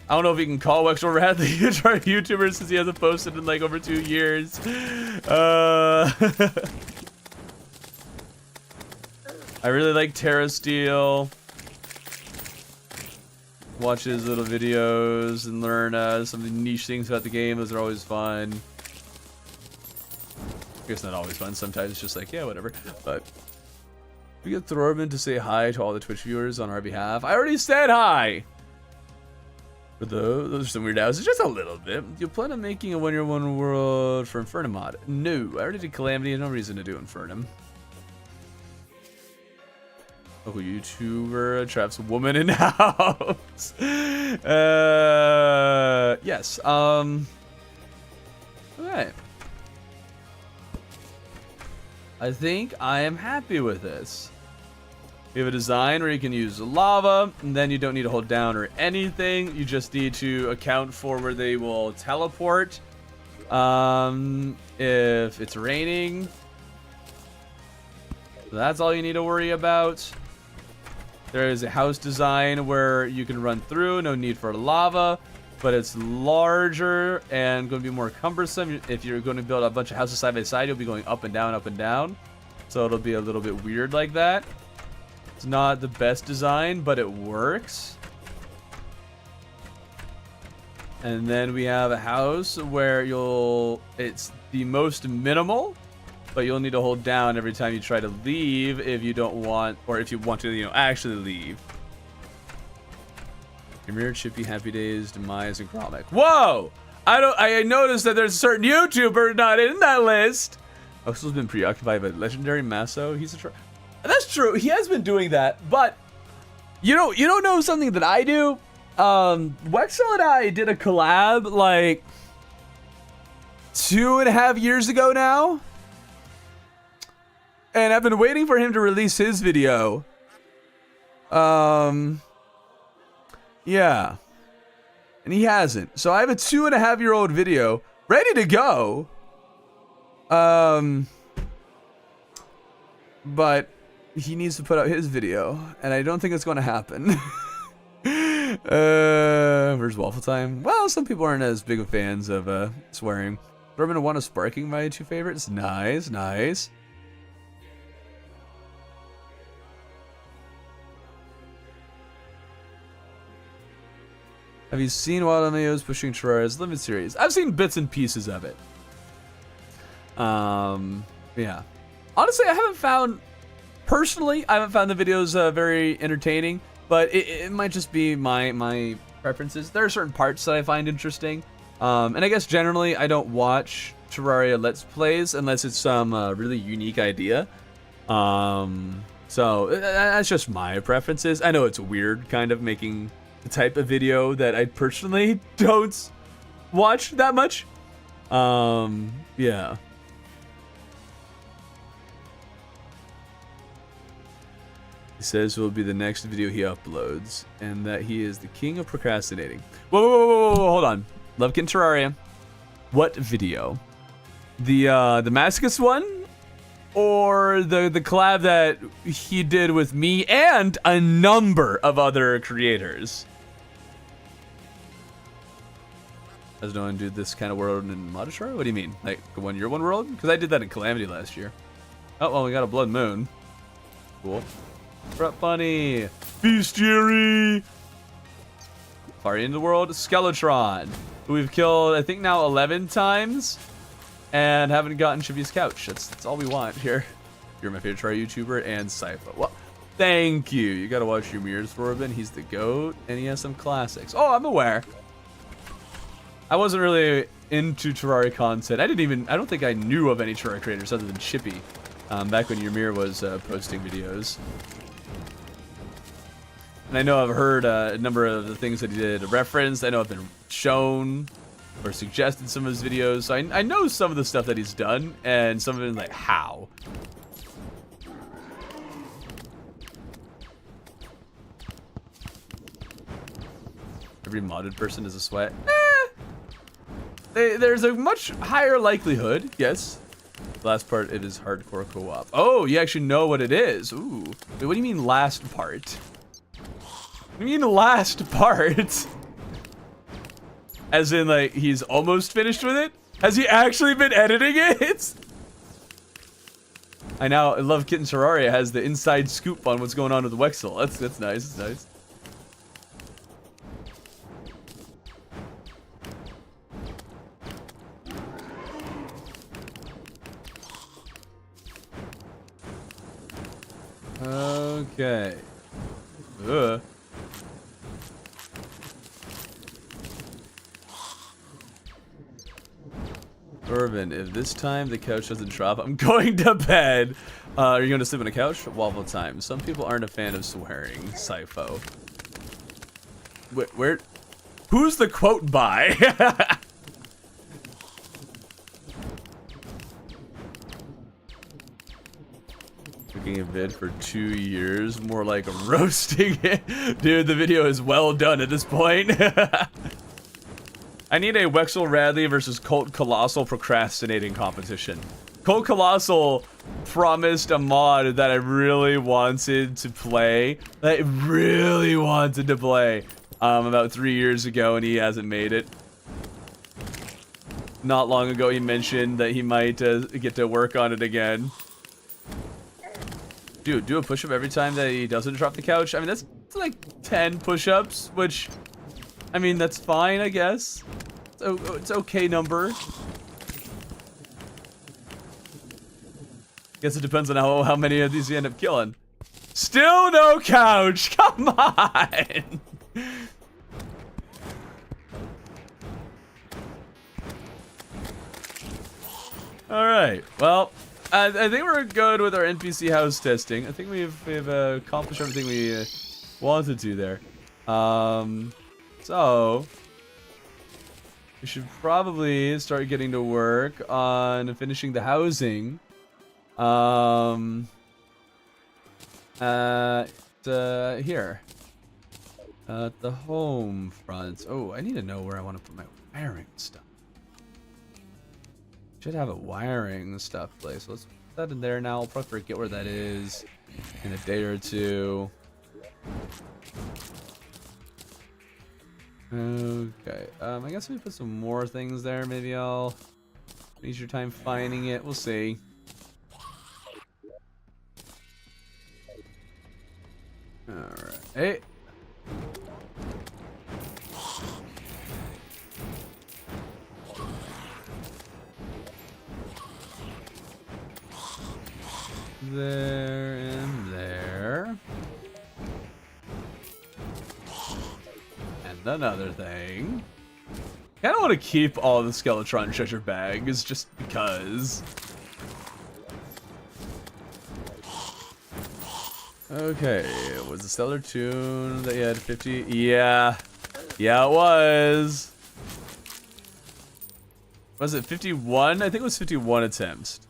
I don't know if he can call Wexel Rat the Terraria YouTuber since he hasn't posted in like over 2 years. I really like Terra Steel. Watch his little videos and learn some of the niche things about the game. Those are always fun. I guess not always fun. Sometimes it's just like, yeah, whatever. But we get Thorben to say hi to all the Twitch viewers on our behalf. I already said hi. But those are some weird houses. Just a little bit. Do you plan on making a 1-year-1 world for Infernum mod? No. I already did Calamity. No reason to do Infernum. Oh, YouTuber traps a woman in house. Yes. Okay. I think I am happy with this. We have a design where you can use lava, and then you don't need to hold down or anything. You just need to account for where they will teleport. If it's raining, that's all you need to worry about. There is a house design where you can run through, no need for lava, but it's larger and going to be more cumbersome. If you're going to build a bunch of houses side by side, you'll be going up and down, up and down. So it'll be a little bit weird like that. It's not the best design, but it works. And then we have a house where it's the most minimal, but you'll need to hold down every time you try to leave if you don't want, or if you want to, actually leave. Mirror, Chippy, Happy Days, Demise, and Chromic. Whoa! I noticed that there's a certain YouTuber not in that list. Oxel's been preoccupied by legendary Masso. He's a that's true. He has been doing that, but you don't know something that I do. Wexel and I did a collab like 2.5 years ago now. And I've been waiting for him to release his video. Yeah. And he hasn't. So I have a 2.5-year-old video ready to go. But he needs to put out his video. And I don't think it's going to happen. Where's Waffle Time? Well, some people aren't as big of fans of swearing. Thorben, one of Sparking, my 2 favorites. Nice, nice. Have you seen Wild Amigos pushing Terraria's Limited Series? I've seen bits and pieces of it. Yeah. Honestly, I haven't found the videos very entertaining, but it might just be my preferences. There are certain parts that I find interesting. And I guess generally I don't watch Terraria Let's Plays unless it's some really unique idea. So that's just my preferences. I know it's weird kind of making the type of video that I personally don't watch that much. Yeah. He says it will be the next video he uploads, and that he is the king of procrastinating. Whoa, hold on. Lovekin Terraria. What video? The Masochist one? Or the collab that he did with me and a number of other creators? Has no one do this kind of world in Modishar? What do you mean? Like the 1-year-1 world? Because I did that in Calamity last year. Oh, well, we got a Blood Moon. Cool. Front Bunny. Bestiary. Far into the world. Skeletron. Who we've killed, I think, now 11 times. And haven't gotten Chivy's couch. That's all we want here. You're my favorite Terraria YouTuber and Sypho. Well, thank you. You gotta watch your mirrors, Thorben. He's the GOAT, and he has some classics. Oh, I'm aware. I wasn't really into Terraria content. I don't think I knew of any Terraria creators other than Chippy. Back when Ymir was posting videos. And I know I've heard a number of the things that he did referenced. I know I've been shown or suggested some of his videos. So I know some of the stuff that he's done, and some of it is like, how? Every modded person is a sweat. There's a much higher likelihood, yes. The last part, it is hardcore co-op. Oh, you actually know what it is. Ooh. Wait, what do you mean last part? What do you mean last part? As in, like, he's almost finished with it? Has he actually been editing it? I love Kitten Terraria has the inside scoop on what's going on with the Wexel. That's nice, that's nice. Okay. Irvin, if this time the couch doesn't drop, I'm going to bed. Are you going to sleep on a couch? Waffle time. Some people aren't a fan of swearing. Sypho. Where? Who's the quote by? Cooking a vid for 2 years, more like roasting it. Dude, the video is well done at this point. I need a Wexel Radley versus Colt Colossal procrastinating competition. Colt Colossal promised a mod that I really wanted to play. About 3 years ago, and he hasn't made it. Not long ago, he mentioned that he might get to work on it again. Dude, do a push-up every time that he doesn't drop the couch. I mean, that's like 10 push-ups, which, I mean, that's fine, I guess. It's okay number. Guess it depends on how many of these you end up killing. Still no couch. Come on. All right. Well, I think we're good with our NPC house testing. I think we've accomplished everything we wanted to there. So we should probably start getting to work on finishing the housing. Here. At the home front. Oh, I need to know where I want to put my wiring stuff. Should have a wiring stuff place. Let's put that in there now. I'll probably forget where that is in a day or two. Okay. I guess we put some more things there. Maybe I'll use your time finding it. We'll see. Alright. Hey. There and there. And another thing. I kind of want to keep all the Skeletron treasure bags just because. Okay, was the Stellar Tune that you had 50? Yeah. Yeah, it was. Was it 51? I think it was 51 attempts.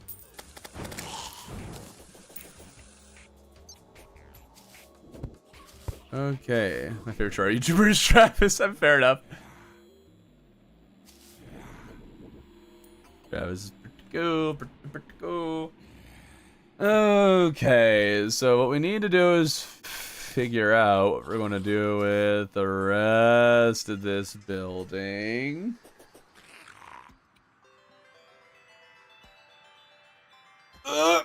Okay, my favorite char YouTuber is Travis. I'm fair enough. Travis is pretty cool. Okay, so what we need to do is figure out what we're going to do with the rest of this building. Oh,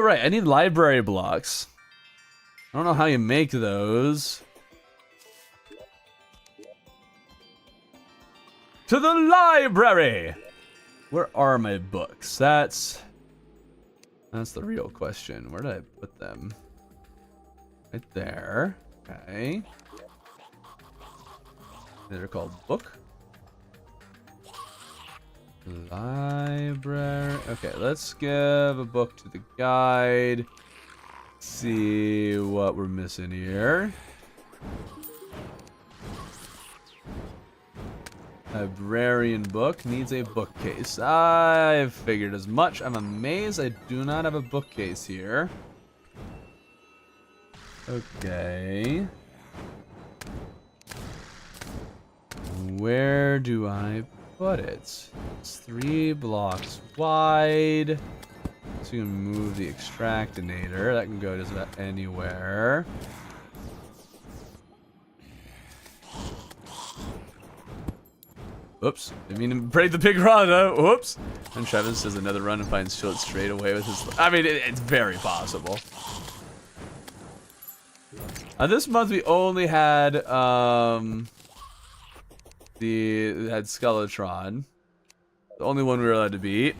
right, I need library blocks. I don't know how you make those. To the library! Where are my books? That's the real question. Where did I put them? Right there. Okay. They're called book. Library. Okay, let's give a book to the guide. See what we're missing here. Librarian book needs a bookcase. I figured as much. I'm amazed I do not have a bookcase here. Okay. Where do I put it? It's 3 blocks wide. So you can move the extractinator. That can go just about anywhere. Oops. Didn't mean to break the big run. Whoops. And Travis does another run and finds Shield straight away with his... I mean, it's very possible. This month we only had Skeletron. The only one we were allowed to beat.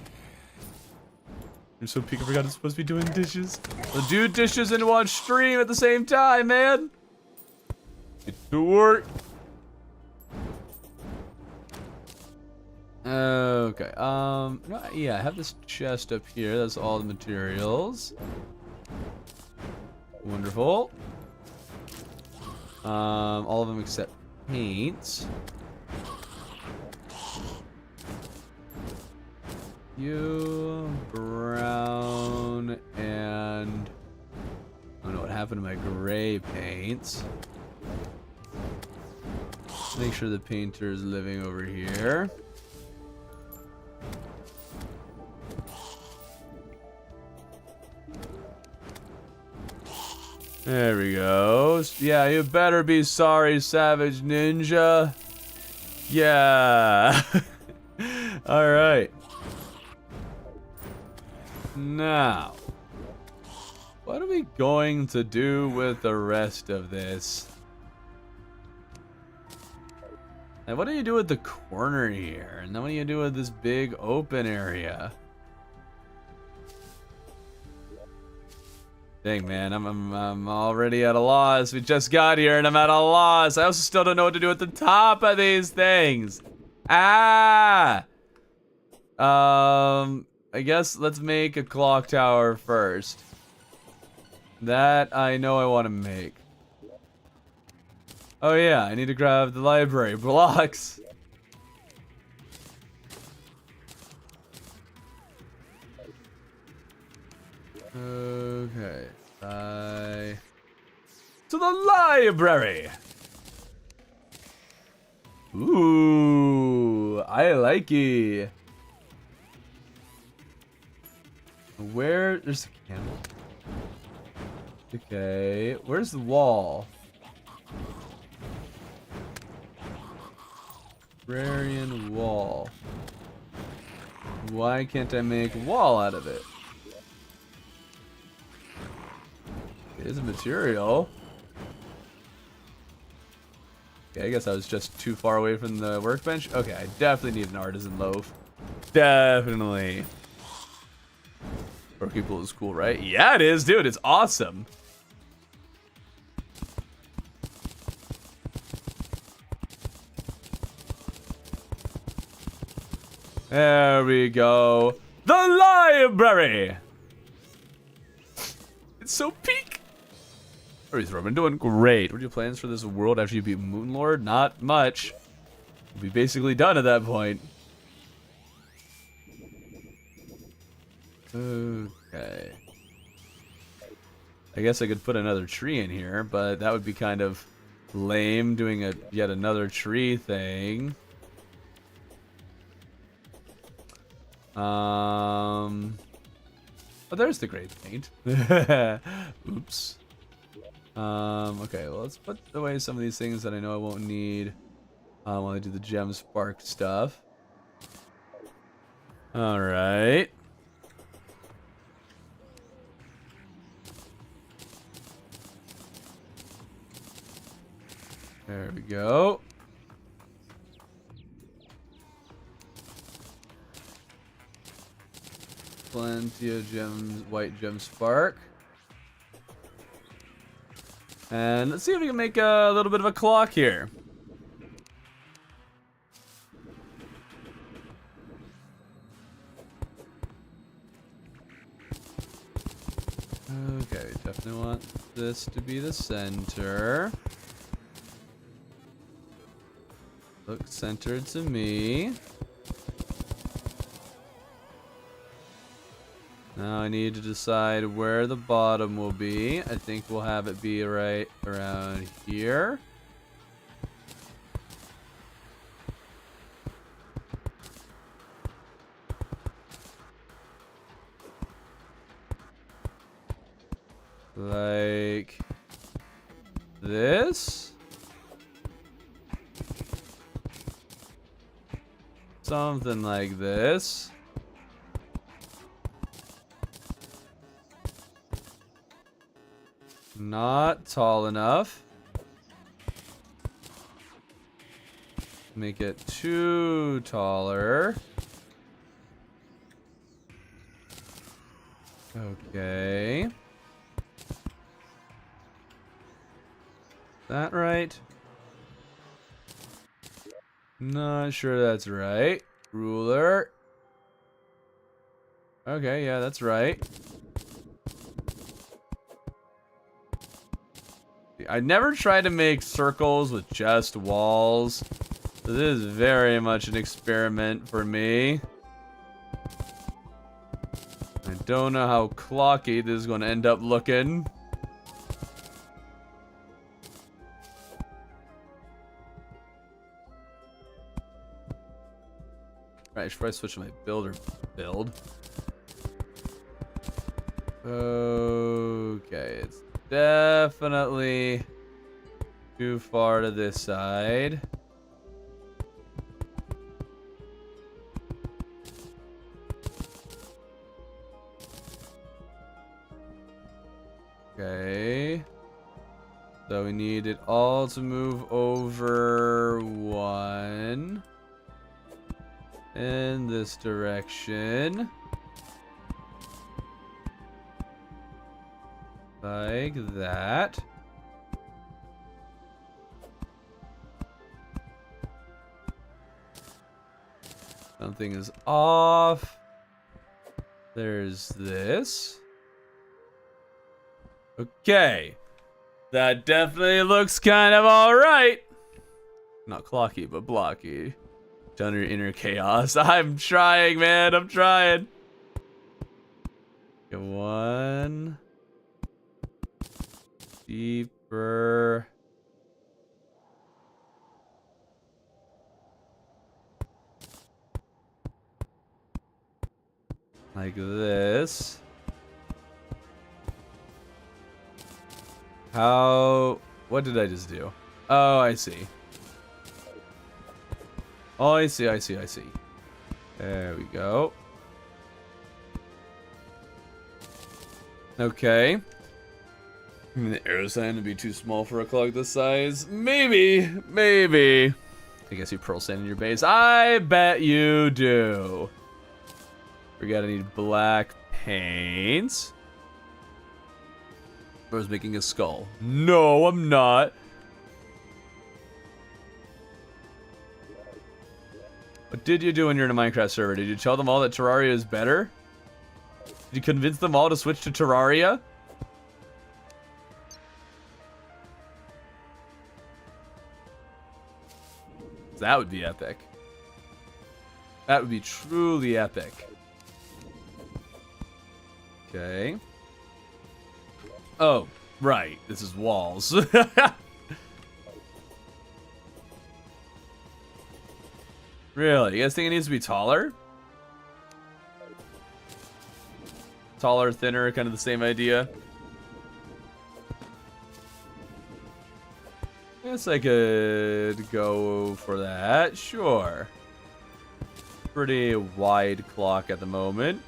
I'm so peaked, I forgot I'm supposed to be doing dishes. We'll do dishes and watch stream at the same time, man. Get to work. Okay, yeah, I have this chest up here. That's all the materials. Wonderful. All of them except paint. You, brown, and I don't know what happened to my gray paints. Make sure the painter is living over here. There we go. Yeah, you better be sorry, Savage Ninja. Yeah. All right. Now, what are we going to do with the rest of this? And what do you do with the corner here? And then what do you do with this big open area? Dang, man, I'm already at a loss. We just got here and I'm at a loss. I also still don't know what to do at the top of these things. Ah! I guess let's make a clock tower first. That I know I want to make. Oh yeah, I need to grab the library blocks. Okay. To the library. Ooh, I like it. Where? There's a candle. Okay, where's the wall? Librarian wall. Why can't I make a wall out of it? It is a material. Okay, I guess I was just too far away from the workbench. Okay, I definitely need an artisan loaf. Definitely. Working pool is cool, right? Yeah, it is, dude. It's awesome. There we go. The library. It's so peak. How is Roman doing? Great. What are your plans for this world after you beat Moonlord? Not much. We'll be basically done at that point. Okay. I guess I could put another tree in here, but that would be kind of lame doing yet another tree thing. Oh, there's the great paint. Oops. Okay, well, let's put away some of these things that I know I won't need when I do the gem spark stuff. All right. There we go. Plenty of gems, white gem spark. And let's see if we can make a little bit of a clock here. Okay, definitely want this to be the center. Looks centered to me. Now I need to decide where the bottom will be. I think we'll have it be right around here. Like this. Something like this. Not tall enough. Make it too taller. Okay. That right? Not sure that's right. Ruler. Okay, yeah, that's right. I never tried to make circles with just walls. This is very much an experiment for me. I don't know how clocky this is going to end up looking. Right, I should probably switch to my builder build. Okay, it's definitely too far to this side. Okay. So we need it all to move over one. In this direction. Like that. Something is off. There's this. Okay. That definitely looks kind of alright. Not clocky, but blocky. Down your inner chaos. I'm trying, man. I'm trying. Get one. Deeper. Like this. How... What did I just do? Oh, I see. Oh, I see. There we go. Okay. I mean, the arrow sign would be too small for a clog this size. Maybe. I guess you pearl sand in your base. I bet you do. We're gonna need black paint. I was making a skull. No, I'm not. What did you do when you're in a Minecraft server? Did you tell them all that Terraria is better? Did you convince them all to switch to Terraria? That would be epic. That would be truly epic. Okay. Oh, right. This is walls. Really? You guys think it needs to be taller? Taller, thinner, kind of the same idea. Guess I could go for that. Sure. Pretty wide clock at the moment.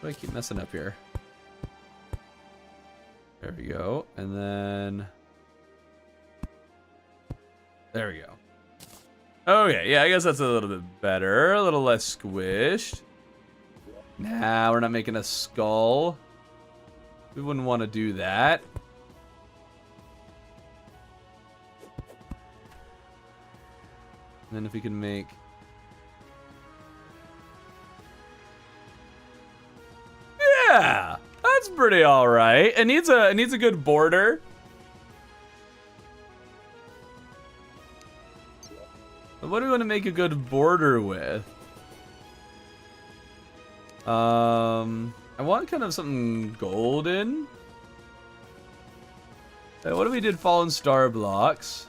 I keep messing up here. There we go. And then... There we go. Okay, yeah, I guess that's a little bit better. A little less squished. Nah, we're not making a skull. We wouldn't want to do that. And then if we can make... Yeah, that's pretty all right. It needs a good border. But what do we want to make a good border with? I want kind of something golden. What if we did fallen star blocks?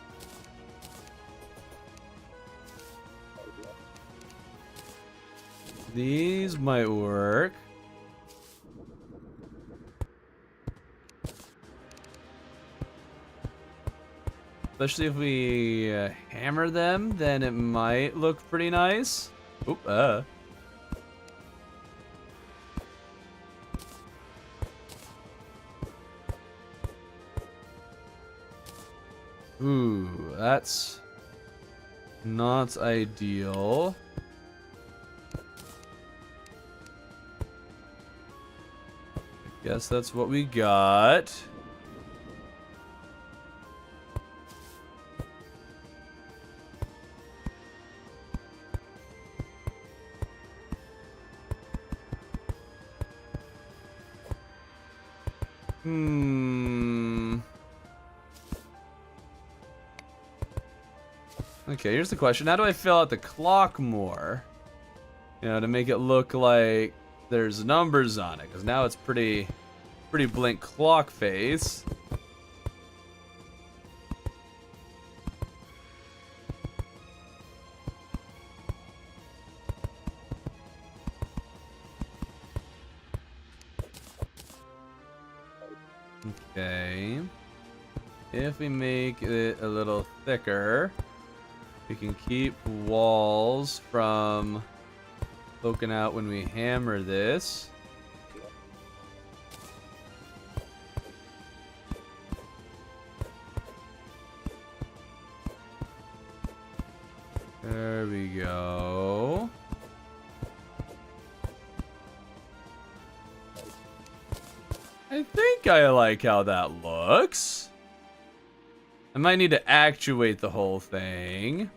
These might work. Especially if we hammer them, then it might look pretty nice. Oop, Ooh, that's not ideal. I guess that's what we got. Okay, here's the question. How do I fill out the clock more? You know, to make it look like there's numbers on it. Because now it's pretty blank clock face. Okay. If we make it a little thicker, we can keep walls from poking out when we hammer this. There we go. I think I like how that looks. I might need to actuate the whole thing.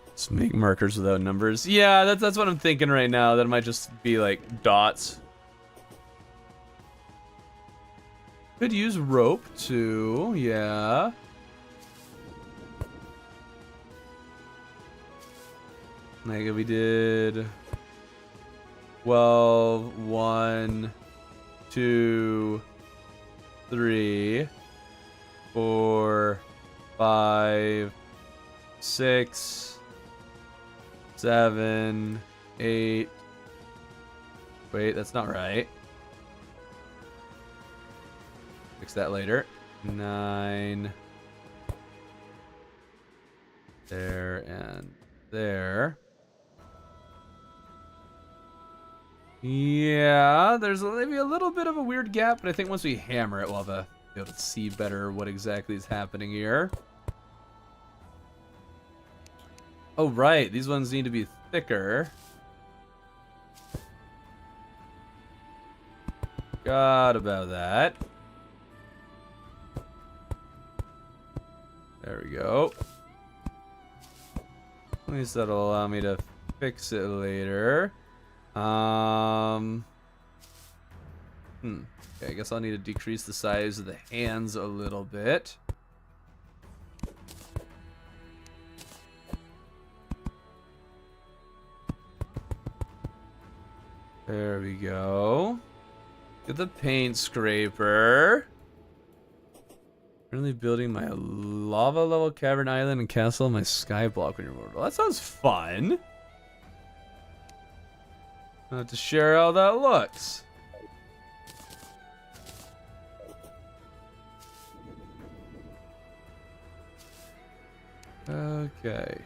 Let's make markers without numbers. Yeah, that's what I'm thinking right now. That might just be like dots. Could use rope too, yeah. Like if we did 12, 1, 2, 3, 4, 5, 6, 7, 8. Wait, that's not right. Fix that later. 9. There and there. Yeah, there's maybe a little bit of a weird gap, but I think once we hammer it, we'll be able to see better what exactly is happening here. Oh, right. These ones need to be thicker. Forgot about that. There we go. At least that'll allow me to fix it later. Okay, I guess I'll need to decrease the size of the hands a little bit. There we go. Get the paint scraper. Currently building my lava level cavern island and castle on my sky block when you're mortal. That sounds fun. I'll have to share how that looks. Okay.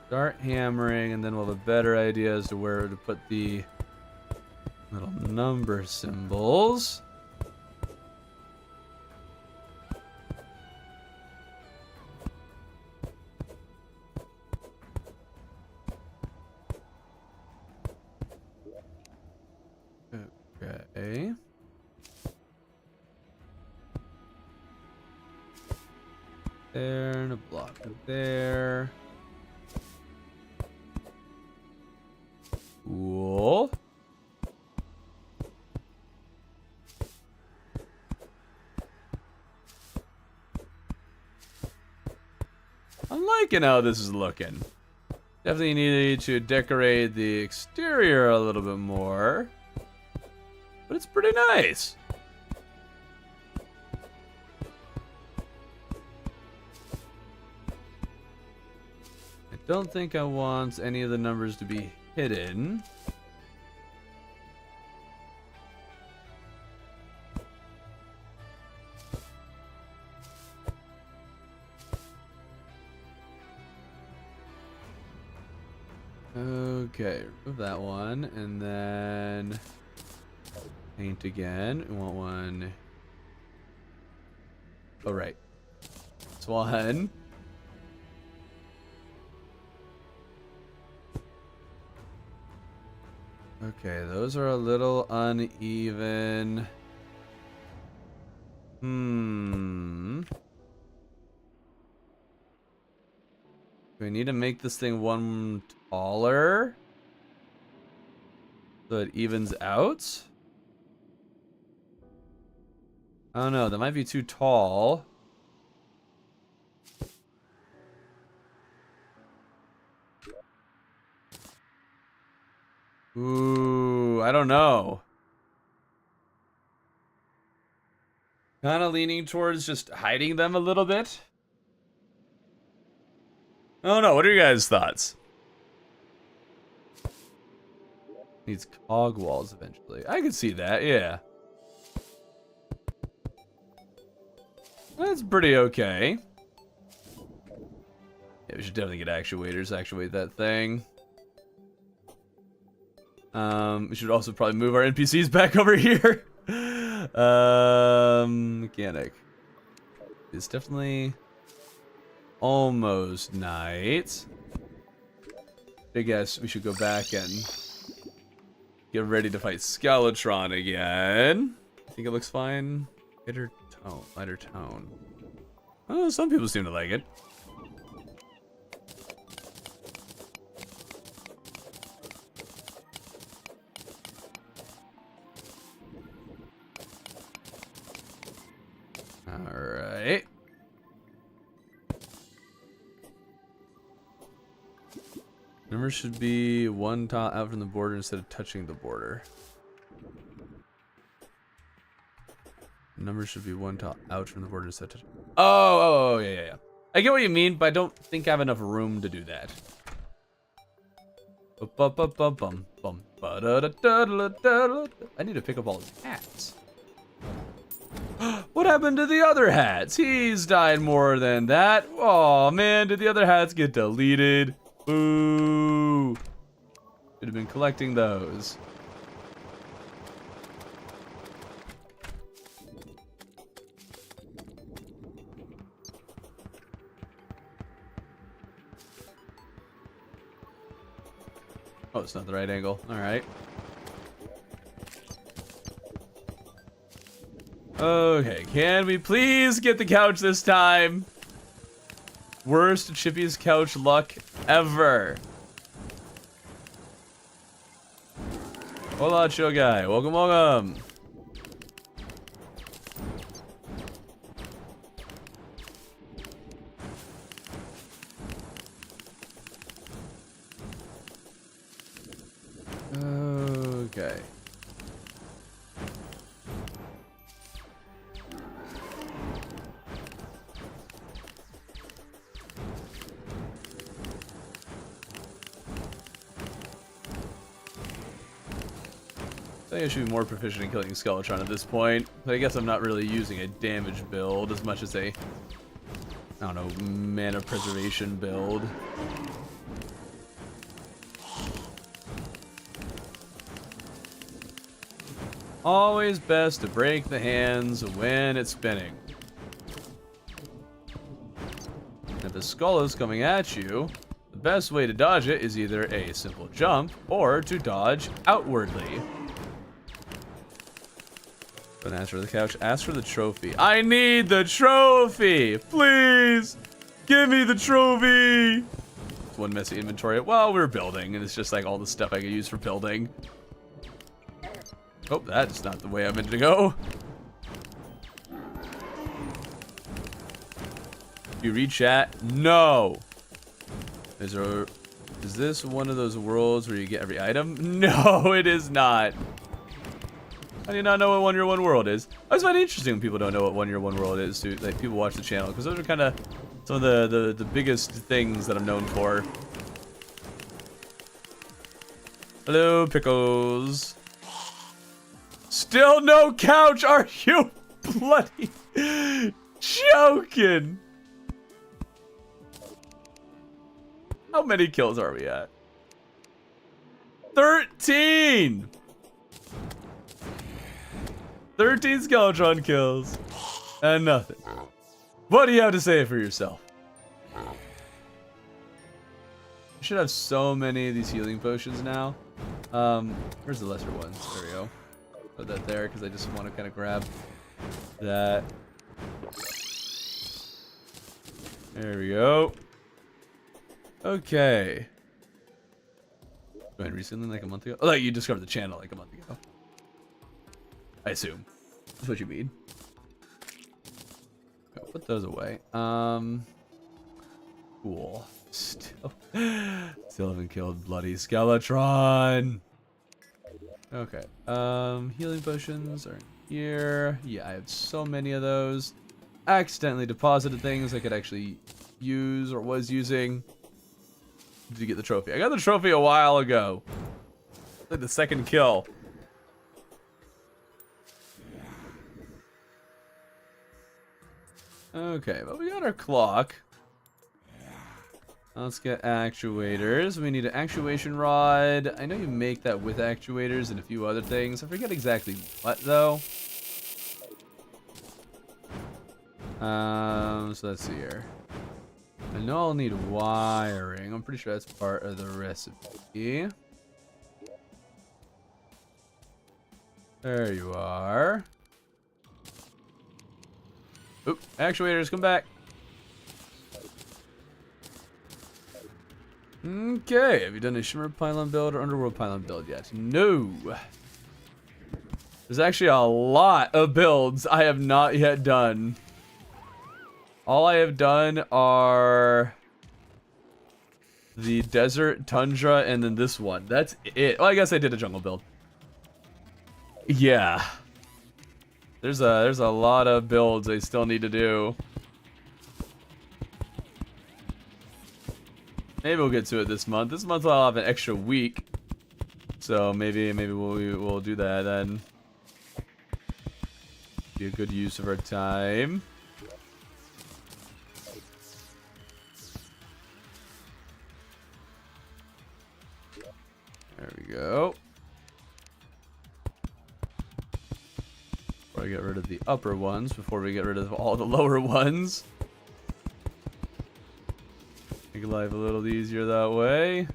Start hammering, and then we'll have a better idea as to where to put the little number symbols. Okay. There, and a block there. Cool. I liking how this is looking. Definitely need to decorate the exterior a little bit more. But it's pretty nice. I don't think I want any of the numbers to be hidden. Okay, remove that one, and then paint again. We want one. Oh, right. This one. Okay, those are a little uneven. We need to make this thing one taller so it evens out. I don't know, that might be too tall. Ooh, I don't know. Kind of leaning towards just hiding them a little bit. I don't know, what are your guys' thoughts? Needs cog walls eventually. I can see that, yeah. That's pretty okay. Yeah, we should definitely get actuators, actuate that thing. We should also probably move our NPCs back over here. Mechanic. It's definitely almost night. I guess we should go back and get ready to fight Skeletron again. I think it looks fine. Lighter tone. Oh, some people seem to like it. Alright. Numbers should be one tile out from the border instead of touching the border. Numbers should be one tile out from the border instead of touching. Oh, yeah. I get what you mean, but I don't think I have enough room to do that. I need to pick up all his hats. What happened to the other hats? He's died more than that. Oh man, did the other hats get deleted? Boo. Should have been collecting those. Oh, it's not the right angle. All right. Okay, can we please get the couch this time? Worst Chippy's couch luck ever. Hola, chill guy. Welcome, welcome. Okay. I think I should be more proficient in killing Skeletron at this point, but I guess I'm not really using a damage build as much as a, I don't know, mana preservation build. Always best to break the hands when it's spinning. If the skull is coming at you, the best way to dodge it is either a simple jump or to dodge outwardly. Don't ask for the couch, ask for the trophy. I need the trophy! Please! Give me the trophy! It's one messy inventory while we're building, and it's just like all the stuff I could use for building. Oh, that's not the way I meant to go. You read chat? No! Is this one of those worlds where you get every item? No, it is not. I do not know what 1 Year 1 World is. I always find it interesting when people don't know what 1 Year 1 World is. To like people watch the channel because those are kind of some of the biggest things that I'm known for. Hello, pickles. Still no couch. Are you bloody joking? How many kills are we at? 13! 13 Skeletron kills. And nothing. What do you have to say for yourself? I should have so many of these healing potions now. Where's the lesser ones? There we go. Put that there because I just want to kind of grab that. There we go. Okay. Joined recently, like a month ago. Oh, like you discovered the channel like a month ago. I assume. That's what you mean. Okay, put those away. Cool. Still haven't killed bloody Skeletron. Okay. Healing potions are in here. Yeah, I have so many of those. Accidentally deposited things I could actually use or was using. Did you get the trophy? I got the trophy a while ago. Like the second kill. Okay, but we got our clock. Let's get actuators. We need an actuation rod. I know you make that with actuators and a few other things. I forget exactly what though. So let's see here. I know I'll need wiring. I'm pretty sure that's part of the recipe. There you are. Oop, actuators, come back. Okay, have you done a Shimmer Pylon build or Underworld Pylon build yet? No. There's actually a lot of builds I have not yet done. All I have done are the Desert, Tundra, and then this one. That's it. Well, I guess I did a jungle build. Yeah. There's a lot of builds I still need to do. Maybe we'll get to it this month. This month I'll have an extra week, so maybe we'll do that then. Be a good use of our time. There we go. Before I get rid of the upper ones, before we get rid of all the lower ones. Make life a little easier that way.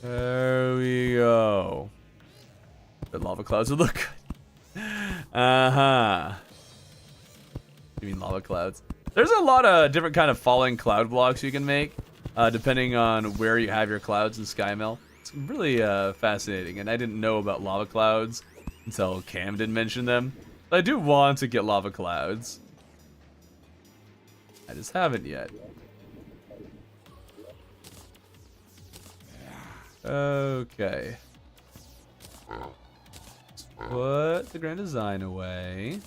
There we go. The lava clouds would look good. Uh-huh. You mean lava clouds? There's a lot of different kind of falling cloud blocks you can make, depending on where you have your clouds in SkyMill. It's really fascinating, and I didn't know about lava clouds until Cam did mention them. But I do want to get lava clouds. I just haven't yet. Okay. Let's put the grand design away.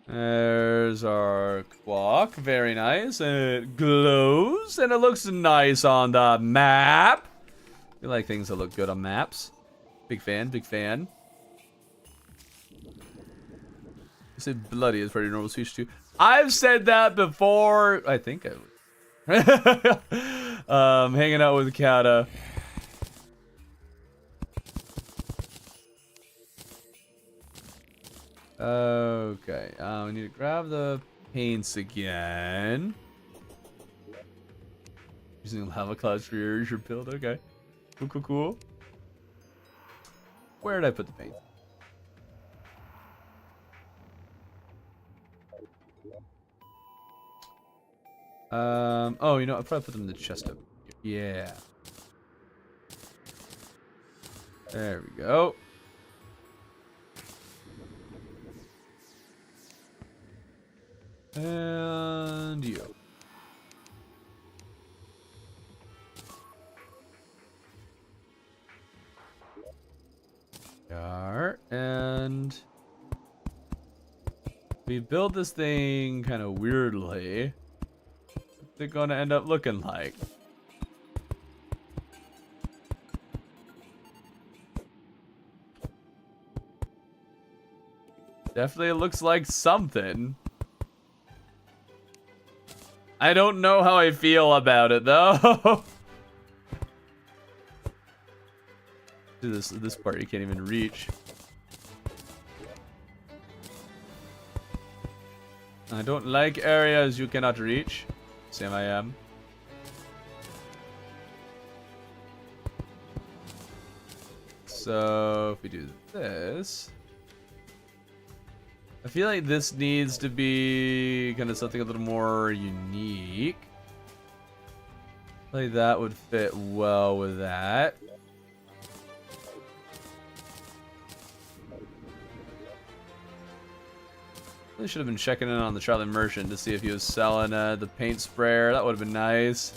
There's our clock. Very nice. And it glows. And it looks nice on the map. We like things that look good on maps. Big fan, big fan. You said bloody is pretty normal speech too. I've said that before. I think I would. Hanging out with Kata. Okay. We need to grab the paints again. Using lava clouds for your build. Okay. Cool, cool, cool. Where did I put the paint? Oh, you know, I probably put them in the chest up here. Yeah. There we go. And you. And we built this thing kind of weirdly. What's it gonna end up looking like? Definitely looks like something. I don't know how I feel about it though. This part you can't even reach. I don't like areas you cannot reach. Same I am. So if we do this, I feel like this needs to be kind of something a little more unique. Like that would fit well with that. Really should have been checking in on the Charlie Merchant to see if he was selling the paint sprayer. That would have been nice.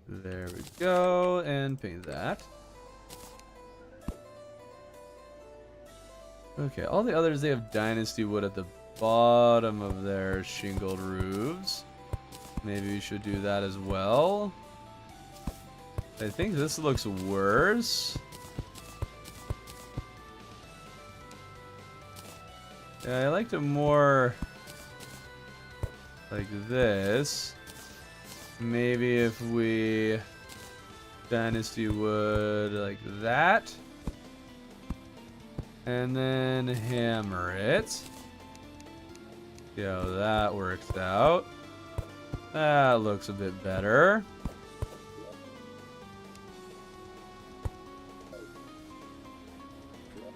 There we go, and paint that. Okay, all the others, they have Dynasty wood at the bottom of their shingled roofs. Maybe we should do that as well. I think this looks worse. Yeah, I liked it more like this. Maybe if we Dynasty wood like that. And then hammer it. See how that works out. That looks a bit better.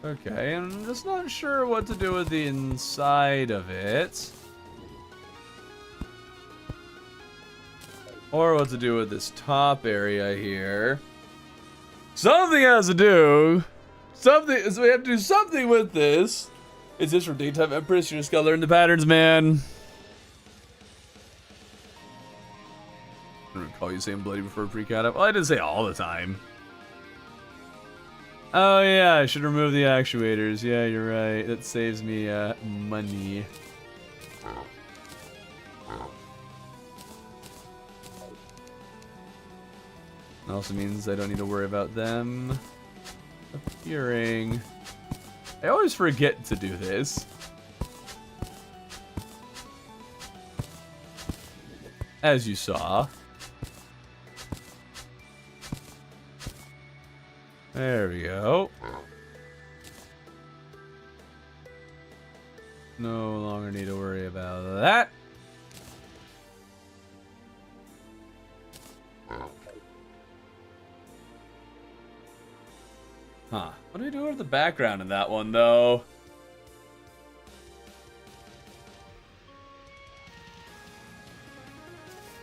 Okay, and I'm just not sure what to do with the inside of it. Or what to do with this top area here. Something has to do. Something, so we have to do something with this. Is this from Daytime Empress? You just gotta learn the patterns, man. I'm gonna call you saying bloody before pre-cat up. Well, I didn't say all the time. Oh yeah, I should remove the actuators. Yeah, you're right. That saves me money. It also means I don't need to worry about them appearing. I always forget to do this. As you saw. There we go. No longer need to worry about that. Huh. What do we do with the background in that one, though?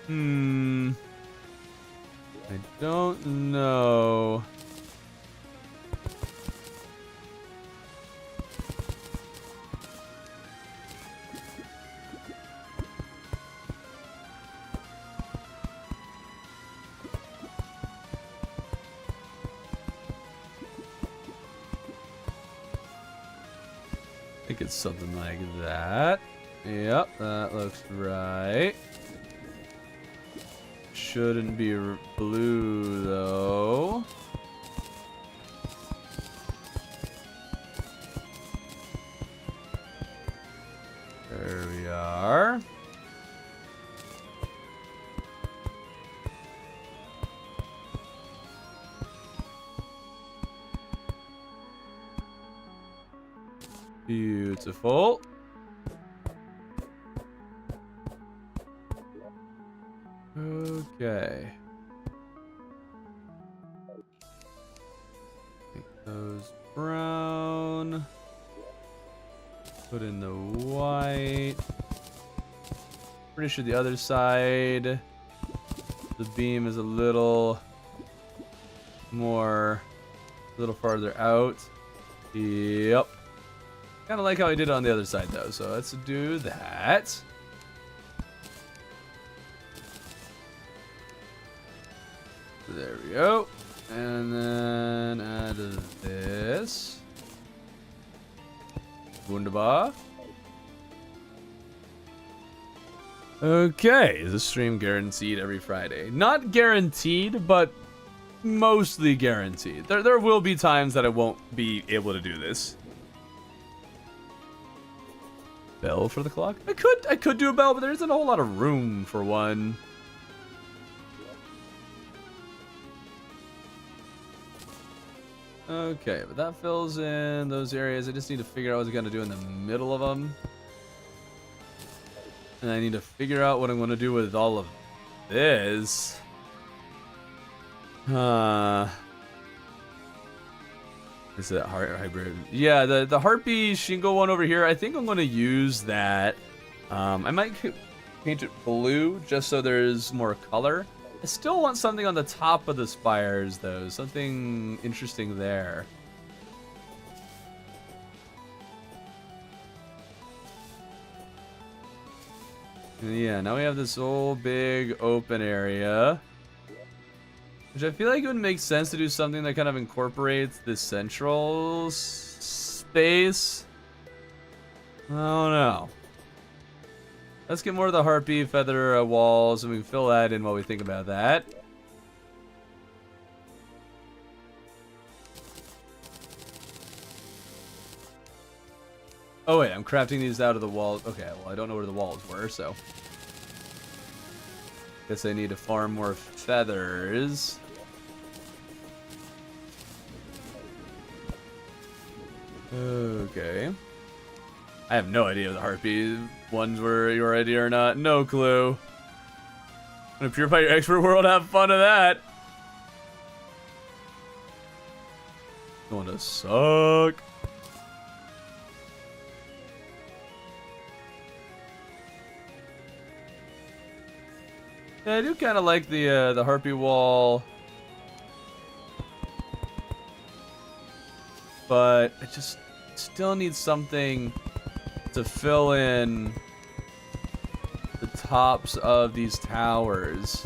I don't know. I think it's something like that. Yep, that looks right. Shouldn't be blue though. There we are. Beautiful. Okay. Make those brown. Put in the white. Pretty sure the other side, the beam is a little more, a little farther out. Yep. Kind of like how I did it on the other side though, so let's do that. There we go. And then add this. Wunderbar. Okay, is this stream guaranteed every Friday? Not guaranteed, but mostly guaranteed. There will be times that I won't be able to do this. Bell for the clock? I could do a bell, but there isn't a whole lot of room for one. Okay, but that fills in those areas. I just need to figure out what I'm going to do in the middle of them. And I need to figure out what I'm going to do with all of this. Is it hybrid? Yeah, the Harpy Shingle one over here, I think I'm going to use that. I might paint it blue just so there's more color. I still want something on the top of the spires, though. Something interesting there. And yeah, now we have this whole big open area. Which I feel like it would make sense to do something that kind of incorporates the central space. I don't know. Let's get more of the Harpy feather walls, and we can fill that in while we think about that. Oh wait, I'm crafting these out of the walls. Okay, well I don't know where the walls were, so guess I need to farm more feathers. Okay. I have no idea if the Harpy ones were your idea or not. No clue. I'm gonna purify your expert world. Have fun of that. Going to suck. Yeah, I do kind of like the Harpy wall, but I just still need something to fill in the tops of these towers.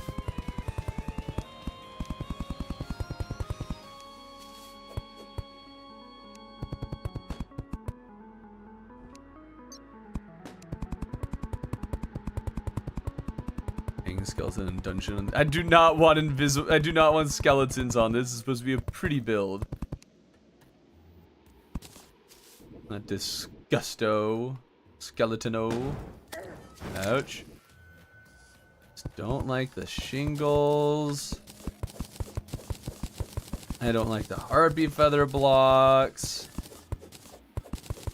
Skeleton and dungeon. I do not want I do not want skeletons on this. This is supposed to be a pretty build. Not disgusto. Skeletono. Ouch. Just don't like the shingles. I don't like the Harpy feather blocks.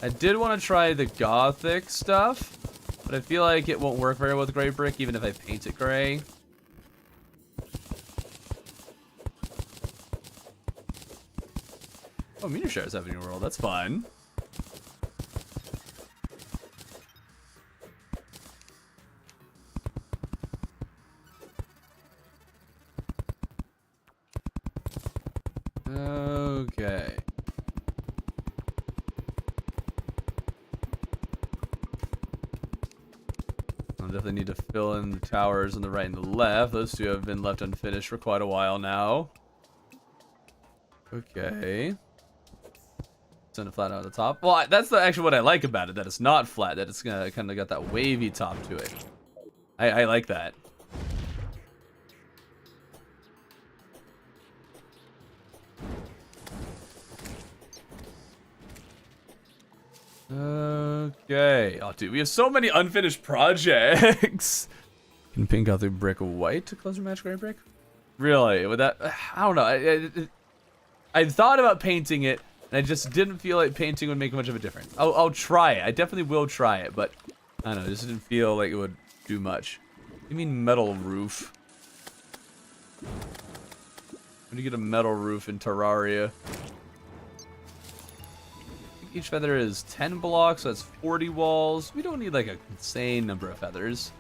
I did want to try the gothic stuff, but I feel like it won't work very well with gray brick, even if I paint it gray. Oh, meteor showers happening in the world. That's fun. Okay. I'll definitely need to fill in the towers on the right and the left. Those two have been left unfinished for quite a while now. Okay. Send it flat out at the top. Well, that's actually what I like about it, that it's not flat, that it's kind of got that wavy top to it. I like that. Okay. Oh, dude, we have so many unfinished projects. Can pink out the brick white to closer match gray brick? Really? Would that? I don't know. I thought about painting it, and I just didn't feel like painting would make much of a difference. I'll try it. I definitely will try it, but I don't know. It just didn't feel like it would do much. What do you mean metal roof? When do you get a metal roof in Terraria? Each feather is 10 blocks, so that's 40 walls. We don't need like an insane number of feathers.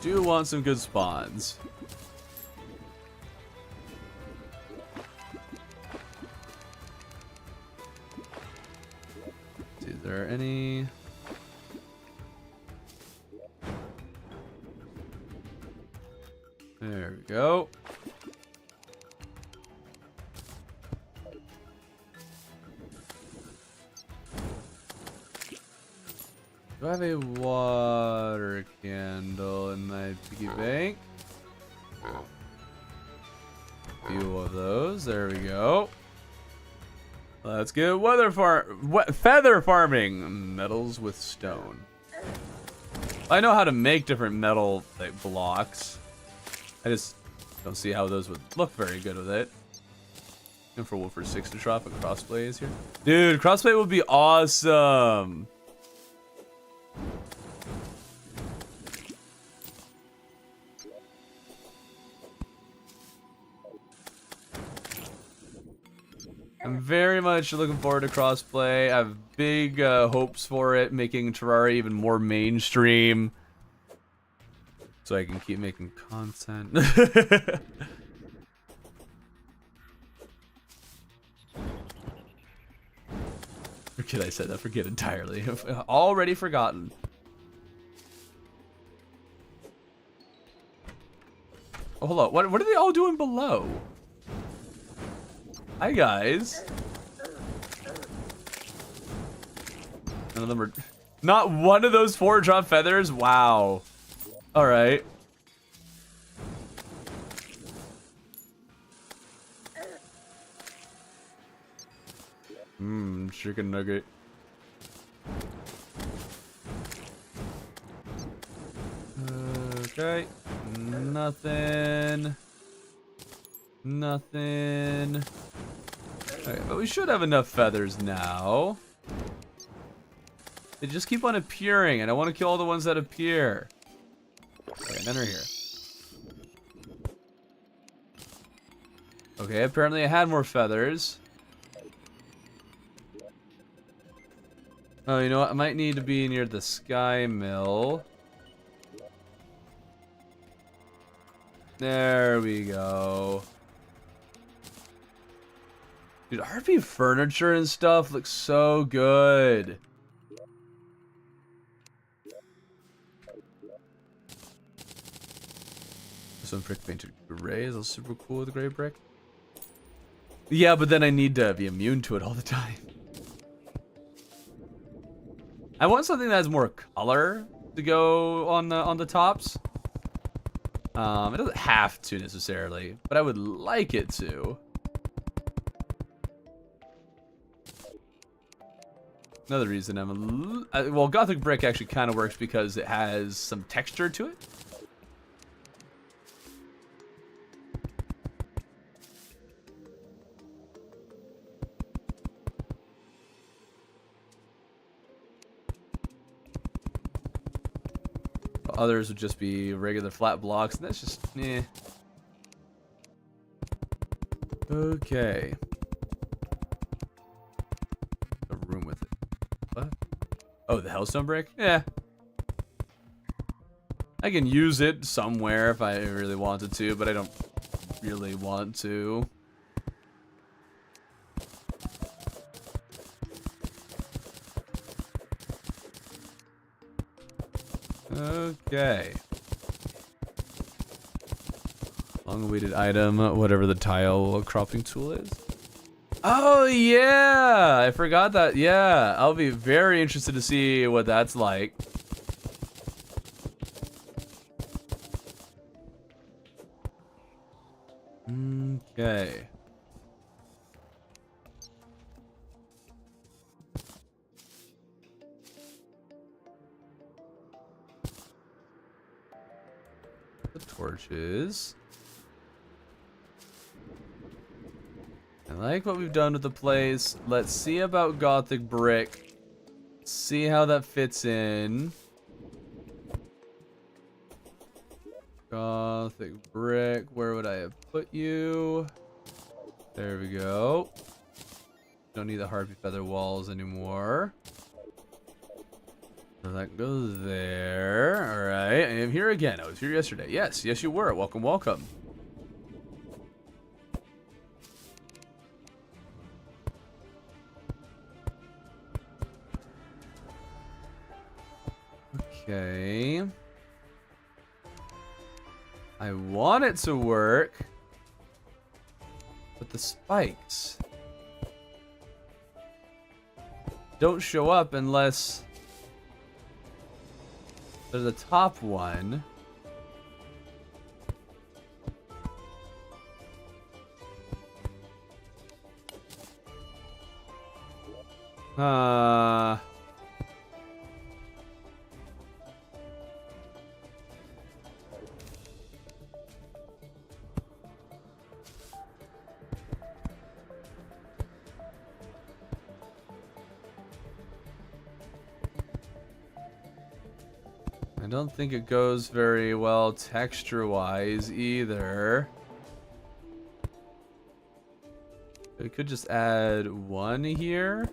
do want some good spawns. Is there any? There we go. Do I have a water candle in my piggy bank? A few of those. There we go. Let's get feather farming. Metals with stone. I know how to make different metal like blocks. I just don't see how those would look very good with it. And for Wolfer 6 to drop a crossplay is here. Dude, crossplay would be awesome. I'm very much looking forward to crossplay. I have big hopes for it, making Terraria even more mainstream. So I can keep making content. Forget I said that. Forget entirely. I've already forgotten. Oh, hold on. What are they all doing below? Hi, guys. None of them are... Not one of those 4 drop feathers? Wow. Alright. Chicken nugget. Okay. Nothing. Nothing. Okay, but we should have enough feathers now. They just keep on appearing, and I want to kill all the ones that appear. Okay, none are here. Okay, apparently I had more feathers. Oh, you know what? I might need to be near the sky mill. There we go. Dude, RP furniture and stuff looks so good. Some brick painted gray is also super cool with gray brick. Yeah, but then I need to be immune to it all the time. I want something that has more color to go on the tops. It doesn't have to necessarily, but I would like it to. Another reason well, Gothic brick actually kind of works because it has some texture to it. Others would just be regular flat blocks, and that's just, eh. Okay. A room with it. What? Oh, the Hellstone brick? Yeah. I can use it somewhere if I really wanted to, but I don't really want to. Okay. Long-awaited item, whatever the tile cropping tool is. Oh, yeah! I forgot that. Yeah, I'll be very interested to see what that's like. Okay. The torches. I like what we've done with the place. Let's see about Gothic brick. See how that fits in. Gothic brick. Where would I have put you? There we go. Don't need the harpy feather walls anymore. So that goes there. All right, I am here again. I was here yesterday. Yes, yes you were. Welcome, welcome. Okay. I want it to work, but the spikes don't show up unless there's a top one. I don't think it goes very well texture-wise either. We could just add one here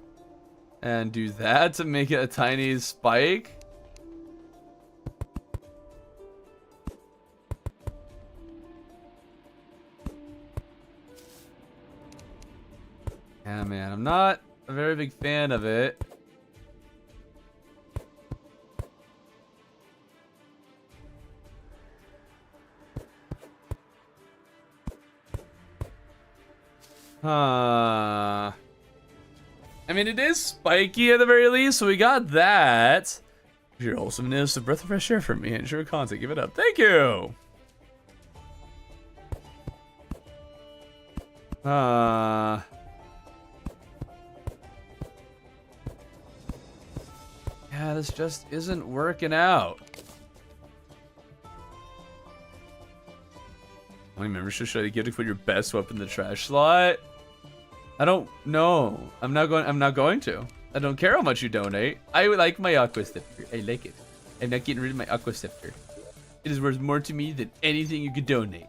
and do that to make it a tiny spike. Yeah, man, I'm not a very big fan of it. I mean, it is spiky at the very least, so we got that. Your wholesomeness, a breath of fresh air for me, and sure content. Give it up. Thank you. Yeah, this just isn't working out. How many memberships should I give to put your best weapon in the trash slot? I don't know. I'm not going to. I don't care how much you donate. I like my aqua scepter. I like it. I'm not getting rid of my aqua scepter. It is worth more to me than anything you could donate.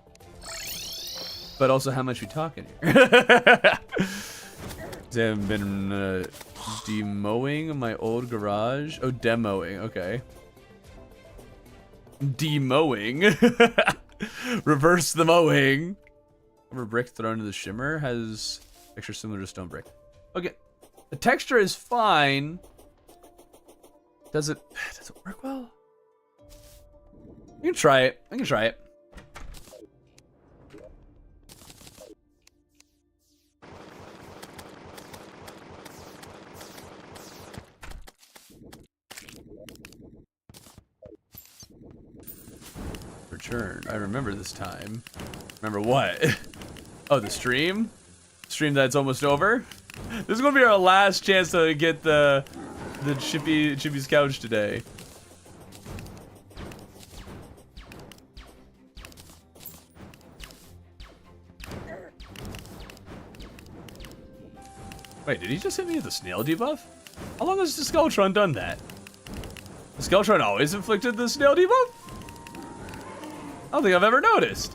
But also, how much we talking here? I've been demoing my old garage. Oh, demoing. Okay. Demoing. Reverse the mowing. Rubber brick thrown into the shimmer has texture similar to stone brick. Okay, the texture is fine. Does it work well? You can try it. I can try it. Return. I remember this time. Remember what? Oh, the stream? Stream that's almost over? This is gonna be our last chance to get the Chippy's couch today. Wait, did he just hit me with a snail debuff? How long has the Skeletron done that? The Skeletron always inflicted the snail debuff? I don't think I've ever noticed.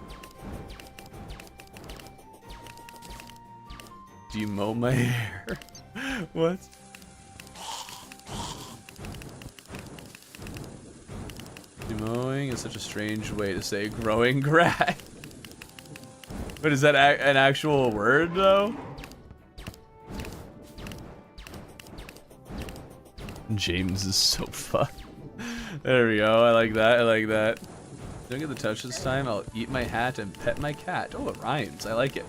Demo my hair. What? Demoing is such a strange way to say growing grass. But is that an actual word though? James is so fucked. There we go. I like that. I like that. Don't get the touch this time. I'll eat my hat and pet my cat. Oh, it rhymes. I like it.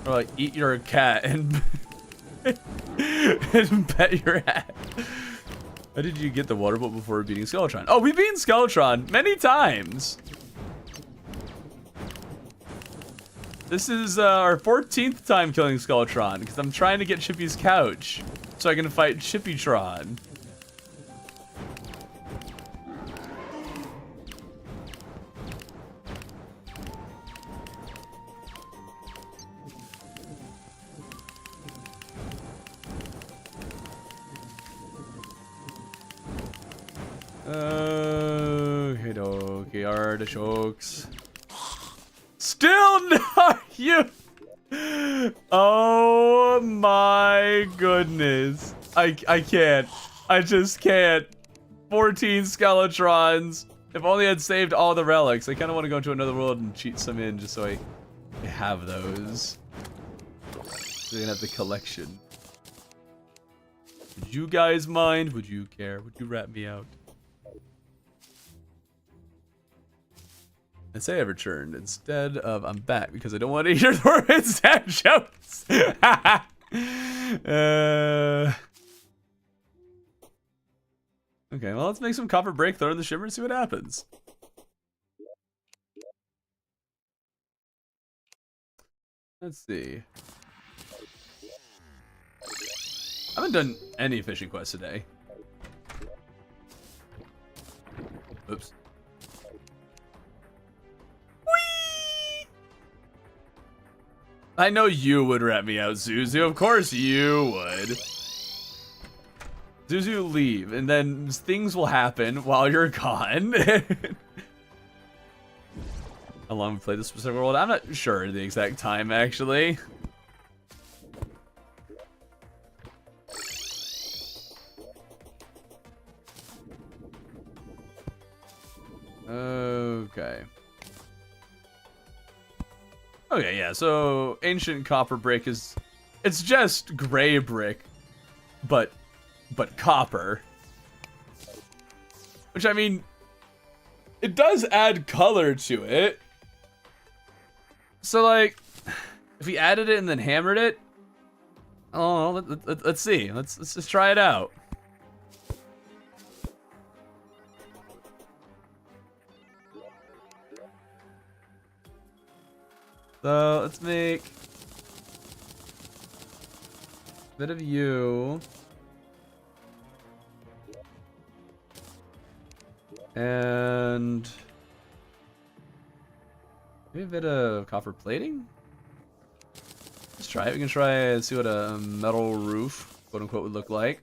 Or like eat your cat and and pet your hat. How did you get the water boat before beating Skeletron? Oh, we've beaten Skeletron many times. This is our 14th time killing Skeletron because I'm trying to get Chippy's couch so I can fight Chippytron. Okay, artichokes. Still not you. Oh my goodness. I can't. I just can't. 14 Skeletrons. If only I'd saved all the relics. I kind of want to go into another world and cheat some in just so I have those. So we can have the collection. Would you guys mind? Would you care? Would you rat me out? And say I returned instead of I'm back because I don't want to hear the word sad jokes. Okay, well, let's make some copper brick, throw in the shimmer, and see what happens. Let's see. I haven't done any fishing quests today. Oops. Whee! I know you would rat me out, Zuzu. Of course you would. Zuzu, leave, and then things will happen while you're gone. How long we played this specific world? I'm not sure the exact time, actually. Okay. Okay, yeah, so ancient copper brick is... It's just gray brick, but copper. Which, I mean, it does add color to it. So, like, if we added it and then hammered it, oh, let's see. Let's just try it out. So let's make a bit of you. And maybe a bit of copper plating. Let's try it. We can try and see what a metal roof, quote unquote, would look like.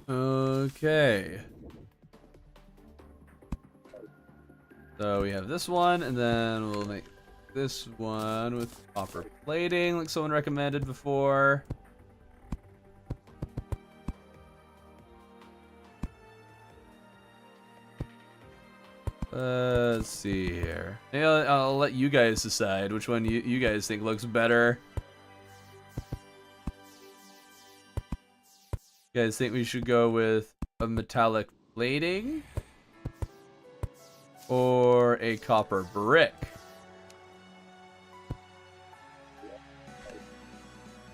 Okay. So we have this one, and then we'll make this one with copper plating, like someone recommended before. Let's see here. Maybe I'll let you guys decide which one you guys think looks better. You guys think we should go with a metallic plating or a copper brick?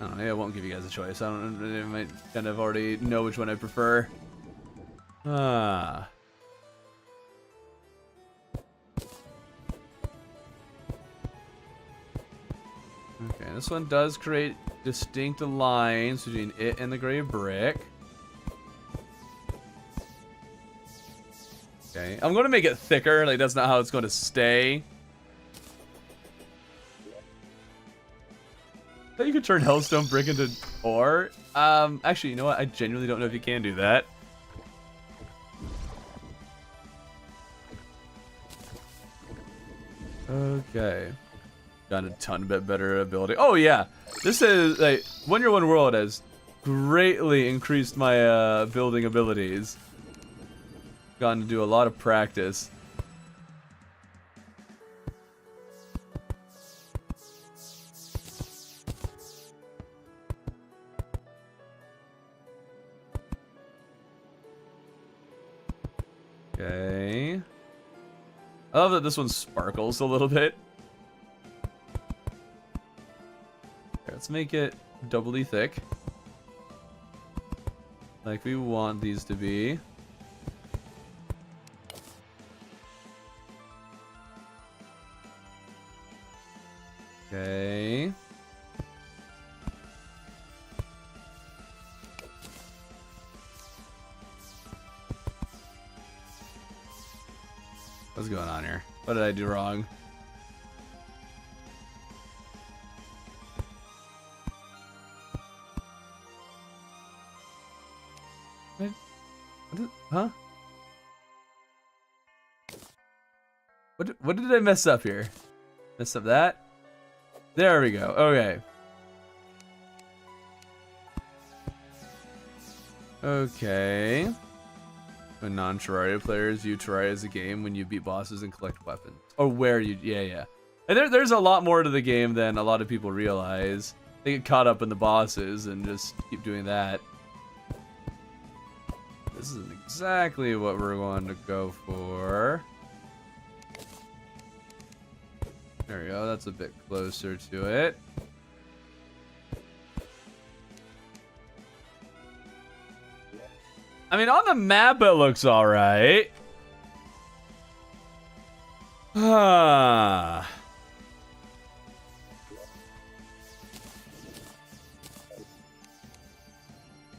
I don't know, maybe I won't give you guys a choice. I might kind of already know which one I prefer. Okay, this one does create distinct lines between it and the gray brick. Okay, I'm going to make it thicker, like that's not how it's going to stay. I thought you could turn hellstone brick into ore. Actually, you know what? I genuinely don't know if you can do that. Okay. Got a ton bit better ability. Oh yeah, this is like One Year One World has greatly increased my building abilities. Gotten to do a lot of practice. Okay. I love that this one sparkles a little bit. Let's make it doubly thick, like we want these to be. Okay. What's going on here? What did I do wrong? Huh? What did I mess up here? Mess up that? There we go. Okay. Okay. When non-Terraria players view Terraria as a game when you beat bosses and collect weapons. Or where you... Yeah. And there's a lot more to the game than a lot of people realize. They get caught up in the bosses and just keep doing that. This is exactly what we're going to go for. There we go. That's a bit closer to it. I mean, on the map, it looks alright. Now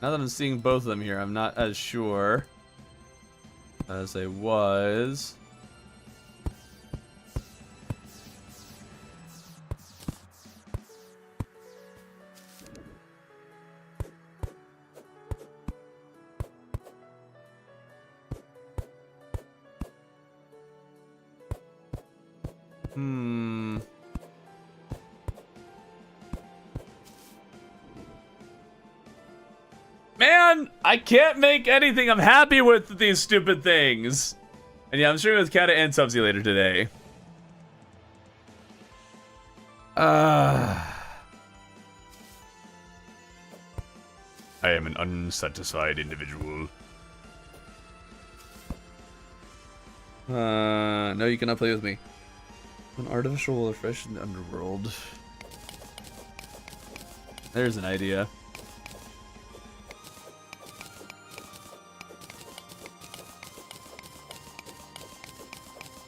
that I'm seeing both of them here, I'm not as sure as I was. Man, I can't make anything I'm happy with these stupid things. And yeah, I'm streaming with Kata and Subsy later today. I am an unsatisfied individual. No, you cannot play with me. An artificial will refresh in the underworld. There's an idea.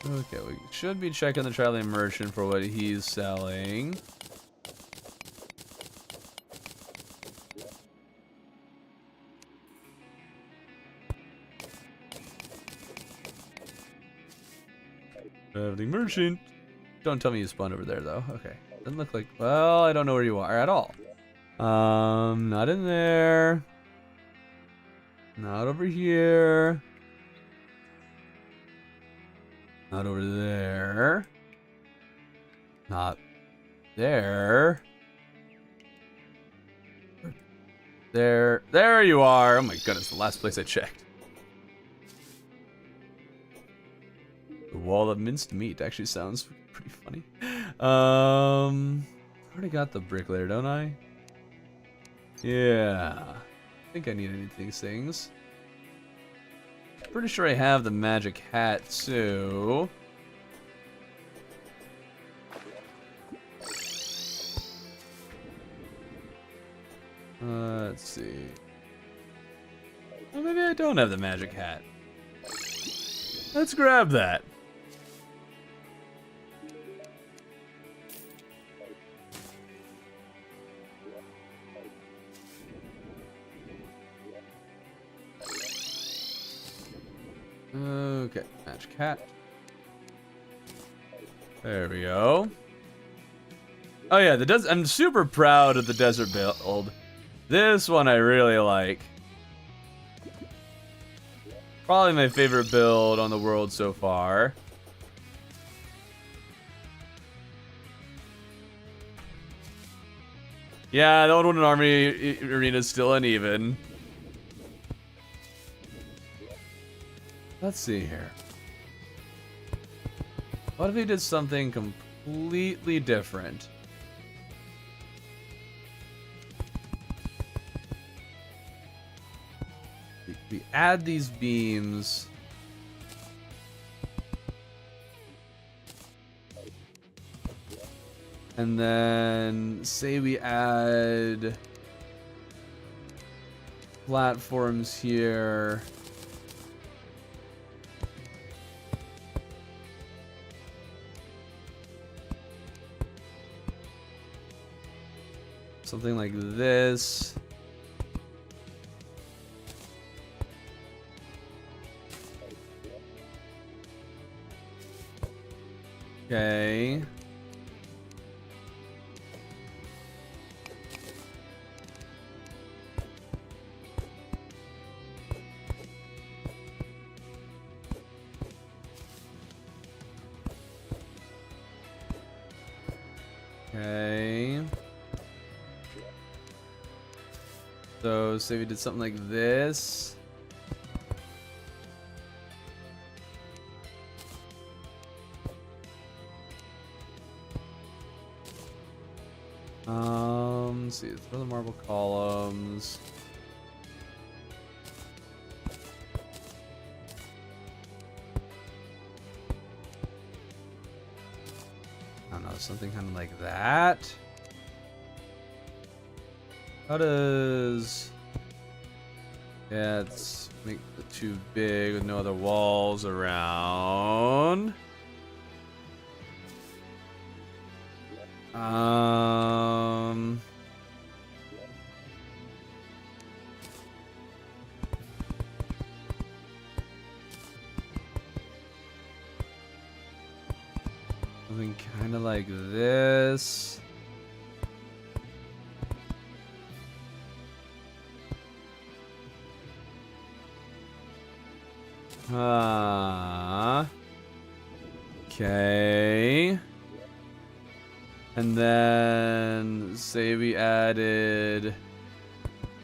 Okay, we should be checking the traveling merchant for what he's selling. Traveling merchant. Don't tell me you spawned over there, though. Okay. Doesn't look like... Well, I don't know where you are at all. Not in there. Not over here. Not over there. Not there. There. There you are. Oh my goodness, the last place I checked. The wall of minced meat actually sounds pretty funny. I already got the bricklayer, don't I? Yeah. I think I need any of these things. Pretty sure I have the magic hat too. Let's see. Well, maybe I don't have the magic hat. Let's grab that. Okay, magic hat. There we go. Oh yeah, I'm super proud of the desert build. This one I really like. Probably my favorite build on the world so far. Yeah, the old one in Army Arena is still uneven. Let's see here. What if we did something completely different? We add these beams. And then say we add platforms here. Something like this. Okay. Okay. So say we did something like this. Let's see, throw the marble columns. I don't know, something kind of like that. How does... Yeah, let's make it too big with no other walls around. Something kind of like this. Okay. And then say we added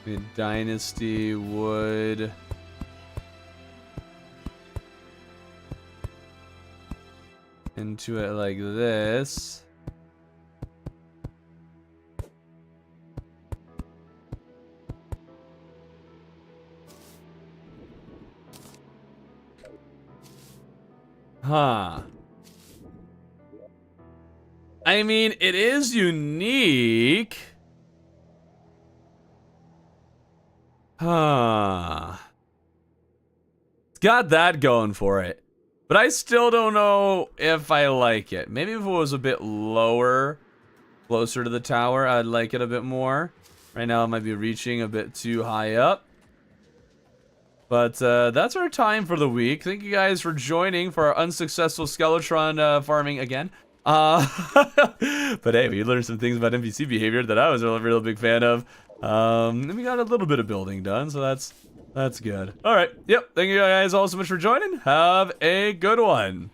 a dynasty wood. Into it like this. Huh. I mean, it is unique. Huh. It's got that going for it. But I still don't know if I like it. Maybe if it was a bit lower, closer to the tower, I'd like it a bit more. Right now, it might be reaching a bit too high up. But that's our time for the week. Thank you guys for joining for our unsuccessful Skeletron farming again. But hey, we learned some things about NPC behavior that I was a real big fan of. And we got a little bit of building done, so that's good. All right. Yep. Thank you guys all so much for joining. Have a good one.